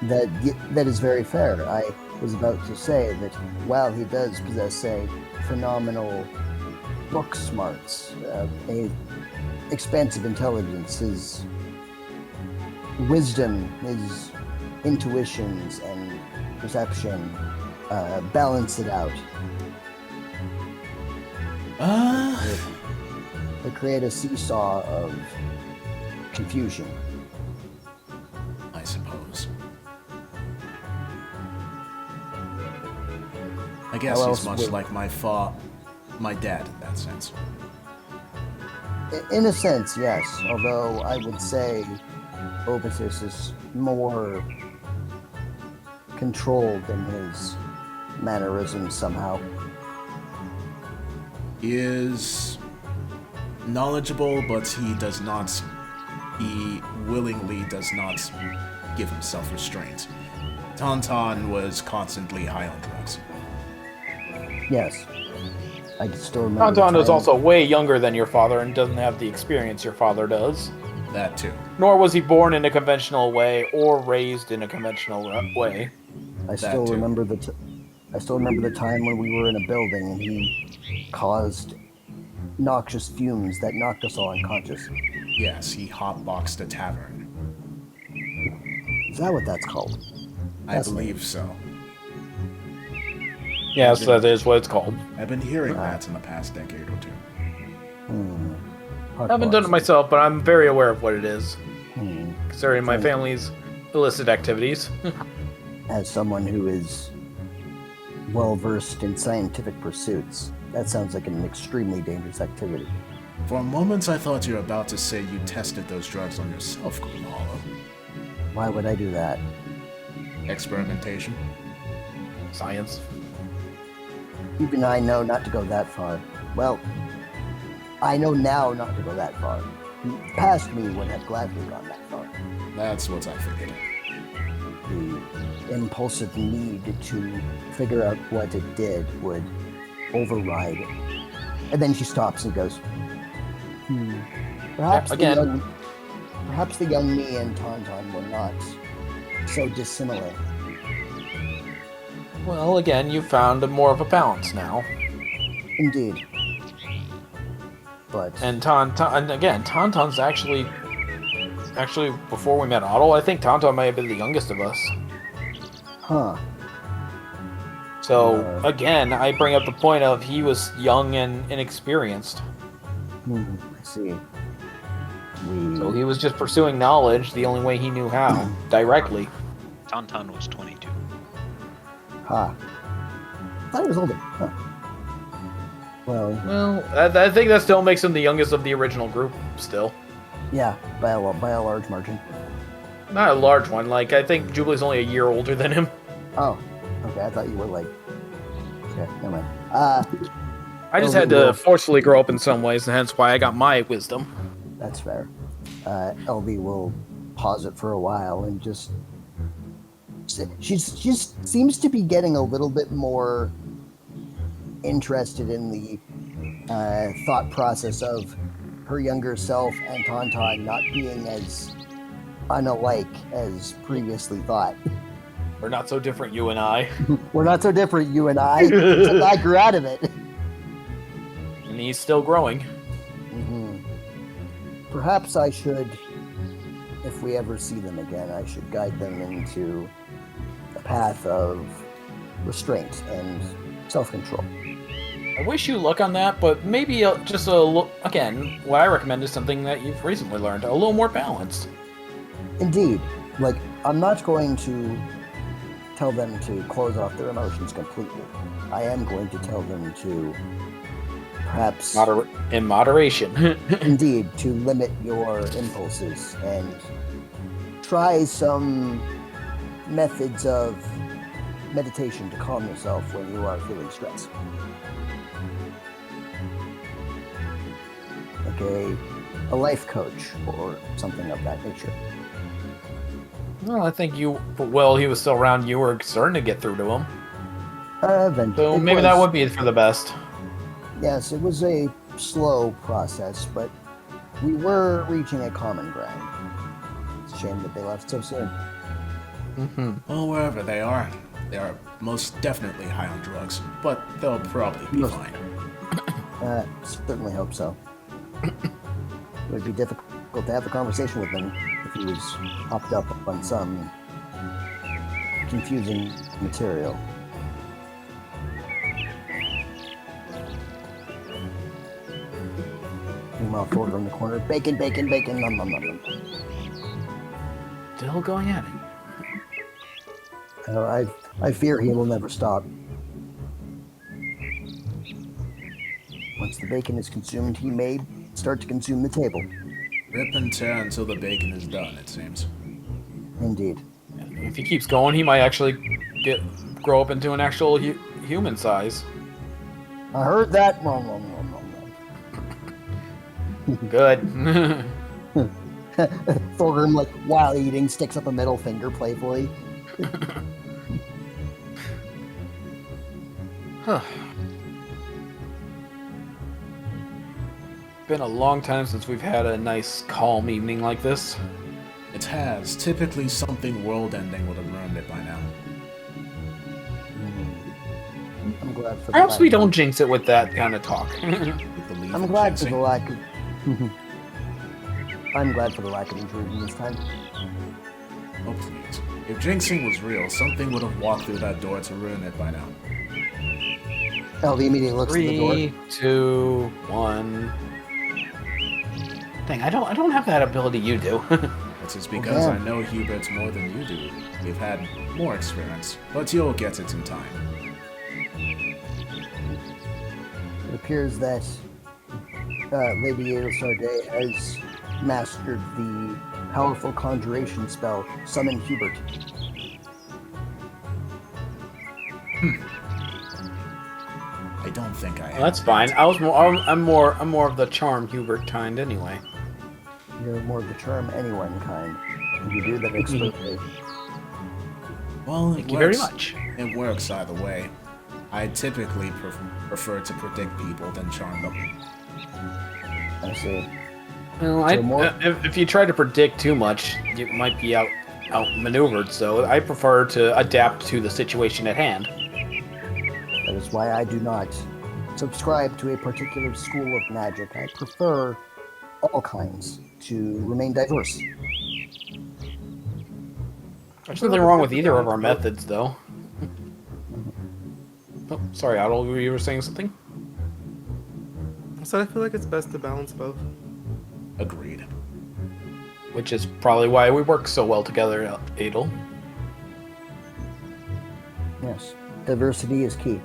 That is very fair. I was about to say that while he does possess a phenomenal book smarts, a expansive intelligence, his wisdom, his intuitions and perception balance it out. They create a seesaw of confusion. I suppose. I guess How he's else much would- like my dad in that sense. In a sense, yes. Although I would say Obitus is more controlled in his mannerisms somehow. He is knowledgeable, but he willingly does not give himself restraint. Tauntaun was constantly high on drugs. Yes. I can still remember. Tauntaun the is time- also way younger than your father and doesn't have the experience your father does. That too. Nor was he born in a conventional way or raised in a conventional way. I still too. remember I still remember the time when we were in a building and he caused noxious fumes that knocked us all unconscious. Yes, he hotboxed a tavern. Is that what that's called? I That's believe so. Yes, that is what it's called. I've been hearing that in the past decade or two. I haven't done it myself, but I'm very aware of what it is, Hmm. considering my family's illicit activities. As someone who is well versed in scientific pursuits, that sounds like an extremely dangerous activity. For a moment, I thought you were about to say you tested those drugs on yourself, Green Hollow. Why would I do that? Experimentation? Science. Even I know not to go that far. Well, I know now not to go that far. Past me would have gladly gone that far. That's what I figured. The impulsive need to figure out what it did would override it. And then she stops and goes, Perhaps, again. Perhaps the young me and Tauntaun were not so dissimilar. Well, again, you found more of a balance now. Indeed. But And Tauntaun's actually before we met Otto, I think Tauntaun may have been the youngest of us. huh. So again, I bring up the point of he was young and inexperienced. I see. So he was just pursuing knowledge the only way he knew how, directly. Tauntaun was 22. I thought he was older. Huh. Well, Well, I think that still makes him the youngest of the original group, still. yeah, by a large margin. Not a large one, like, I think Jubilee's only a year older than him. Oh, okay. I thought you were like. Okay, never mind. I just had to forcefully grow up in some ways, and hence why I got my wisdom. That's fair. LB will pause it for a while and just. She seems to be getting a little bit more interested in the thought process of her younger self and Tauntaun not being as unalike as previously thought. We're not so different, you and I. We're not so different, you and I. Except I grew out of it. And he's still growing. Mm-hmm. Perhaps I should, if we ever see them again, I should guide them into a path of restraint and self-control. I wish you luck on that, but maybe just again, what I recommend is something that you've recently learned, a little more balanced. Indeed. Like, I'm not going to tell them to close off their emotions completely. I am going to tell them to perhaps... in moderation. Indeed, to limit your impulses and try some methods of meditation to calm yourself when you are feeling stressed. Like a life coach or something of that nature. Well, I think he was still around, you were starting to get through to him. Eventually. So maybe that would be for the best. Yes, it was a slow process, but we were reaching a common ground. It's a shame that they left so soon. Mm-hmm. Well, wherever they are most definitely high on drugs, but they'll probably be fine. Certainly hope so. It would be difficult to have a conversation with them if he was hopped up on some confusing material. Meanwhile, Thorder in the corner, bacon, bacon, bacon, nom nom nom nom. Still going at it. I fear he will never stop. Once the bacon is consumed, he may start to consume the table. Rip and tear until the bacon is done, it seems. Indeed. If he keeps going, he might actually grow up into an actual human size. I heard that. Nom nom nom nom nom. Good. Thorgrim, like, while eating, sticks up a middle finger playfully. Been a long time since we've had a nice, calm evening like this. It has. Typically, something world-ending would have ruined it by now. I'm glad for Perhaps we don't jinx it with that kind of talk. I'm glad for the lack of... I'm glad for the lack of intrusion this time. Oh, please. If jinxing was real, something would have walked through that door to ruin it by now. Elvie immediately looks at the door. 3, 2, 1. Dang, I don't have that ability you do. This is because I know Hubert more than you do. We've had more experience, but you'll get it in time. It appears that Lady Adelsarde has mastered the powerful conjuration spell, Summon Hubert. I don't think I have. Well, that's fine. I'm more of the charm Hubert kind anyway. You're more of the charm anyone kind. And you do that expertly. Well, Thank you very much. It works either way. I typically prefer to predict people than charm them. I see. Well, if you try to predict too much, you might be outmaneuvered. So I prefer to adapt to the situation at hand. That is why I do not subscribe to a particular school of magic. I prefer all kinds to remain diverse. There's nothing wrong with either of our methods, though. Oh, sorry, Otto, you were saying something? So I feel like it's best to balance both. Agreed. Which is probably why we work so well together, Adel. Yes, diversity is key.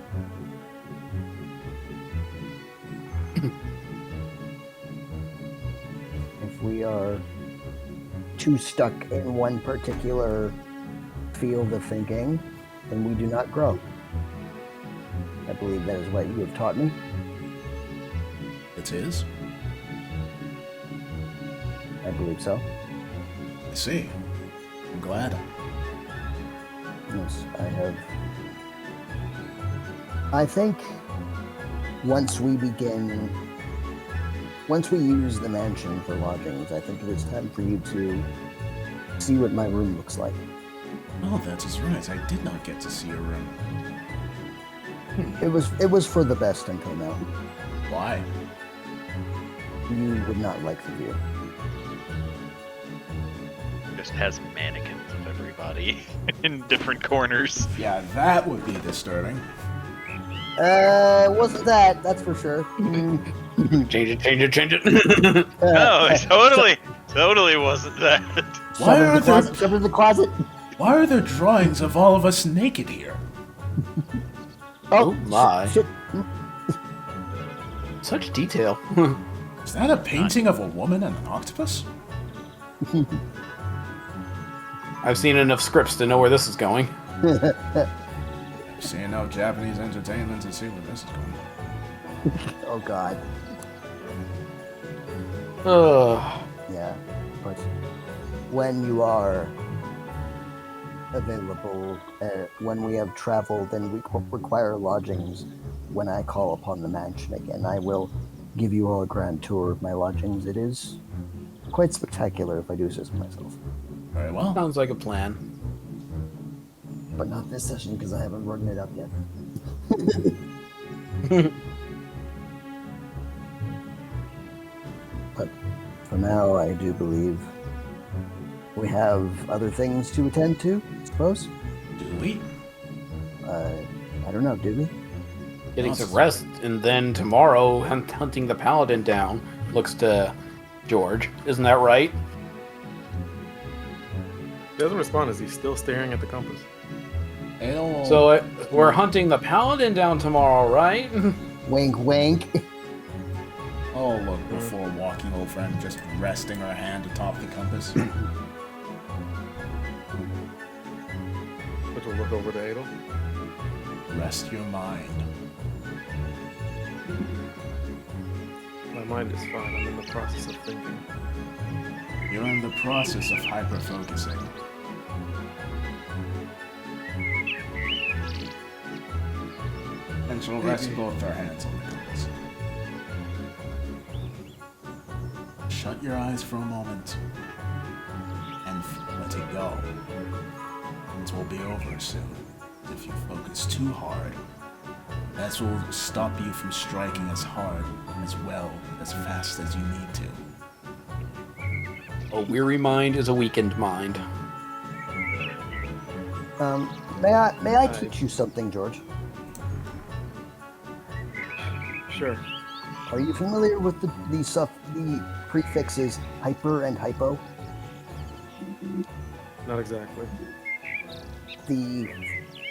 If we are too stuck in one particular field of thinking, then we do not grow. I believe that is what you have taught me. It is? I believe so. I see. I'm glad. Yes, I have. I think once we use the mansion for lodgings, I think it is time for you to see what my room looks like. Oh, that is right. I did not get to see your room. It was for the best until now. Why? You would not like the view. Just has mannequins of everybody in different corners. Yeah, that would be disturbing. It wasn't that, that's for sure. Change it. No, totally wasn't that. Why are there shove it in the closet? Why are there drawings of all of us naked here? Oh my. Shit. Such detail. Is that a painting of a woman and an octopus? I've seen enough scripts to know where this is going. I've seen enough Japanese entertainment to see where this is going. Oh god. Yeah, but when you are available, when we have traveled and we require lodgings, when I call upon the mansion again, I will give you all a grand tour of my lodgings. It is quite spectacular if I do say so myself. Very well. Sounds like a plan. But not this session because I haven't written it up yet. But for now, I do believe we have other things to attend to, I suppose. Do we? I don't know, do we? Getting some rest, and then tomorrow hunting the paladin down. Looks to George. Isn't that right? He doesn't respond as he's still staring at the compass. So we're hunting the paladin down tomorrow, right? Wink, wink. Oh, look, before walking over and just resting our hand atop the compass. Which will look over to Adel. Rest your mind. My mind is fine. I'm in the process of thinking. You're in the process of hyper-focusing. And she'll rest both our hands on the compass. Shut your eyes for a moment and let it go. It will be over soon. If you focus too hard, that will stop you from striking as hard, as well, as fast as you need to. A weary mind is a weakened mind. May I teach you something, George? Sure. Are you familiar with the prefixes hyper and hypo? Not exactly. The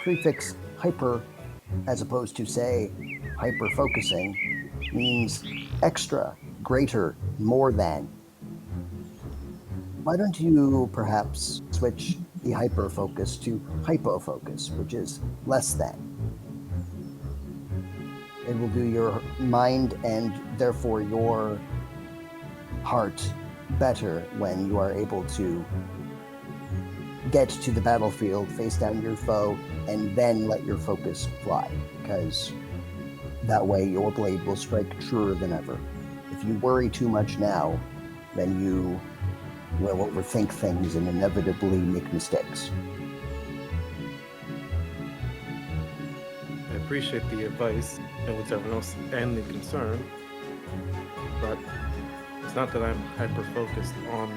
prefix hyper, as opposed to, say, hyper-focusing, means extra, greater, more than. Why don't you perhaps switch the hyper-focus to hypo-focus, which is less than? It will do your mind and therefore your heart better when you are able to get to the battlefield, face down your foe, and then let your focus fly, because that way your blade will strike truer than ever. If you worry too much now, then you will overthink things and inevitably make mistakes. I appreciate the advice and whatever else and the concern, but it's not that I'm hyper-focused on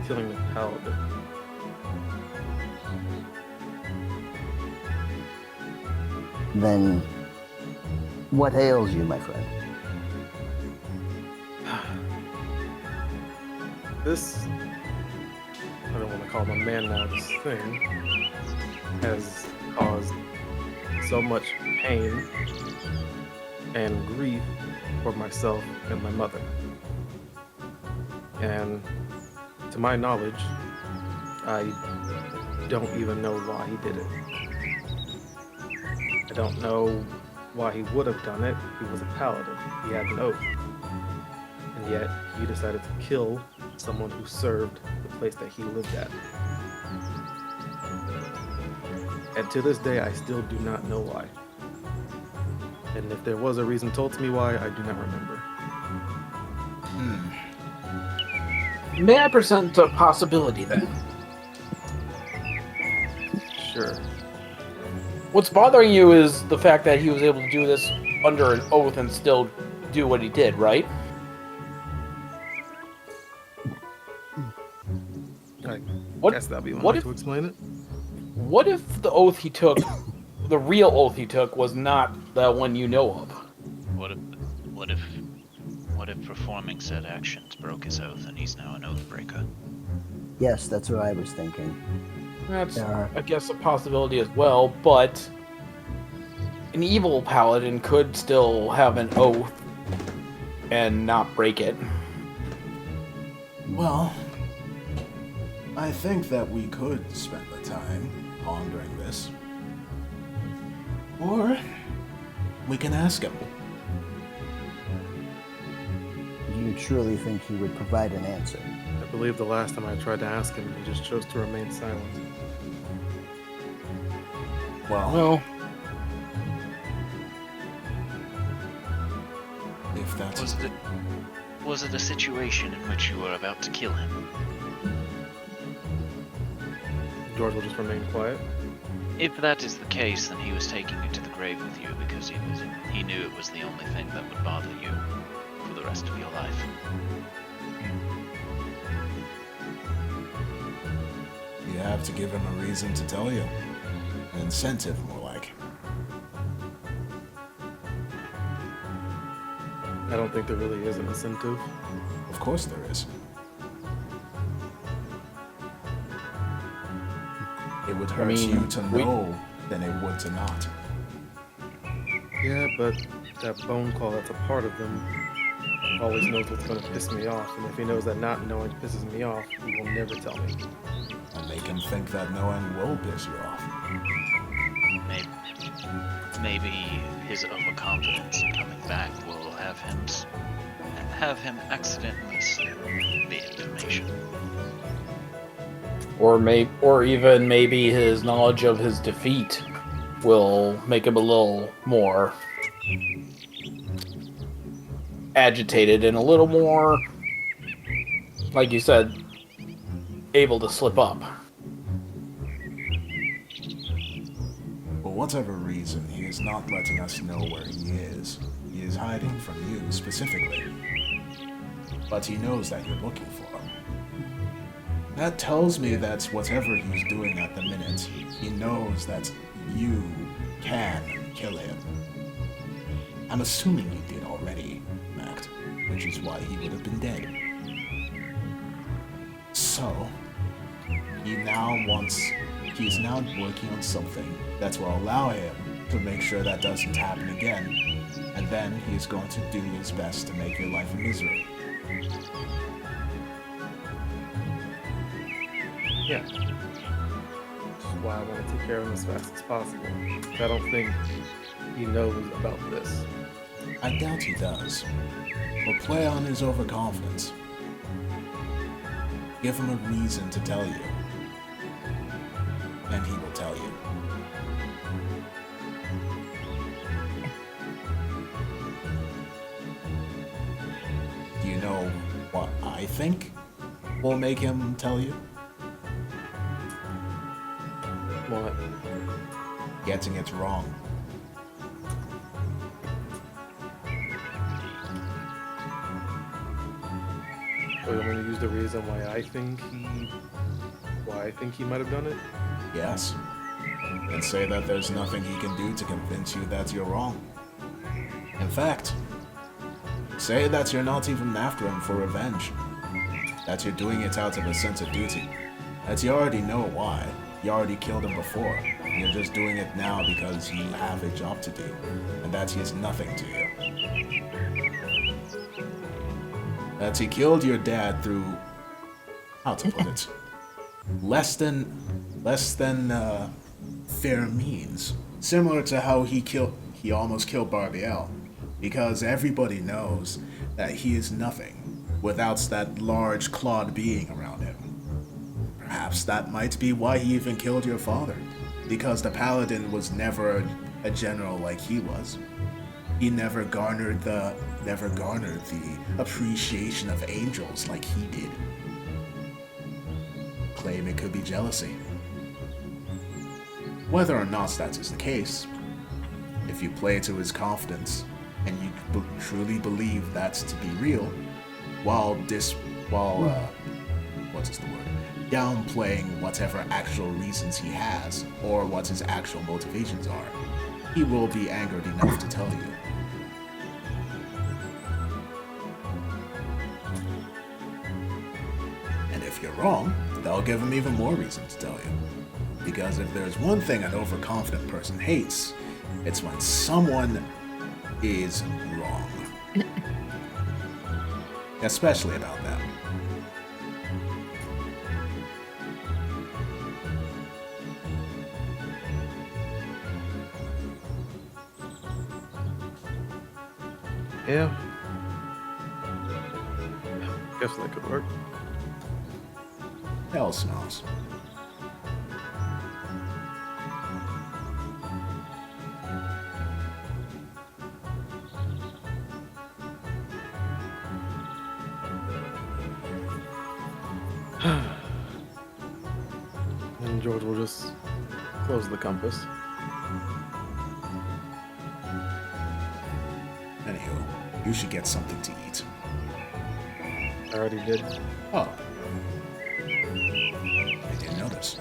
killing the paladin. Then what ails you, my friend? This, I don't want to call him a man now, this thing has caused so much pain and grief for myself and my mother. And to my knowledge, I don't even know why he did it. I don't know why he would have done it. He was a paladin. He had an oath. And yet, he decided to kill someone who served the place that he lived at. And to this day, I still do not know why. And if there was a reason told to me why, I do not remember. May I present a possibility then? sure. What's bothering you is the fact that he was able to do this under an oath and still do what he did, right? I guess that'd be one way to explain it. What if the oath he took, the real oath he took, was not the one you know of? What if performing said actions broke his oath and he's now an oath breaker? Yes, that's what I was thinking. That's, I guess, a possibility as well, but an evil paladin could still have an oath and not break it. Well, I think that we could spend the time pondering this. Or we can ask him. Do you truly think he would provide an answer? I believe the last time I tried to ask him, he just chose to remain silent. Well, if that's... Was it a situation in which you were about to kill him? George will just remain quiet. If that is the case, then he was taking you to the grave with you because he knew it was the only thing that would bother you for the rest of your life. You have to give him a reason to tell you. An incentive, more like. I don't think there really is an incentive. Of course there is. It would hurt you to know than it would to not. Yeah, but that bone claw that's a part of them always knows what's going to piss me off, and if he knows that not knowing pisses me off, he will never tell me. And make him think that knowing will piss you off. Maybe his overconfidence in coming back will have him accidentally slip the information. Or even maybe his knowledge of his defeat will make him a little more agitated and a little more, like you said, able to slip up. For whatever reason, he is not letting us know where he is. He is hiding from you specifically. But he knows that you're looking for him. That tells me that whatever he's doing at the minute, he knows that you can kill him. I'm assuming you did already, Mact, which is why he would have been dead. So, he's now working on something that will allow him to make sure that doesn't happen again, and then he's going to do his best to make your life a misery. Yeah. Which is why I want to take care of him as fast as possible. I don't think he knows about this. I doubt he does. We'll play on his overconfidence. Give him a reason to tell you. And he will tell you. Do you know what I think will make him tell you? What? Getting it wrong. So you want me to use the reason why I think he might have done it? Yes. And say that there's nothing he can do to convince you that you're wrong. In fact, say that you're not even after him for revenge. That you're doing it out of a sense of duty. That you already know why. You already killed him before. You're just doing it now because you have a job to do. And that he is nothing to you. That he killed your dad through, how to put it, less than fair means. Similar to how he almost killed Barbiel. Because everybody knows that he is nothing without that large clawed being around him. Perhaps that might be why he even killed your father. Because the paladin was never a general like he was. He never garnered the appreciation of angels like he did. Claim it could be jealousy. Whether or not that is the case, if you play to his confidence and you truly believe that to be real, while what is the word? Downplaying whatever actual reasons he has or what his actual motivations are, he will be angered enough to tell you. And if you're wrong, that'll give him even more reason to tell you. Because if there's one thing an overconfident person hates, it's when someone is wrong. Especially about that. Yeah. Guess that could work. Hell smells. And George will just close the compass. Anywho, you should get something to eat. I already did. Oh. I didn't notice.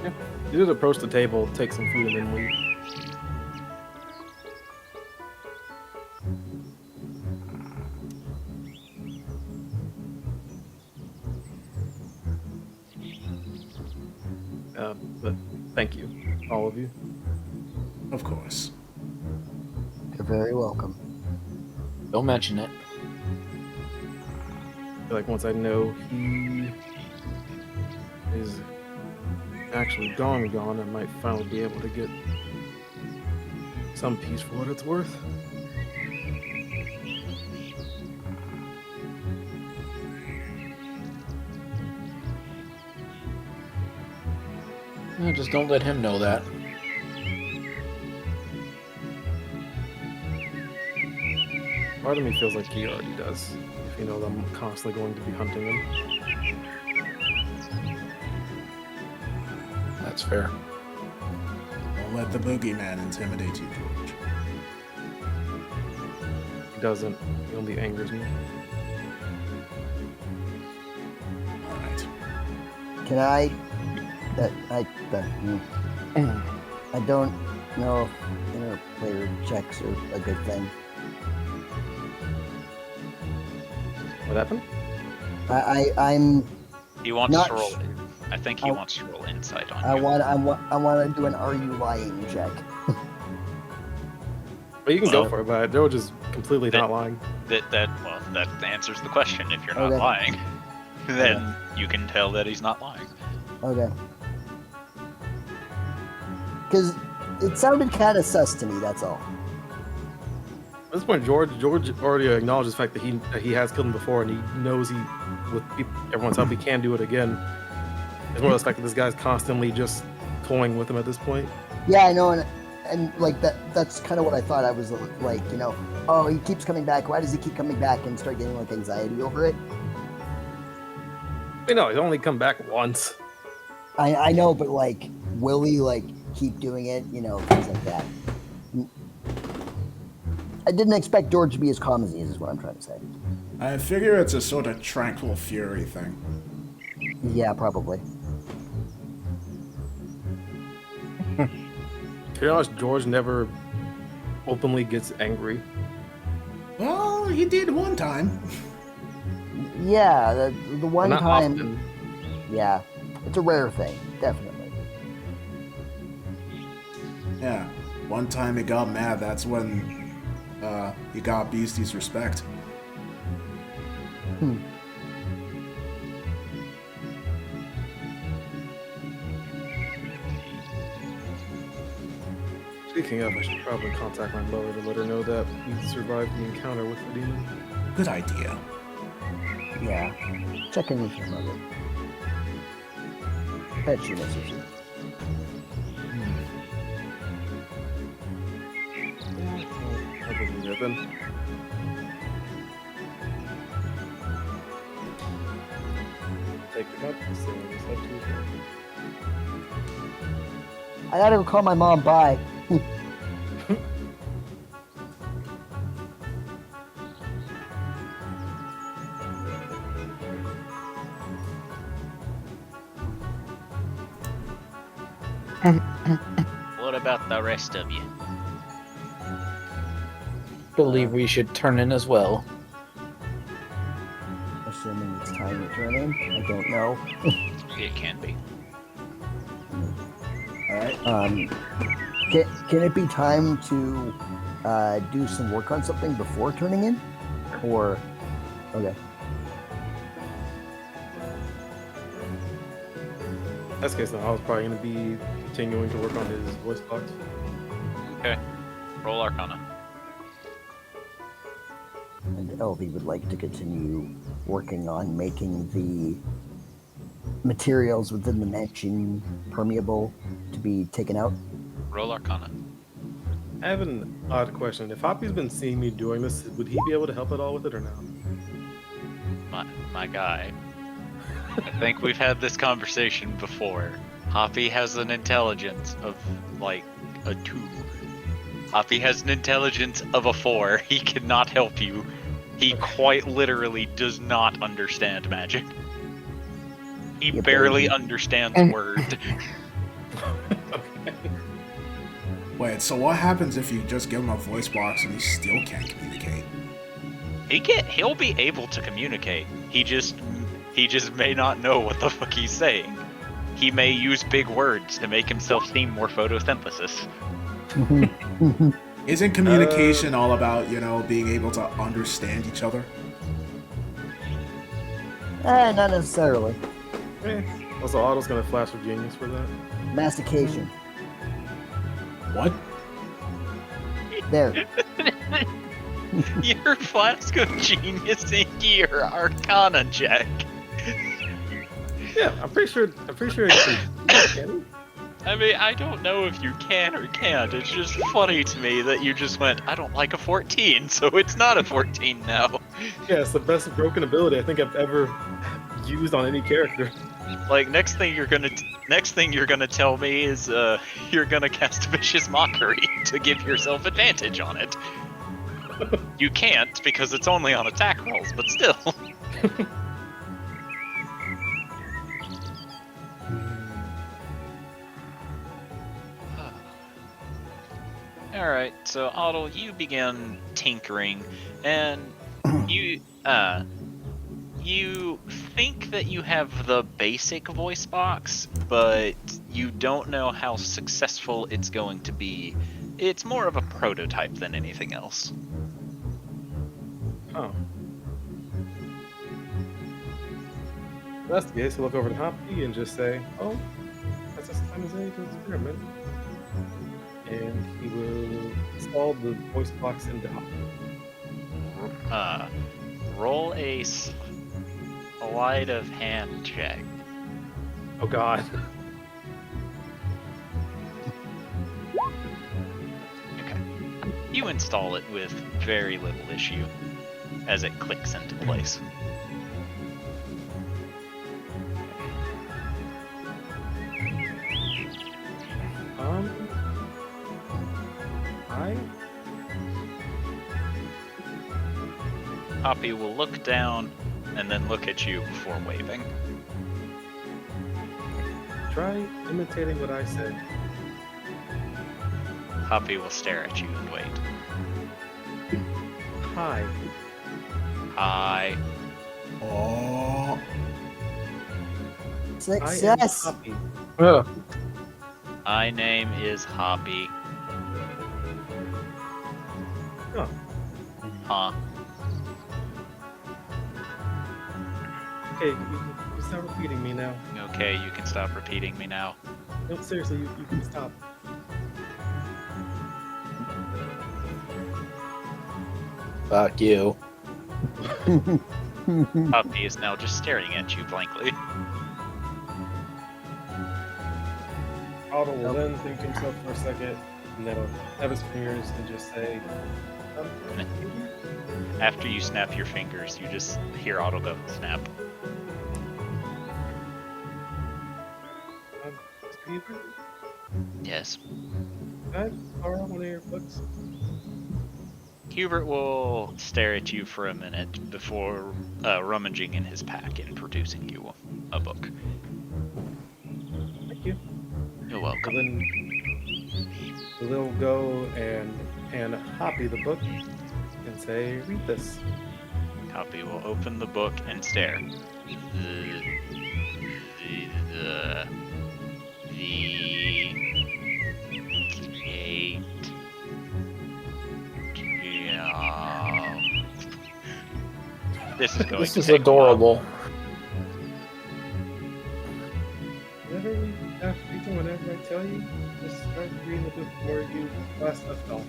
Yeah. You just approach the table, take some food, and then leave. But thank you, all of you. Of course. You're very welcome. Don't mention it. I feel like once I know he is actually gone, I might finally be able to get some peace for what it's worth. Just don't let him know that. Part of me feels like he already does. If he knows I'm constantly going to be hunting him. That's fair. Don't let the boogeyman intimidate you, George. He doesn't. He only angers me. Alright. Can I don't know if interplayer checks are a good thing. What happened? I'm He wants Not to roll. sh- I think he wants to roll insight on I you. want to do an are you lying check. But you can go for it, but George is completely not lying. That answers the question. If you're not Okay. lying, then you can tell that he's not lying. Okay. Because it sounded kind of sus to me. That's all. At this point, George already acknowledged the fact that he has killed him before, and he knows with everyone's help, he can do it again. It's more the fact that this guy's constantly just toying with him at this point. Yeah, I know, and like that's kind of what I thought. I was like, oh, he keeps coming back. Why does he keep coming back? And start getting like anxiety over it. You know, he's only come back once. I know, but like, will he like keep doing it? Things like that. I didn't expect George to be as calm as he is what I'm trying to say. I figure it's a sort of tranquil fury thing. Yeah, probably. To be honest, George never openly gets angry. Well, he did one time. Yeah, the one Not time. often. Yeah, it's a rare thing, definitely. Yeah, one time he got mad, that's when he got Beastie's respect. Speaking of, I should probably contact my mother to let her know that we survived the encounter with the demon. Good idea. Yeah, check in with your mother. Bet she misses you. I can do that then. Take the cup and say it's up to you. I gotta go call my mom. Bye. What about the rest of you? Believe we should turn in as well. Assuming it's time to turn in. I don't know. It can be. Alright. Can it be time to do some work on something before turning in? Or okay. That's the case, I was probably going to be continuing to work on his voice box. Okay. Roll Arcana. And LV would like to continue working on making the materials within the mansion permeable to be taken out. Roll Arcana. I have an odd question. If Hoppy's been seeing me doing this, would he be able to help at all with it or no? My guy. I think we've had this conversation before. Hoppy has an intelligence of, like, a 2. Hoppy has an intelligence of a 4. He cannot help you. He quite literally does not understand magic. He barely understands word. Okay. Wait, so what happens if you just give him a voice box and he still can't communicate? He'll be able to communicate. He just may not know what the fuck he's saying. He may use big words to make himself seem more photosynthesis. Isn't communication all about, being able to understand each other? Not necessarily. Also, Otto's gonna flash of genius for that. Mastication. What? There. Your flask of genius in your Arcana check. Yeah, I'm pretty sure can I mean, I don't know if you can or can't. It's just funny to me that you just went, I don't like a 14, so it's not a 14 now. Yeah, it's the best broken ability I think I've ever used on any character. Like, next thing you're gonna tell me is you're gonna cast Vicious Mockery to give yourself advantage on it. You can't because it's only on attack rolls, but still. Alright, so Otto, you begin tinkering, and you think that you have the basic voice box, but you don't know how successful it's going to be. It's more of a prototype than anything else. Oh. If that's the case, he'll look over to Hoppy and just say, oh, that's this time as any to experiment. And he will install the voice box into Hoppy. Roll a sleight of hand check. Oh god. Okay. You install it with very little issue as it clicks into place. Hoppy will look down and then look at you before waving. Try imitating what I said. Hoppy will stare at you and wait. Hi. Hi. Oh. Success. I am Hoppy. Ugh. My name is Hoppy. Oh. Huh. Okay, you stop repeating me now. Okay, you can stop repeating me now. No, seriously, you can stop. Fuck you. Hoppy is now just staring at you blankly. Otto will then think to himself for a second, and then he'll snap his fingers and just say, After you snap your fingers, you just hear Otto go snap. Steve? Yeah. Yes. Can I borrow one of your books? Hubert will stare at you for a minute before rummaging in his pack and producing you a book. Thank you. You're welcome. Then we'll go and hand Hoppy the book and say, read this. Hoppy will open the book and stare. The gate. This is going This to is take adorable. Whenever I tell you, just start reading the book where you last left off.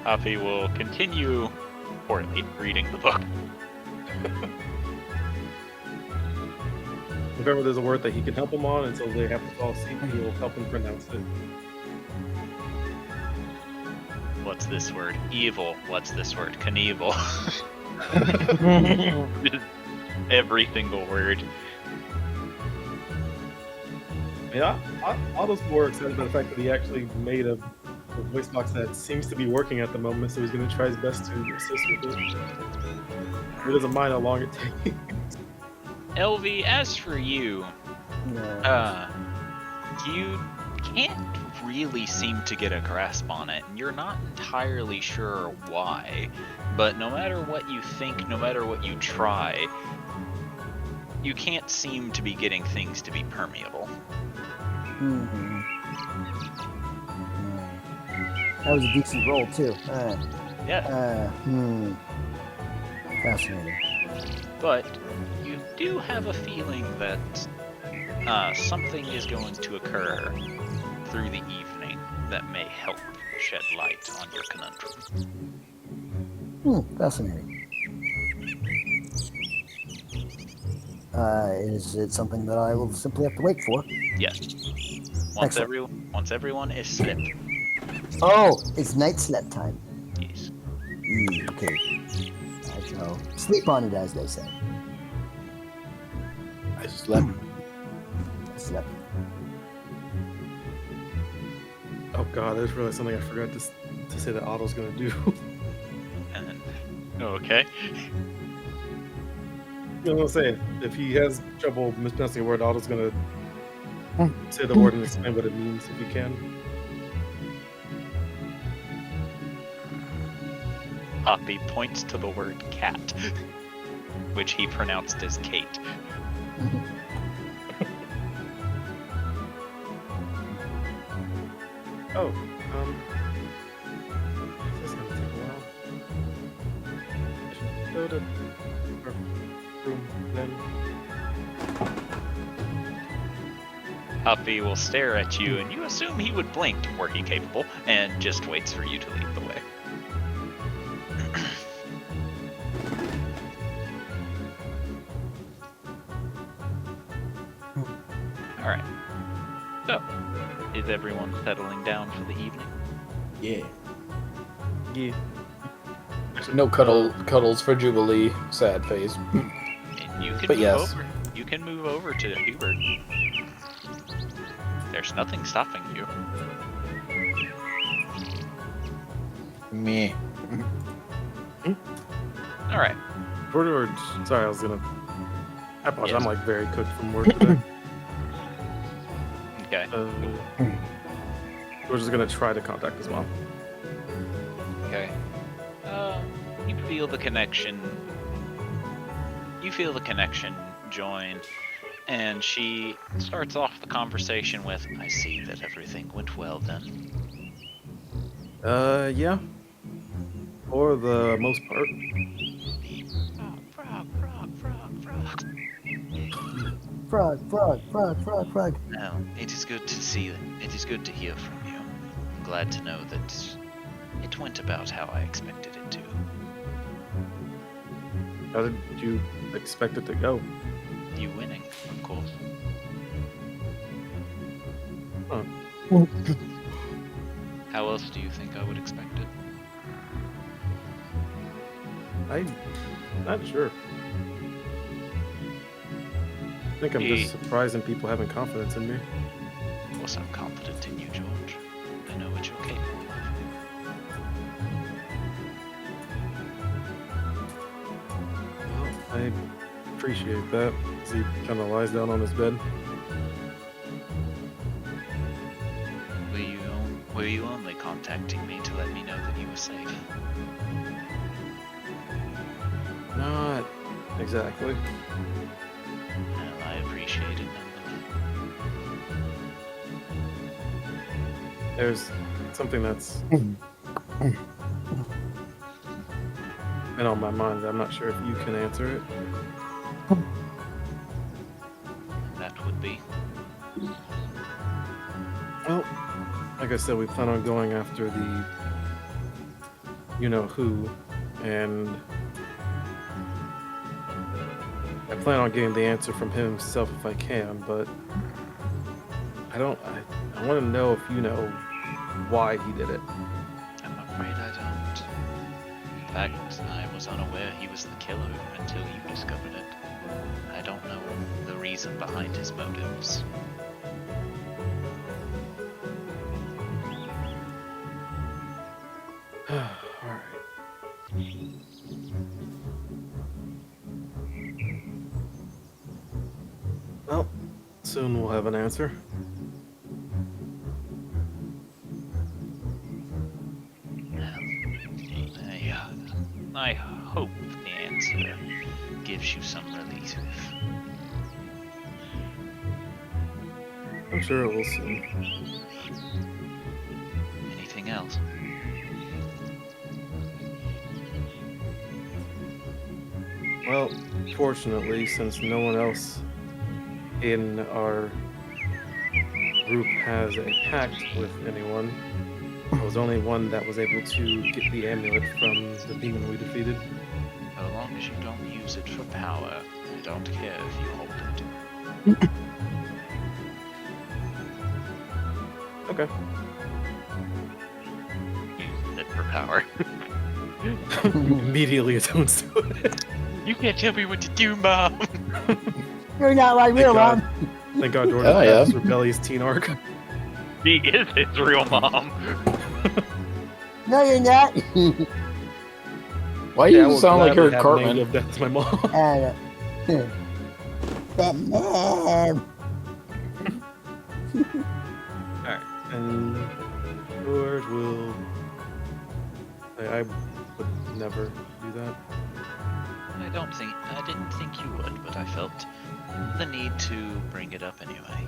Hoppy will continue poorly reading the book. If ever there's a word that he can help him on until they have to fall asleep, he will help him pronounce it. What's this word? Evil. What's this word? Knievel. Every single word. Yeah, Otto's more excited about the fact that he actually made a voice box that seems to be working at the moment, so he's going to try his best to assist with it. He doesn't mind how long it takes. LV, as for you, you can't really seem to get a grasp on it, and you're not entirely sure why. But no matter what you think, no matter what you try, you can't seem to be getting things to be permeable. Mm-hmm. That was a decent roll too. Yeah. Fascinating. But you do have a feeling that something is going to occur through the evening that may help shed light on your conundrum. Fascinating. Is it something that I will simply have to wait for? Yes. Once everyone is asleep. Oh, it's night slept time. Yes. Okay. I shall sleep on it, as they say. I slept. I slept. Oh god, there's really something I forgot to say that Otto's going to do. And then, okay. You know what I'm saying? If he has trouble mispronouncing a word, Otto's going to say the word and explain what it means if he can. Hoppy points to the word cat, which he pronounced as Kate. Oh, this is gonna take a while. I should go to our room then. Hoppy will stare at you, and you assume he would blink were he capable, and just waits for you to lead the way. Alright. So, is everyone settling down for the evening? Yeah. Yeah. No cuddles for Jubilee. Sad face. And you can But move yes. over. You can move over to Hubert. There's nothing stopping you. Me. Alright. Sorry, I was gonna. I apologize. Yes. I'm like very cooked from work today. Okay. We're just gonna try to contact as well. Okay. You feel the connection. You feel the connection join, and she starts off the conversation with, "I see that everything went well then." Yeah. For the most part. Frog. Now, it is good to see. It is good to hear from you. I'm glad to know that it went about how I expected it to. How did you expect it to go? You winning, of course. Huh. How else do you think I would expect it? I'm not sure. think I'm just surprising people having confidence in me. Of course I'm confident in you, George. I know what you're capable of. Well, I appreciate that. As he kind of lies down on his bed. Were you only contacting me to let me know that you were safe? Not exactly. Well, I appreciate it nonetheless. There's something that's been on my mind. I'm not sure if you can answer it. That would be. Well, like I said, we plan on going after the you-know-who, and I plan on getting the answer from him himself if I can, but I want to know if you know why he did it. I'm afraid I don't. In fact, I was unaware he was the killer until you discovered it. I don't know the reason behind his motives. Alright. Well, soon we'll have an answer. I hope the answer gives you some relief. I'm sure it will soon. Anything else? Well, fortunately, since no one else in our group has a pact with anyone, I was the only one that was able to get the amulet from the demon we defeated. So long as you don't use it for power, I don't care if you hold it. Okay. Use it for power. Immediately attunes to it. You can't tell me what to do, Mom! You're not my real mom. Thank God Jordan passed his rebellious teen arc. She is his real mom! No, you're not. Why do you sound like Eric Cartman? That's my mom. Batman. Alright, and George will... I would never do that. I didn't think you would, but I felt the need to bring it up anyway.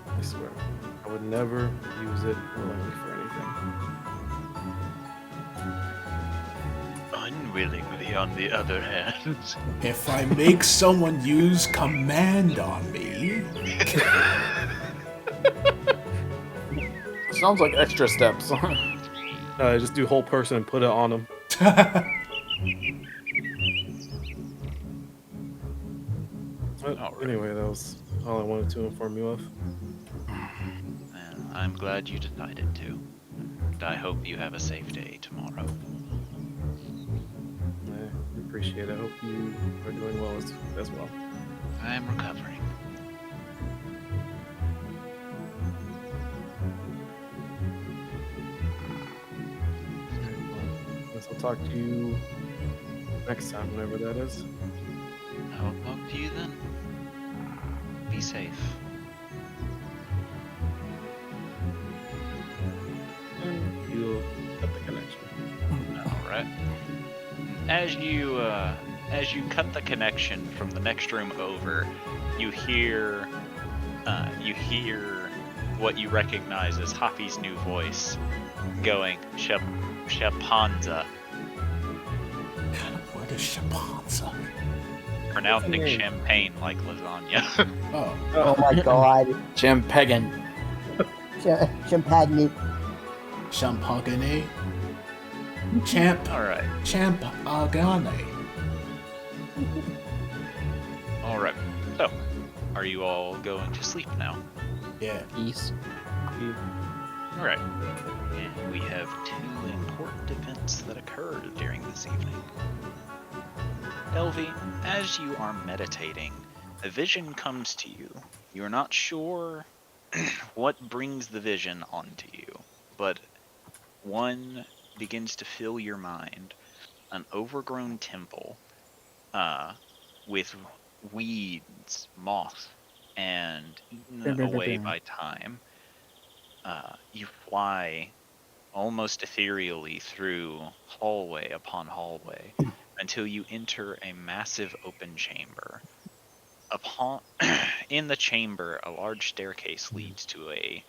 I swear, I would never use it willingly for anything. Unwillingly, on the other hand. If I make someone use command on me... Sounds like extra steps. Just do whole person and put it on them. Anyway, that was all I wanted to inform you of. Well, I'm glad you decided to. And I hope you have a safe day tomorrow. I appreciate it. I hope you are doing well as well. I'm recovering. Guess I'll talk to you next time, whenever that is. I'll talk to you then. Be safe. And you'll cut the connection. Alright. As you cut the connection from the next room over, you hear what you recognize as Hoppy's new voice going, Shapanza. What is Shapanza? Pronouncing champagne like lasagna. Oh my god. Champagne. Champagne. Champagne? Champ. Alright. Champagane. Alright. So, are you all going to sleep now? Yeah. Peace. Alright. And we have 2 important events that occurred during this evening. Elvie, as you are meditating, a vision comes to you. You're not sure what brings the vision onto you, but one begins to fill your mind. An overgrown temple with weeds, moss, and eaten away by time. You fly almost ethereally through hallway upon hallway until you enter a massive open chamber. In the chamber, a large staircase leads to a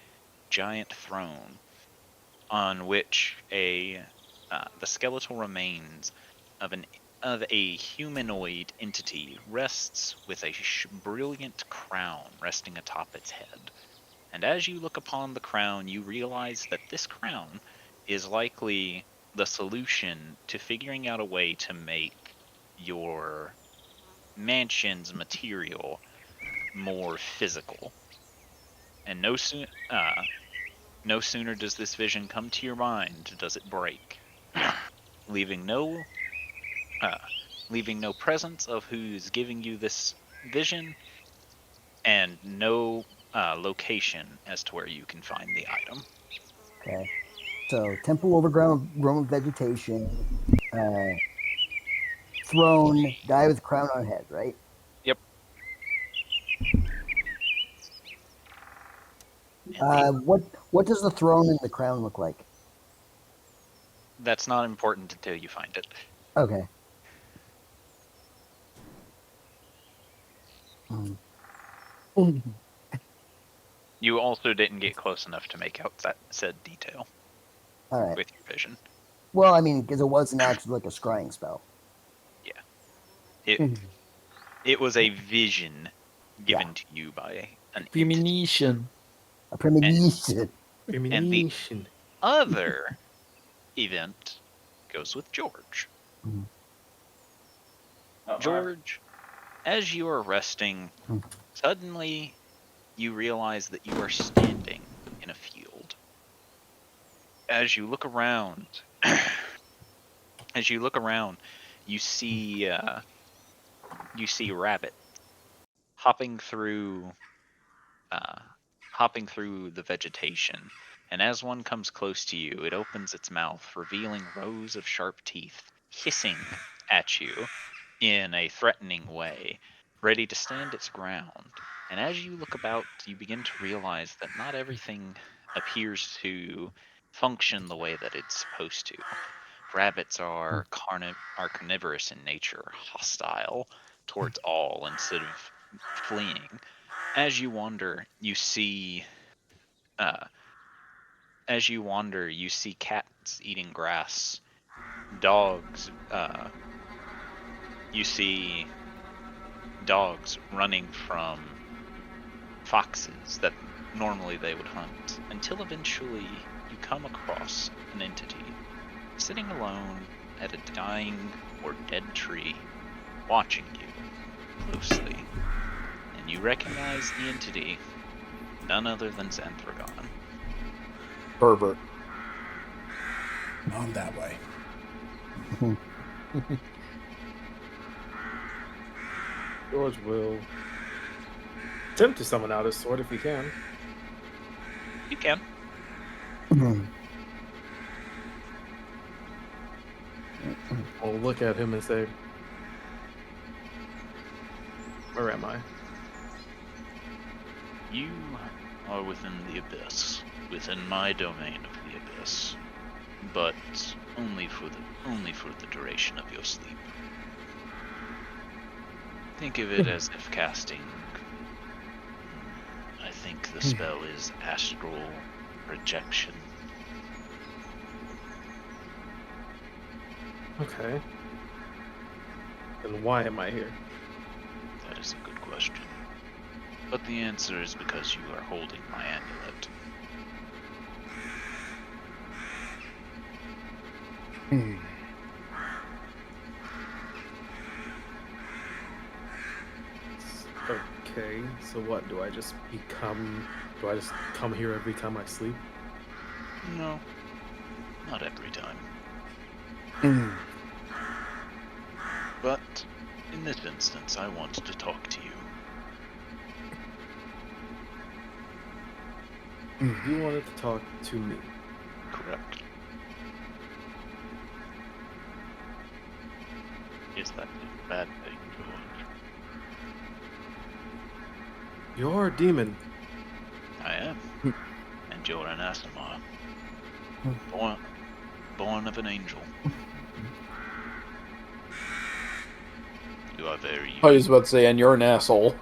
giant throne on which the skeletal remains of a humanoid entity rests with a brilliant crown resting atop its head. And as you look upon the crown, you realize that this crown is likely the solution to figuring out a way to make your mansion's material more physical. And no sooner does this vision come to your mind does it break, leaving no presence of who's giving you this vision, and no location as to where you can find the item. Okay. So, temple overgrown with vegetation, throne, guy with a crown on head, right? Yep. What does the throne and the crown look like? That's not important until you find it. Okay. You also didn't get close enough to make out that said detail. All right. With your vision. Well, I mean, because it wasn't actually like a scrying spell. Yeah. It was a vision given to you by an premonition. A premonition. And the other event goes with George. George, as you are resting, suddenly you realize that you are standing in a field. As you look around, you see rabbit hopping through the vegetation, and as one comes close to you, it opens its mouth, revealing rows of sharp teeth, hissing at you in a threatening way, ready to stand its ground. And as you look about, you begin to realize that not everything appears to function the way that it's supposed to. Rabbits are carnivorous in nature, hostile towards all instead of fleeing. As you wander, you see cats eating grass, dogs. You see dogs running from foxes that normally they would hunt, until eventually you come across an entity sitting alone at a dying or dead tree, watching you closely. And you recognize the entity, none other than Xanthragon. Pervert. On that way. George will attempt to summon out his sword if he can. You can. I'll look at him and say, where am I? You are within the abyss, within my domain of the abyss, but only for the duration of your sleep. Think of it as if casting. I think the spell is astral projection. Okay. Then why am I here? That is a good question. But the answer is because you are holding my amulet. Okay, so what? Do I just come here every time I sleep? No, not every time. But in this instance, I wanted to talk to you. You wanted to talk to me. Correct. Is that a bad thing, George? You're a demon. I am. And you're an Asimar. Born of an angel. You are very unique. I was about to say, and you're an asshole.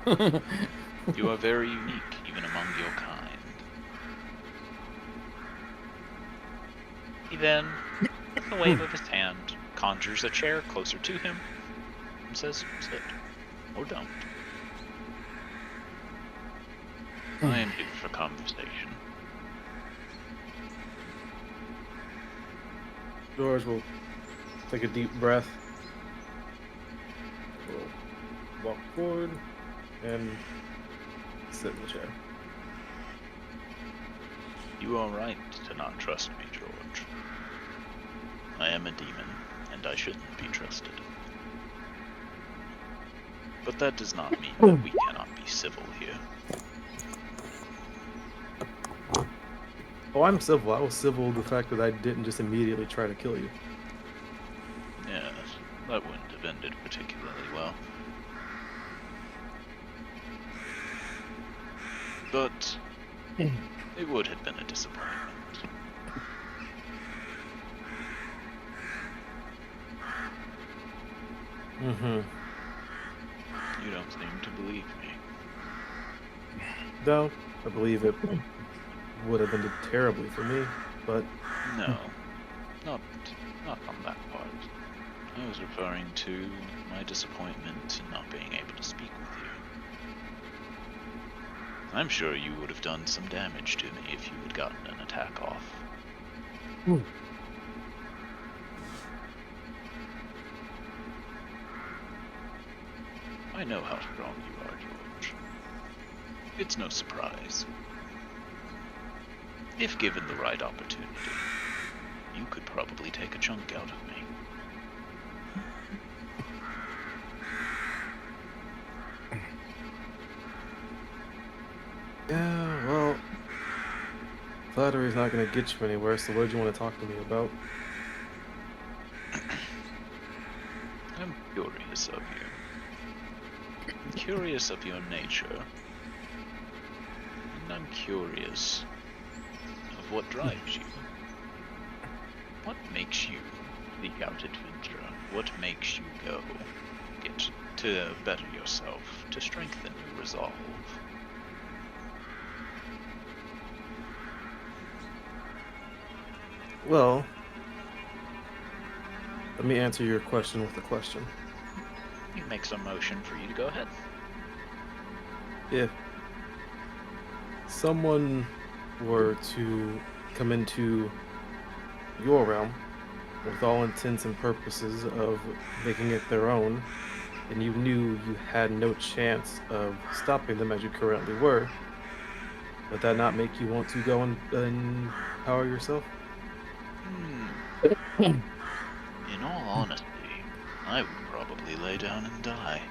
You are very unique, even among your kind. He then, with a wave of his hand, conjures a chair closer to him and says, sit, or don't. I am here for conversation. George will take a deep breath. Will walk forward and sit in the chair. You are right to not trust me, George. I am a demon, and I shouldn't be trusted. But that does not mean that we cannot be civil here. Oh, I'm civil. I was civil the fact that I didn't just immediately try to kill you. Yes, that wouldn't have ended particularly well. But it would have been a disappointment. Mm-hmm. You don't seem to believe me. No, I believe it would have ended terribly for me, but No, not on that part. I was referring to my disappointment in not being able to speak with you. I'm sure you would have done some damage to me if you had gotten an attack off. I know how strong you are, George. It's no surprise. If given the right opportunity, you could probably take a chunk out of me. yeah, well, flattery's not going to get you anywhere, so what do you want to talk to me about? I'm curious of you. I'm curious of your nature. And I'm curious of what drives you. What makes you seek out adventure? What makes you go get to better yourself, to strengthen your resolve? Well, let me answer your question with a question. He makes a motion for you to go ahead. If someone were to come into your realm with all intents and purposes of making it their own, and you knew you had no chance of stopping them as you currently were, would that not make you want to go and empower yourself? In all honesty, I would probably lay down and die.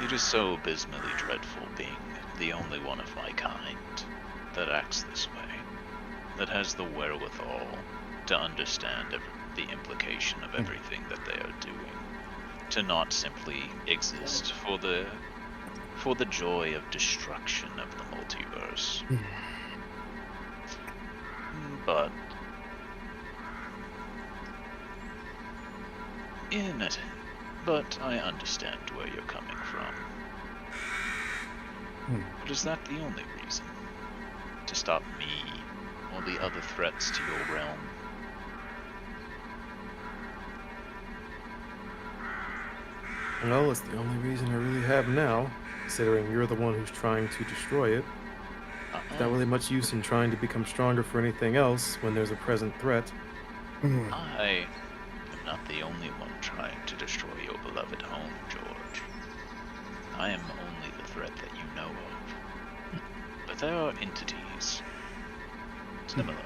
It is so abysmally dreadful being the only one of my kind that acts this way, that has the wherewithal to understand the implication of everything that they are doing, to not simply exist for the joy of destruction of the multiverse. But I understand where you're coming from. But is that the only reason? To stop me or the other threats to your realm? Well, it's the only reason I really have now, considering you're the one who's trying to destroy it. There's not really much use in trying to become stronger for anything else when there's a present threat. I am not the only one trying to destroy your beloved home, George. I am only the threat that you know of. But there are entities Similar.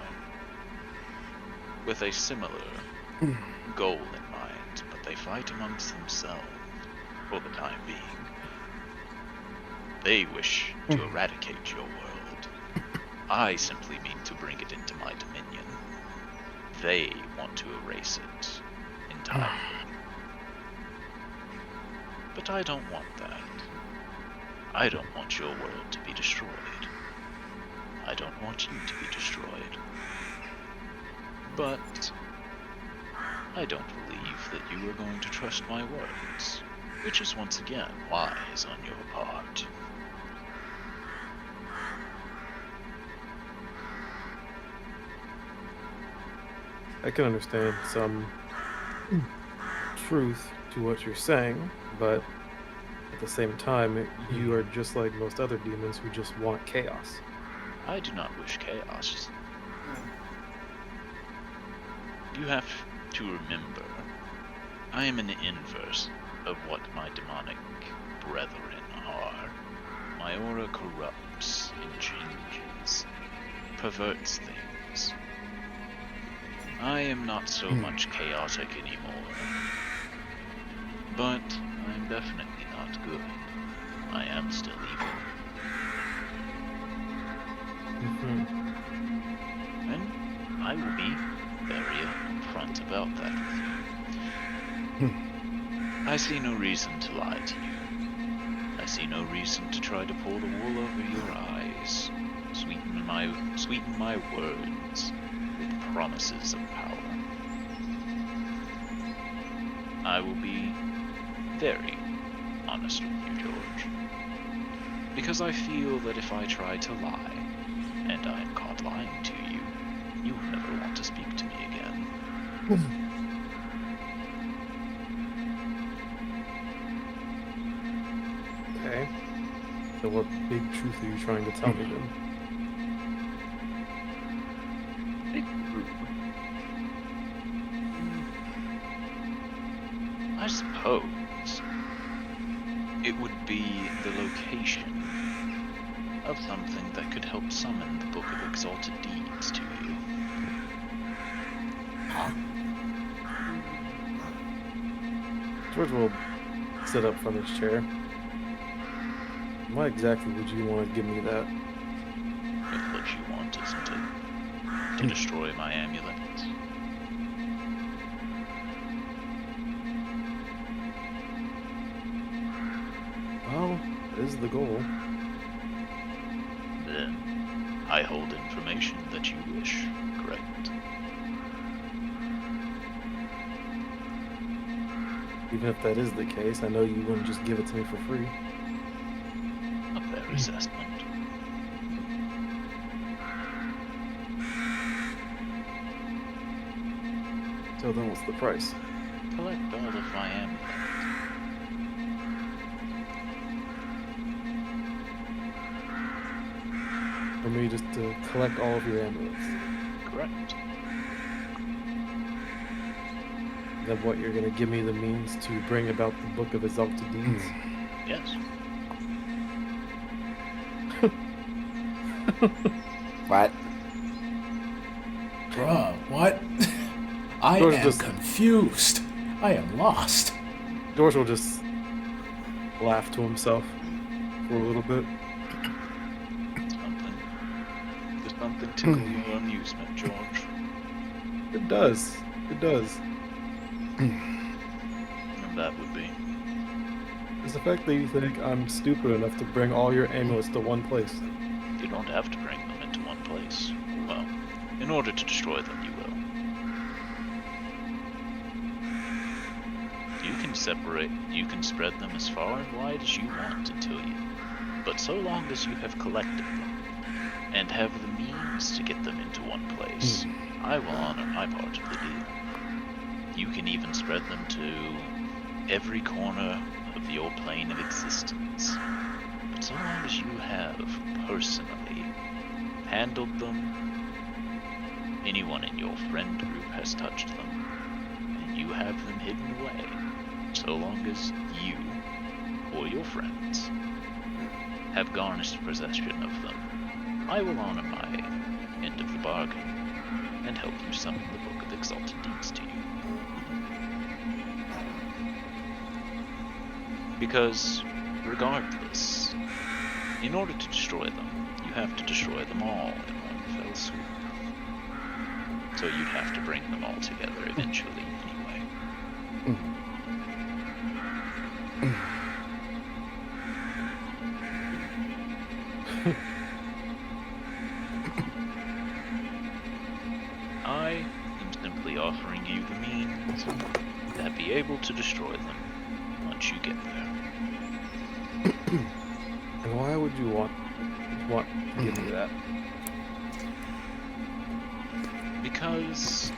With a similar goal in mind, but they fight amongst themselves for the time being. They wish to eradicate your world. I simply mean to bring it into my dominion. They want to erase it entirely. But I don't want that. I don't want your world to be destroyed. I don't want you to be destroyed. But I don't believe that you are going to trust my words, which is once again wise on your part. I can understand some truth to what you're saying, but at the same time, you are just like most other demons who just want chaos. I do not wish chaos. You have to remember, I am an inverse of what my demonic brethren are. My aura corrupts and changes, perverts things. I am not so much chaotic anymore, but I am definitely not good. I am still evil. And I will be very upfront about that with you. I see no reason to lie to you. I see no reason to try to pull the wool over your eyes, sweeten my words with promises of power. I will be very honest with you, George, because I feel that if I try to lie, and I am caught lying to you, you will never want to speak to me again. Okay. So what big truth are you trying to tell me then? Big rude. I suppose it would be the location of something that could help summon the Book of Exalted Deeds to you. George will sit up from his chair. Why exactly would you want to give me that? If what you want isn't it? To destroy my amulets. Well, it is the goal. Then, I hold information that you wish, correct? Even if that is the case, I know you wouldn't just give it to me for free. A fair assessment. So then what's the price? Collect all of my amulets. For me just to collect all of your amulets. Correct. Then what, you're gonna give me the means to bring about the Book of Exalted Deeds? Yes. What? Bruh, what? I George am just- confused. I am lost. George will just laugh to himself for a little bit. Something. Just something tickle your amusement, George. It does. It does. And that would be. It's the fact that you think I'm stupid enough to bring all your amulets to one place. You don't have to bring them into one place. Well, in order to destroy them, you will. You can spread them as far and wide as you want until you. But so long as you have collected them, and have the means to get them into one place, I will honor my part of the deal. You can even spread them to every corner of your plane of existence. But so long as you have personally handled them, anyone in your friend group has touched them, and you have them hidden away, so long as you or your friends have garnished possession of them, I will honor my end of the bargain and help you summon the Book of Exalted Deeds to you. Because, regardless, in order to destroy them, you have to destroy them all in one fell swoop. So you'd have to bring them all together eventually, anyway. I am simply offering you the means that be able to destroy them once you get there. And why would you want to give me that? Because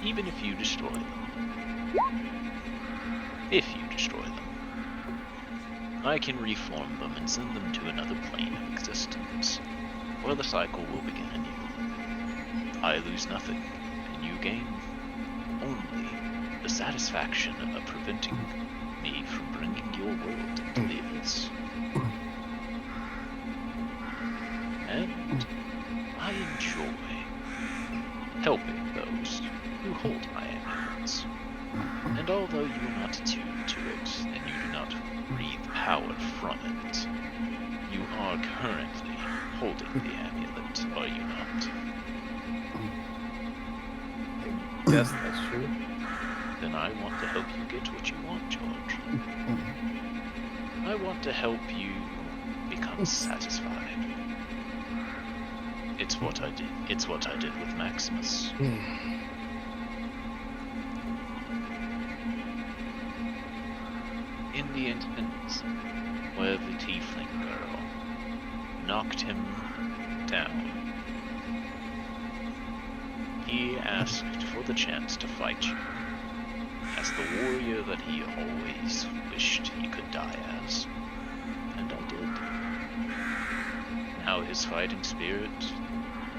even if you destroy them, I can reform them and send them to another plane of existence, where the cycle will begin anew. I lose nothing, and you gain only the satisfaction of preventing me from bringing your world into the abyss. And I enjoy helping those who hold my amulets. And although you are not attuned to it, and you do not breathe power from it, you are currently holding the amulet, are you not? Yes, that's true. Then I want to help you get what you want, George. I want to help you become satisfied. It's what I did. It's what I did with Maximus. In the instance where the tiefling girl knocked him down, he asked for the chance to fight you as the warrior that he always wished he could die as, and I did. Now his fighting spirit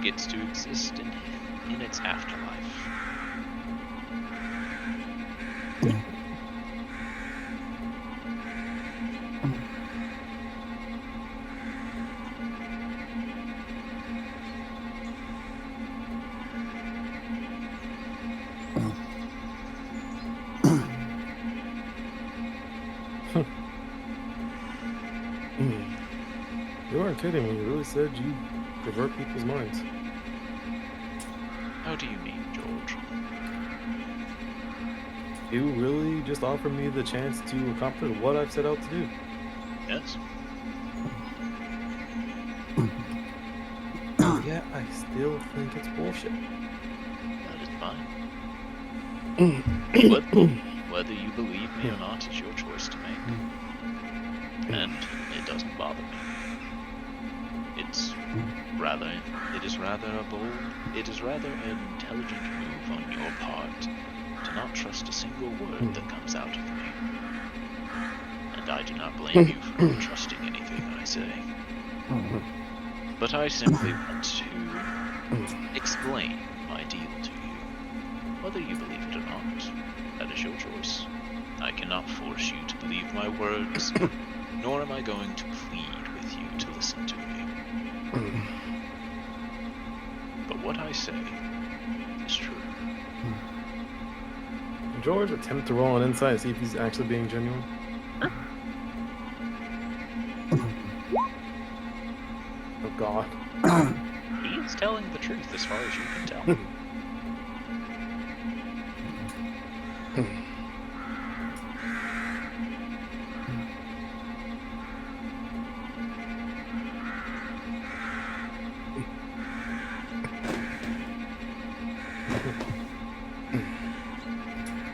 gets to exist in its afterlife. You weren't kidding when you really said you pervert people's minds. How do you mean, George? You really just offered me the chance to accomplish what I've set out to do. Yes? Yeah, I still think it's bullshit. That is fine. Whether you believe me or not is your choice to make. And it doesn't bother me. It is rather an intelligent move on your part to not trust a single word that comes out of me. And I do not blame you for not trusting anything I say. But I simply want to explain my deal to you. Whether you believe it or not, that is your choice. I cannot force you to believe my words, nor am I going to plead with you to listen to me. But what I say is true. Can George attempt to roll an insight and see if he's actually being genuine? Oh god. He is telling the truth as far as you can tell.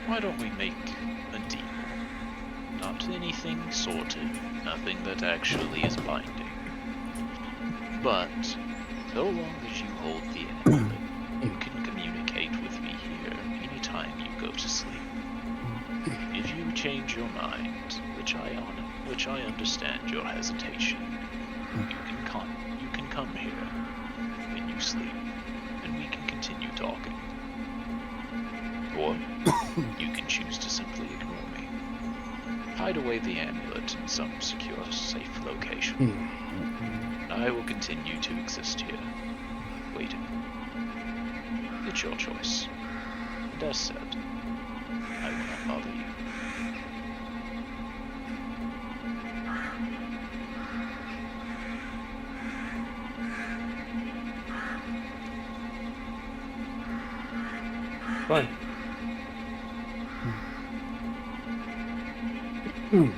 Why don't we make a deal? Not anything sorted, nothing that actually is binding. But, so long as you hold the amulet, you can communicate with me here anytime you go to sleep. If you change your mind, which I understand your hesitation, you can come here when you sleep, and we can continue talking. Or you can choose to simply ignore me. Hide away the amulet in some secure, safe location. I will continue to exist here, waiting. It's your choice. And as said, I will not bother you. Fine. You're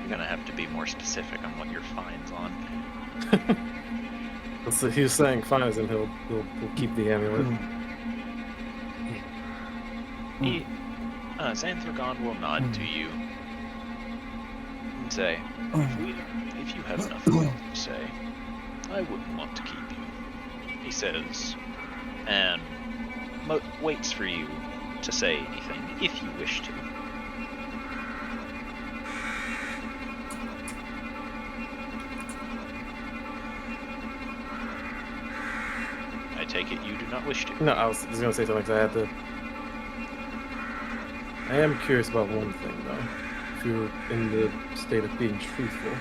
gonna have to be more specific on what your fine's on. So he was saying fine, as in he'll keep the amulet. Xanthragon will nod to you and say, if you have nothing else to say, I wouldn't want to keep you, he says, and waits for you to say anything, if you wish to. I take it you do not wish to. No, I was just gonna say something because I am curious about one thing though. If you're in the state of being truthful,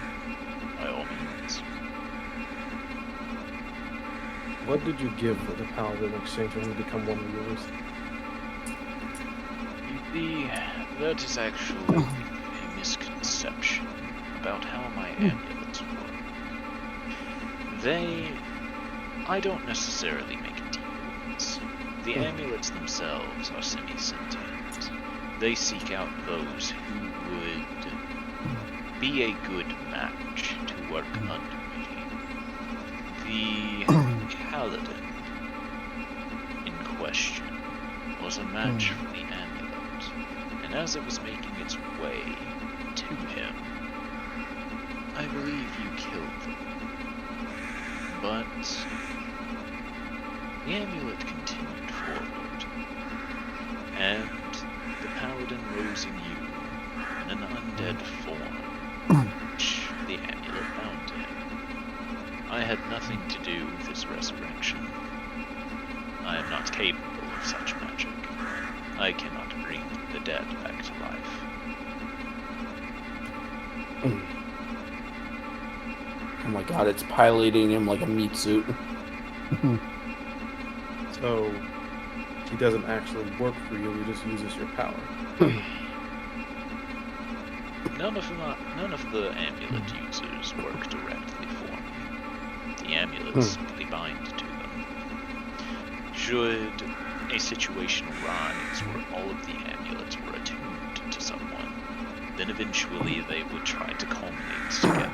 By all means. what did you give the paladin in exchange for him to become one of yours? That is actually a misconception about how my amulets work. I don't necessarily make deals. The amulets themselves are semi-sentient. They seek out those who would be a good match to work under me. The paladin in question was a match for the amulet, and as it was making its way to him, I believe you killed them. But the amulet continued forward, and the paladin rose in you in an undead form, which the amulet bound to him. I had nothing to do with his resurrection. I am not capable of such magic. I cannot bring the dead back to life. Oh my god, it's piloting him like a meat suit. So he doesn't actually work for you; he just uses your power. None of the amulet users work directly for me. The amulets simply bind to them. Should a situation arise where all of the amulets were attuned to someone, then eventually they would try to culminate together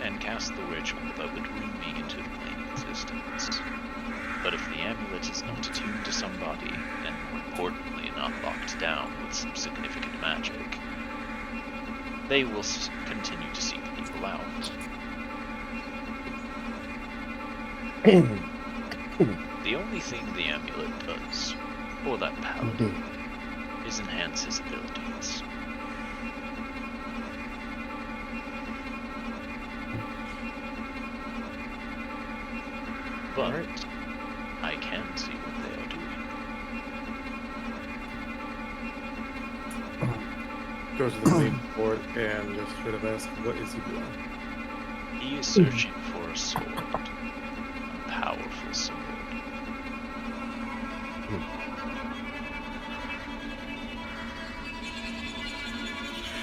and cast the ritual that would bring me into the plane of existence. But if the amulet is not attuned to somebody, and more importantly not locked down with some significant magic, they will continue to seek people out. The only thing the amulet does, for that paladin, is enhance his abilities. But I can see what they are doing. Goes to the main board and just straight up asks, what is he doing? He is searching for a sword. A powerful sword.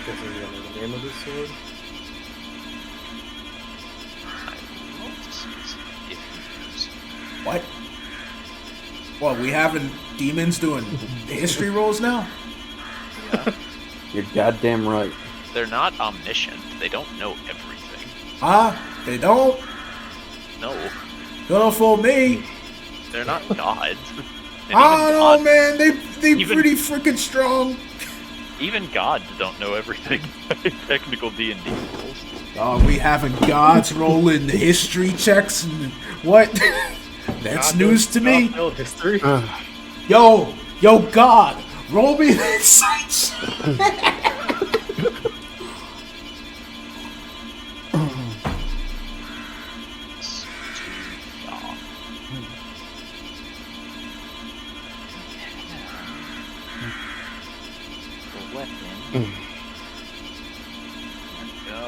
Guessing you don't know the name of this sword? I would love to see if he knows. What? Well, we having demons doing history rolls now? Yeah. You're goddamn right. They're not omniscient. They don't know everything. They don't? No. Don't fool me. They're not gods. And I don't know, gods, man. They even- pretty freaking strong. Even gods don't know everything. Technical D&D rules. Oh, we having gods rolling history checks and what? That's news to me. History? Yo, God, roll me the insights. It's too young. The weapon. There we go.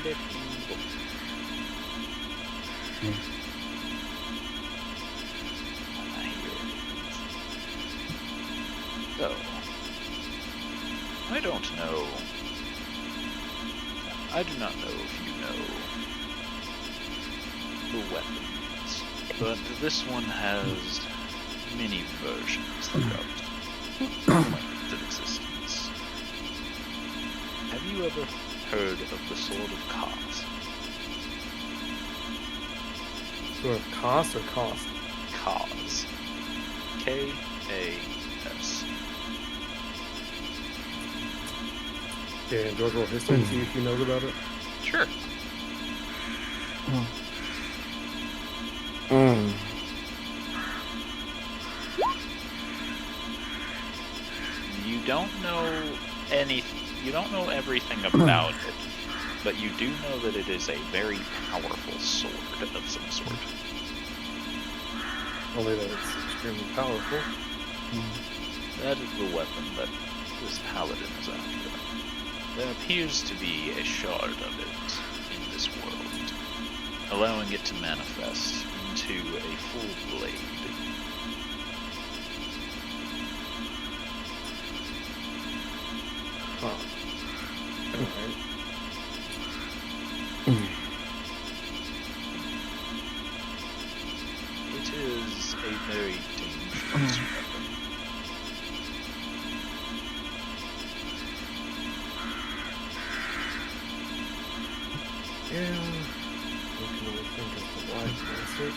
it evil. So, I don't know. I do not know if you know the weapons, but this one has many versions throughout points of existence. Have you ever heard of the Sword of Kaz? Sort of cost or cost? Kaz. K-A-S. Okay, and George roll history and see if he knows about it. Sure. You don't know you don't know everything about it, but you do know that it is a very powerful sword of some sort. Only that it's extremely powerful. That is the weapon that this paladin is after. There appears to be a shard of it in this world, allowing it to manifest into a full blade. Huh. Alright. It is a very dangerous weapon. Yeah. I can only think of the right answer.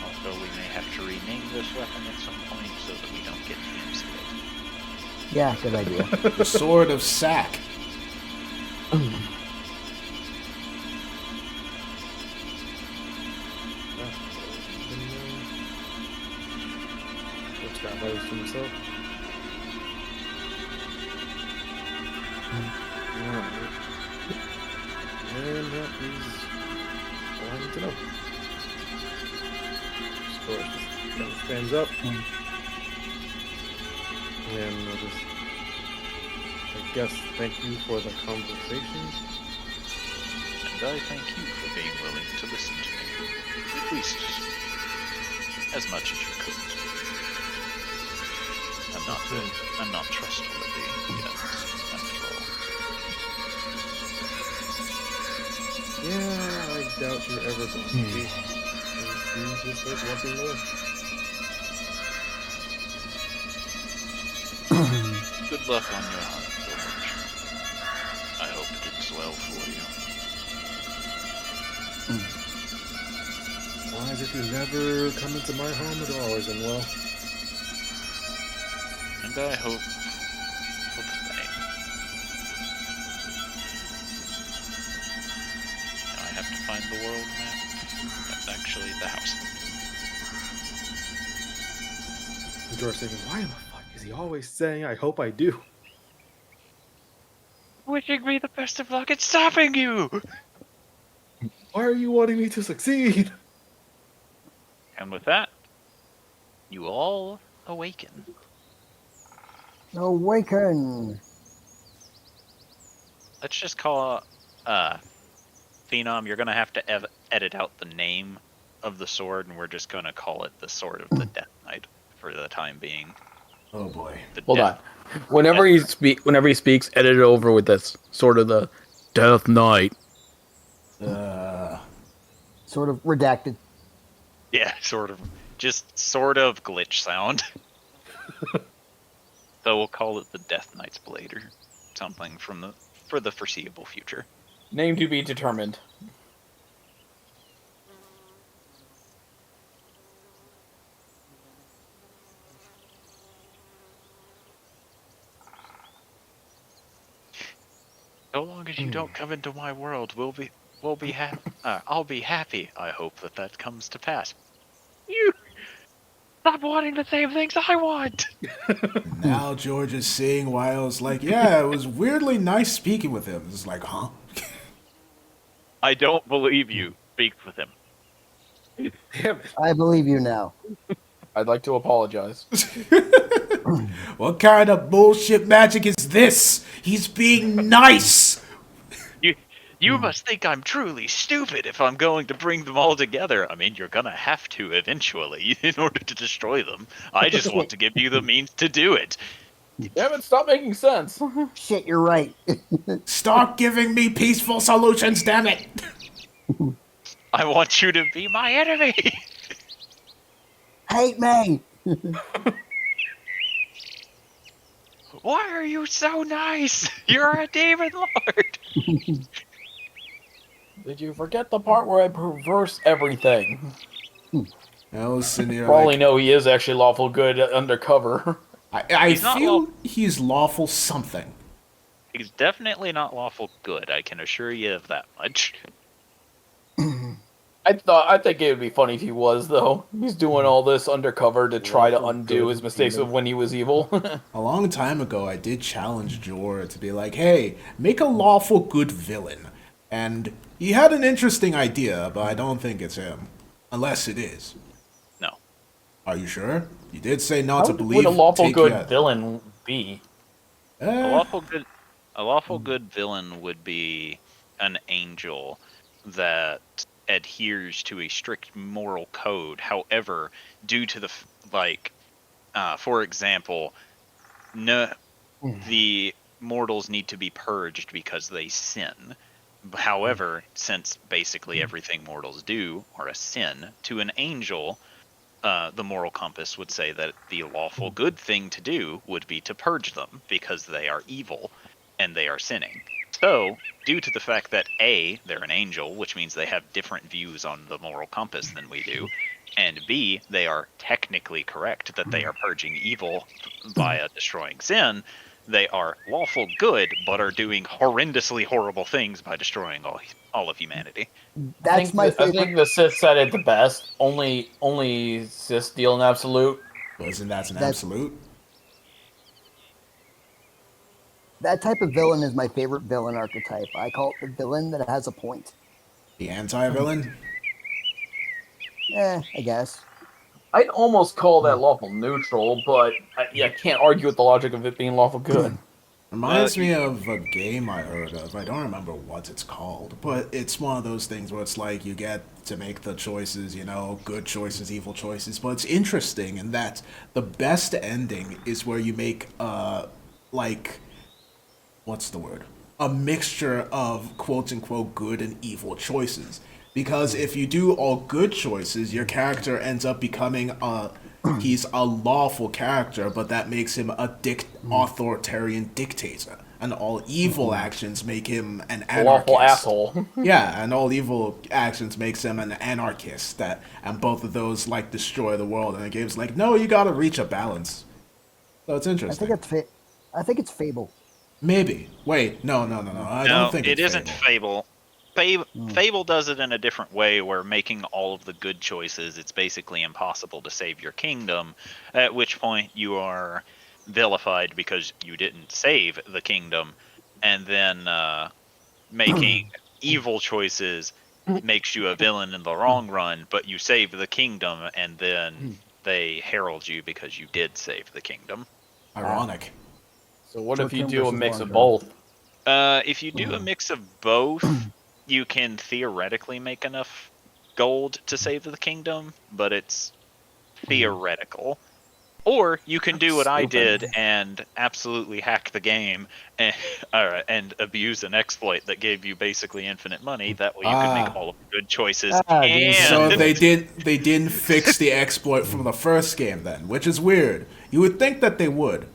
Also, we may have to rename this weapon at some point so that we don't get TMC'd. Yeah, good idea. The Sword of Sack. What's got those to himself? Alright. And that is all I need to know. Score just kind of stands up. And I'll just, I guess, thank you for the conversation. And I thank you for being willing to listen to me. At least as much as you could. I'm not trustworthy yet, after all. Yeah, I doubt you're ever going to be. You just like wanting more. Good luck on your hunt, George. I hope it ends well for you. Why, if you never come into my home at all, isn't well? And I hope for the same. Now I have to find the world map. That's actually the house. And George's thinking, why in the fuck is he always saying, I hope I do? Wishing me the best of luck, it's stopping you! Why are you wanting me to succeed? And with that, you all awaken. Awaken! Let's just call Phenom, you're gonna have to edit out the name of the sword, and we're just gonna call it the Sword of the Death Knight for the time being. Oh boy. Hold on. Whenever he speaks, edit it over with this sort of the Death Knight. Sort of redacted. Yeah, sort of. Just sort of glitch sound. So we'll call it the Death Knight's Blade or something for the foreseeable future. Name to be determined. So long as you don't come into my world, we'll be happy. I'll be happy. I hope that comes to pass. You stop wanting the same things I want. Now George is seeing why I was like, yeah, it was weirdly nice speaking with him. It's like, huh? I don't believe you. Speak with him. Damn it. I believe you now. I'd like to apologize. What kind of bullshit magic is this? He's being nice. You must think I'm truly stupid if I'm going to bring them all together. I mean, you're gonna have to eventually in order to destroy them. I just want to give you the means to do it. Damn it, stop making sense. Shit, you're right. Stop giving me peaceful solutions, damn it. I want you to be my enemy. Hate me. Why are you so nice? You're a demon lord. Did you forget the part where I perverse everything? Listen here, Probably know he is actually lawful good undercover. I feel he's lawful something. He's definitely not lawful good, I can assure you of that much. I think it would be funny if he was, though. He's doing all this undercover to try to undo his mistakes of when he was evil. A long time ago, I did challenge Jor to be like, hey, make a lawful good villain. And he had an interesting idea, but I don't think it's him. Unless it is. No. Are you sure? You did say not to How believe. would a lawful good villain be? A lawful good villain would be an angel that adheres to a strict moral code. However, due to for example, the mortals need to be purged because they sin. However, since basically everything mortals do are a sin, to an angel, the moral compass would say that the lawful good thing to do would be to purge them because they are evil and they are sinning. So, due to the fact that A, they're an angel, which means they have different views on the moral compass than we do, and B, they are technically correct that they are purging evil via destroying sin, they are lawful good, but are doing horrendously horrible things by destroying all of humanity. That's my favorite. I think the Sith said it the best. Only Sith deal in absolute. Wasn't that an absolute? That type of villain is my favorite villain archetype. I call it the villain that has a point. The anti-villain? I guess. I'd almost call that lawful neutral, but I can't argue with the logic of it being lawful good. Reminds me of a game I heard of. I don't remember what it's called, but it's one of those things where it's like you get to make the choices, good choices, evil choices. But it's interesting in that the best ending is where you make, what's the word? A mixture of quote-unquote good and evil choices. Because if you do all good choices, your character ends up becoming he's a lawful character, but that makes him a authoritarian dictator. And all evil actions make him an anarchist. Lawful asshole. Yeah, and all evil actions makes him an anarchist. And both of those destroy the world. And the game's like, no, you gotta reach a balance. So it's interesting. I think it's Fable. Maybe. Wait, no. I don't think it it's isn't Fable. Fable does it in a different way, where making all of the good choices, it's basically impossible to save your kingdom, at which point you are vilified because you didn't save the kingdom, and then making evil choices makes you a villain in the long run, but you save the kingdom, and then they herald you because you did save the kingdom. Ironic. So what if you do a mix of both? If you do a mix of both, you can theoretically make enough gold to save the kingdom, but it's theoretical. Or you can do what I did and absolutely hack the game and abuse an exploit that gave you basically infinite money. That way you can make all of the good choices. So they didn't fix the exploit from the first game then, which is weird. You would think that they would.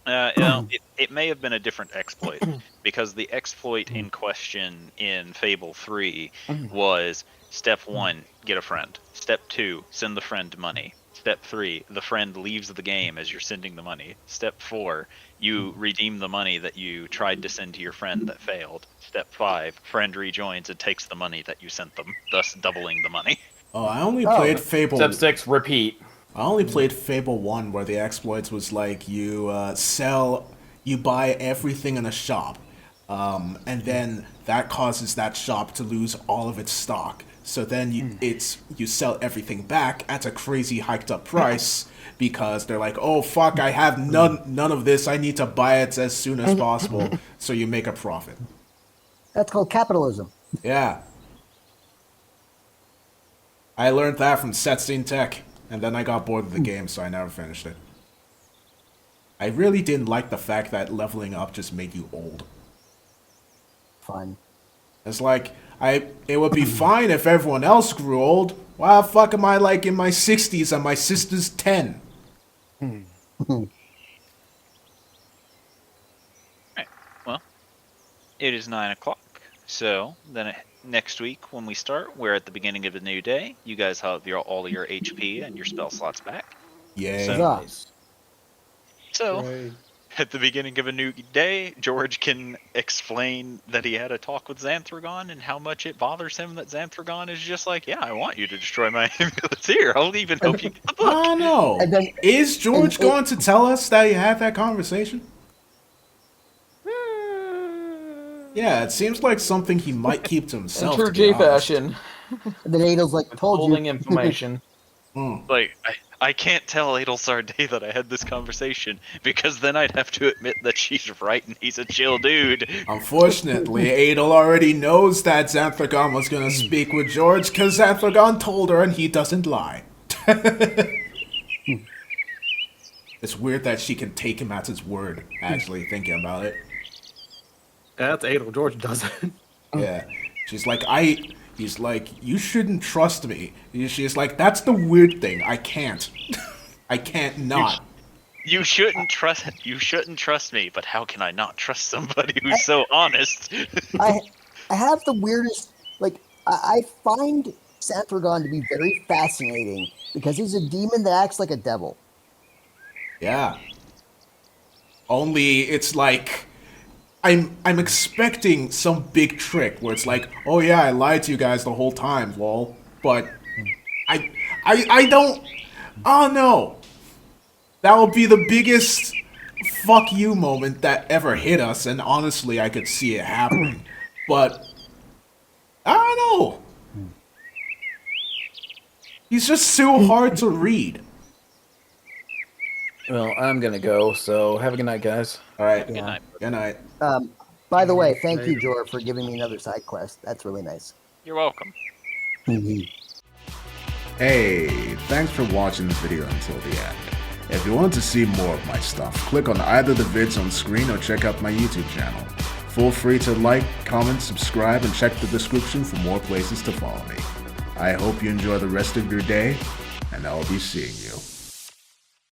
It may have been a different exploit, because the exploit in question in Fable 3 was step 1, get a friend. Step 2, send the friend money. Step 3, the friend leaves the game as you're sending the money. Step 4, you redeem the money that you tried to send to your friend that failed. Step 5, friend rejoins and takes the money that you sent them, thus doubling the money. Oh, I only played Fable. Step 6, repeat. I only played Fable 1, where the exploits was you buy everything in a shop, and then that causes that shop to lose all of its stock. So then you sell everything back at a crazy hiked up price because they're like, oh fuck, I have none of this. I need to buy it as soon as possible. So you make a profit. That's called capitalism. Yeah. I learned that from Setstein Tech, and then I got bored of the game, so I never finished it. I really didn't like the fact that leveling up just made you old. Fun. It's like, it would be fine if everyone else grew old. Why the fuck am I like in my 60s and my sister's 10? Right. Well, it is 9 o'clock. So then next week when we start, we're at the beginning of a new day. You guys have all of your HP and your spell slots back. Yay. So Right. at the beginning of a new day, George can explain that he had a talk with Xanthragon and how much it bothers him that Xanthragon is just like, yeah, I want you to destroy my ambulance here. I'll even help you get the book. I know. And then- Is George going to tell us that he had that conversation? Yeah, it seems like something he might keep to himself. True to be G honest. fashion. And then Adel's like, told Holding you. information. Like, I can't tell Adelsar Day that I had this conversation because then I'd have to admit that she's right and he's a chill dude. Unfortunately, Adel already knows that Xanthragon was going to speak with George because Xanthragon told her and he doesn't lie. It's weird that she can take him at his word, actually, thinking about it. That's Adel. George doesn't. Yeah. He's like, you shouldn't trust me. She's like, that's the weird thing. I can't. I can't not. You shouldn't trust me, but how can I not trust somebody who's so honest? I have the weirdest, like, I find Xanthragon to be very fascinating because he's a demon that acts like a devil. Yeah. Only it's like I'm expecting some big trick where it's like, oh yeah, I lied to you guys the whole time, lol. But I don't. Oh no. That will be the biggest fuck you moment that ever hit us, and honestly, I could see it happening. But I don't know. He's just so hard to read. Well, I'm gonna go, so have a good night, guys. All right. Good night. Good night. By the way, thank you, Jor, for giving me another side quest. That's really nice. You're welcome. Hey, thanks for watching the video until the end. If you want to see more of my stuff, click on either the vids on screen or check out my YouTube channel. Feel free to like, comment, subscribe, and check the description for more places to follow me. I hope you enjoy the rest of your day, and I'll be seeing you.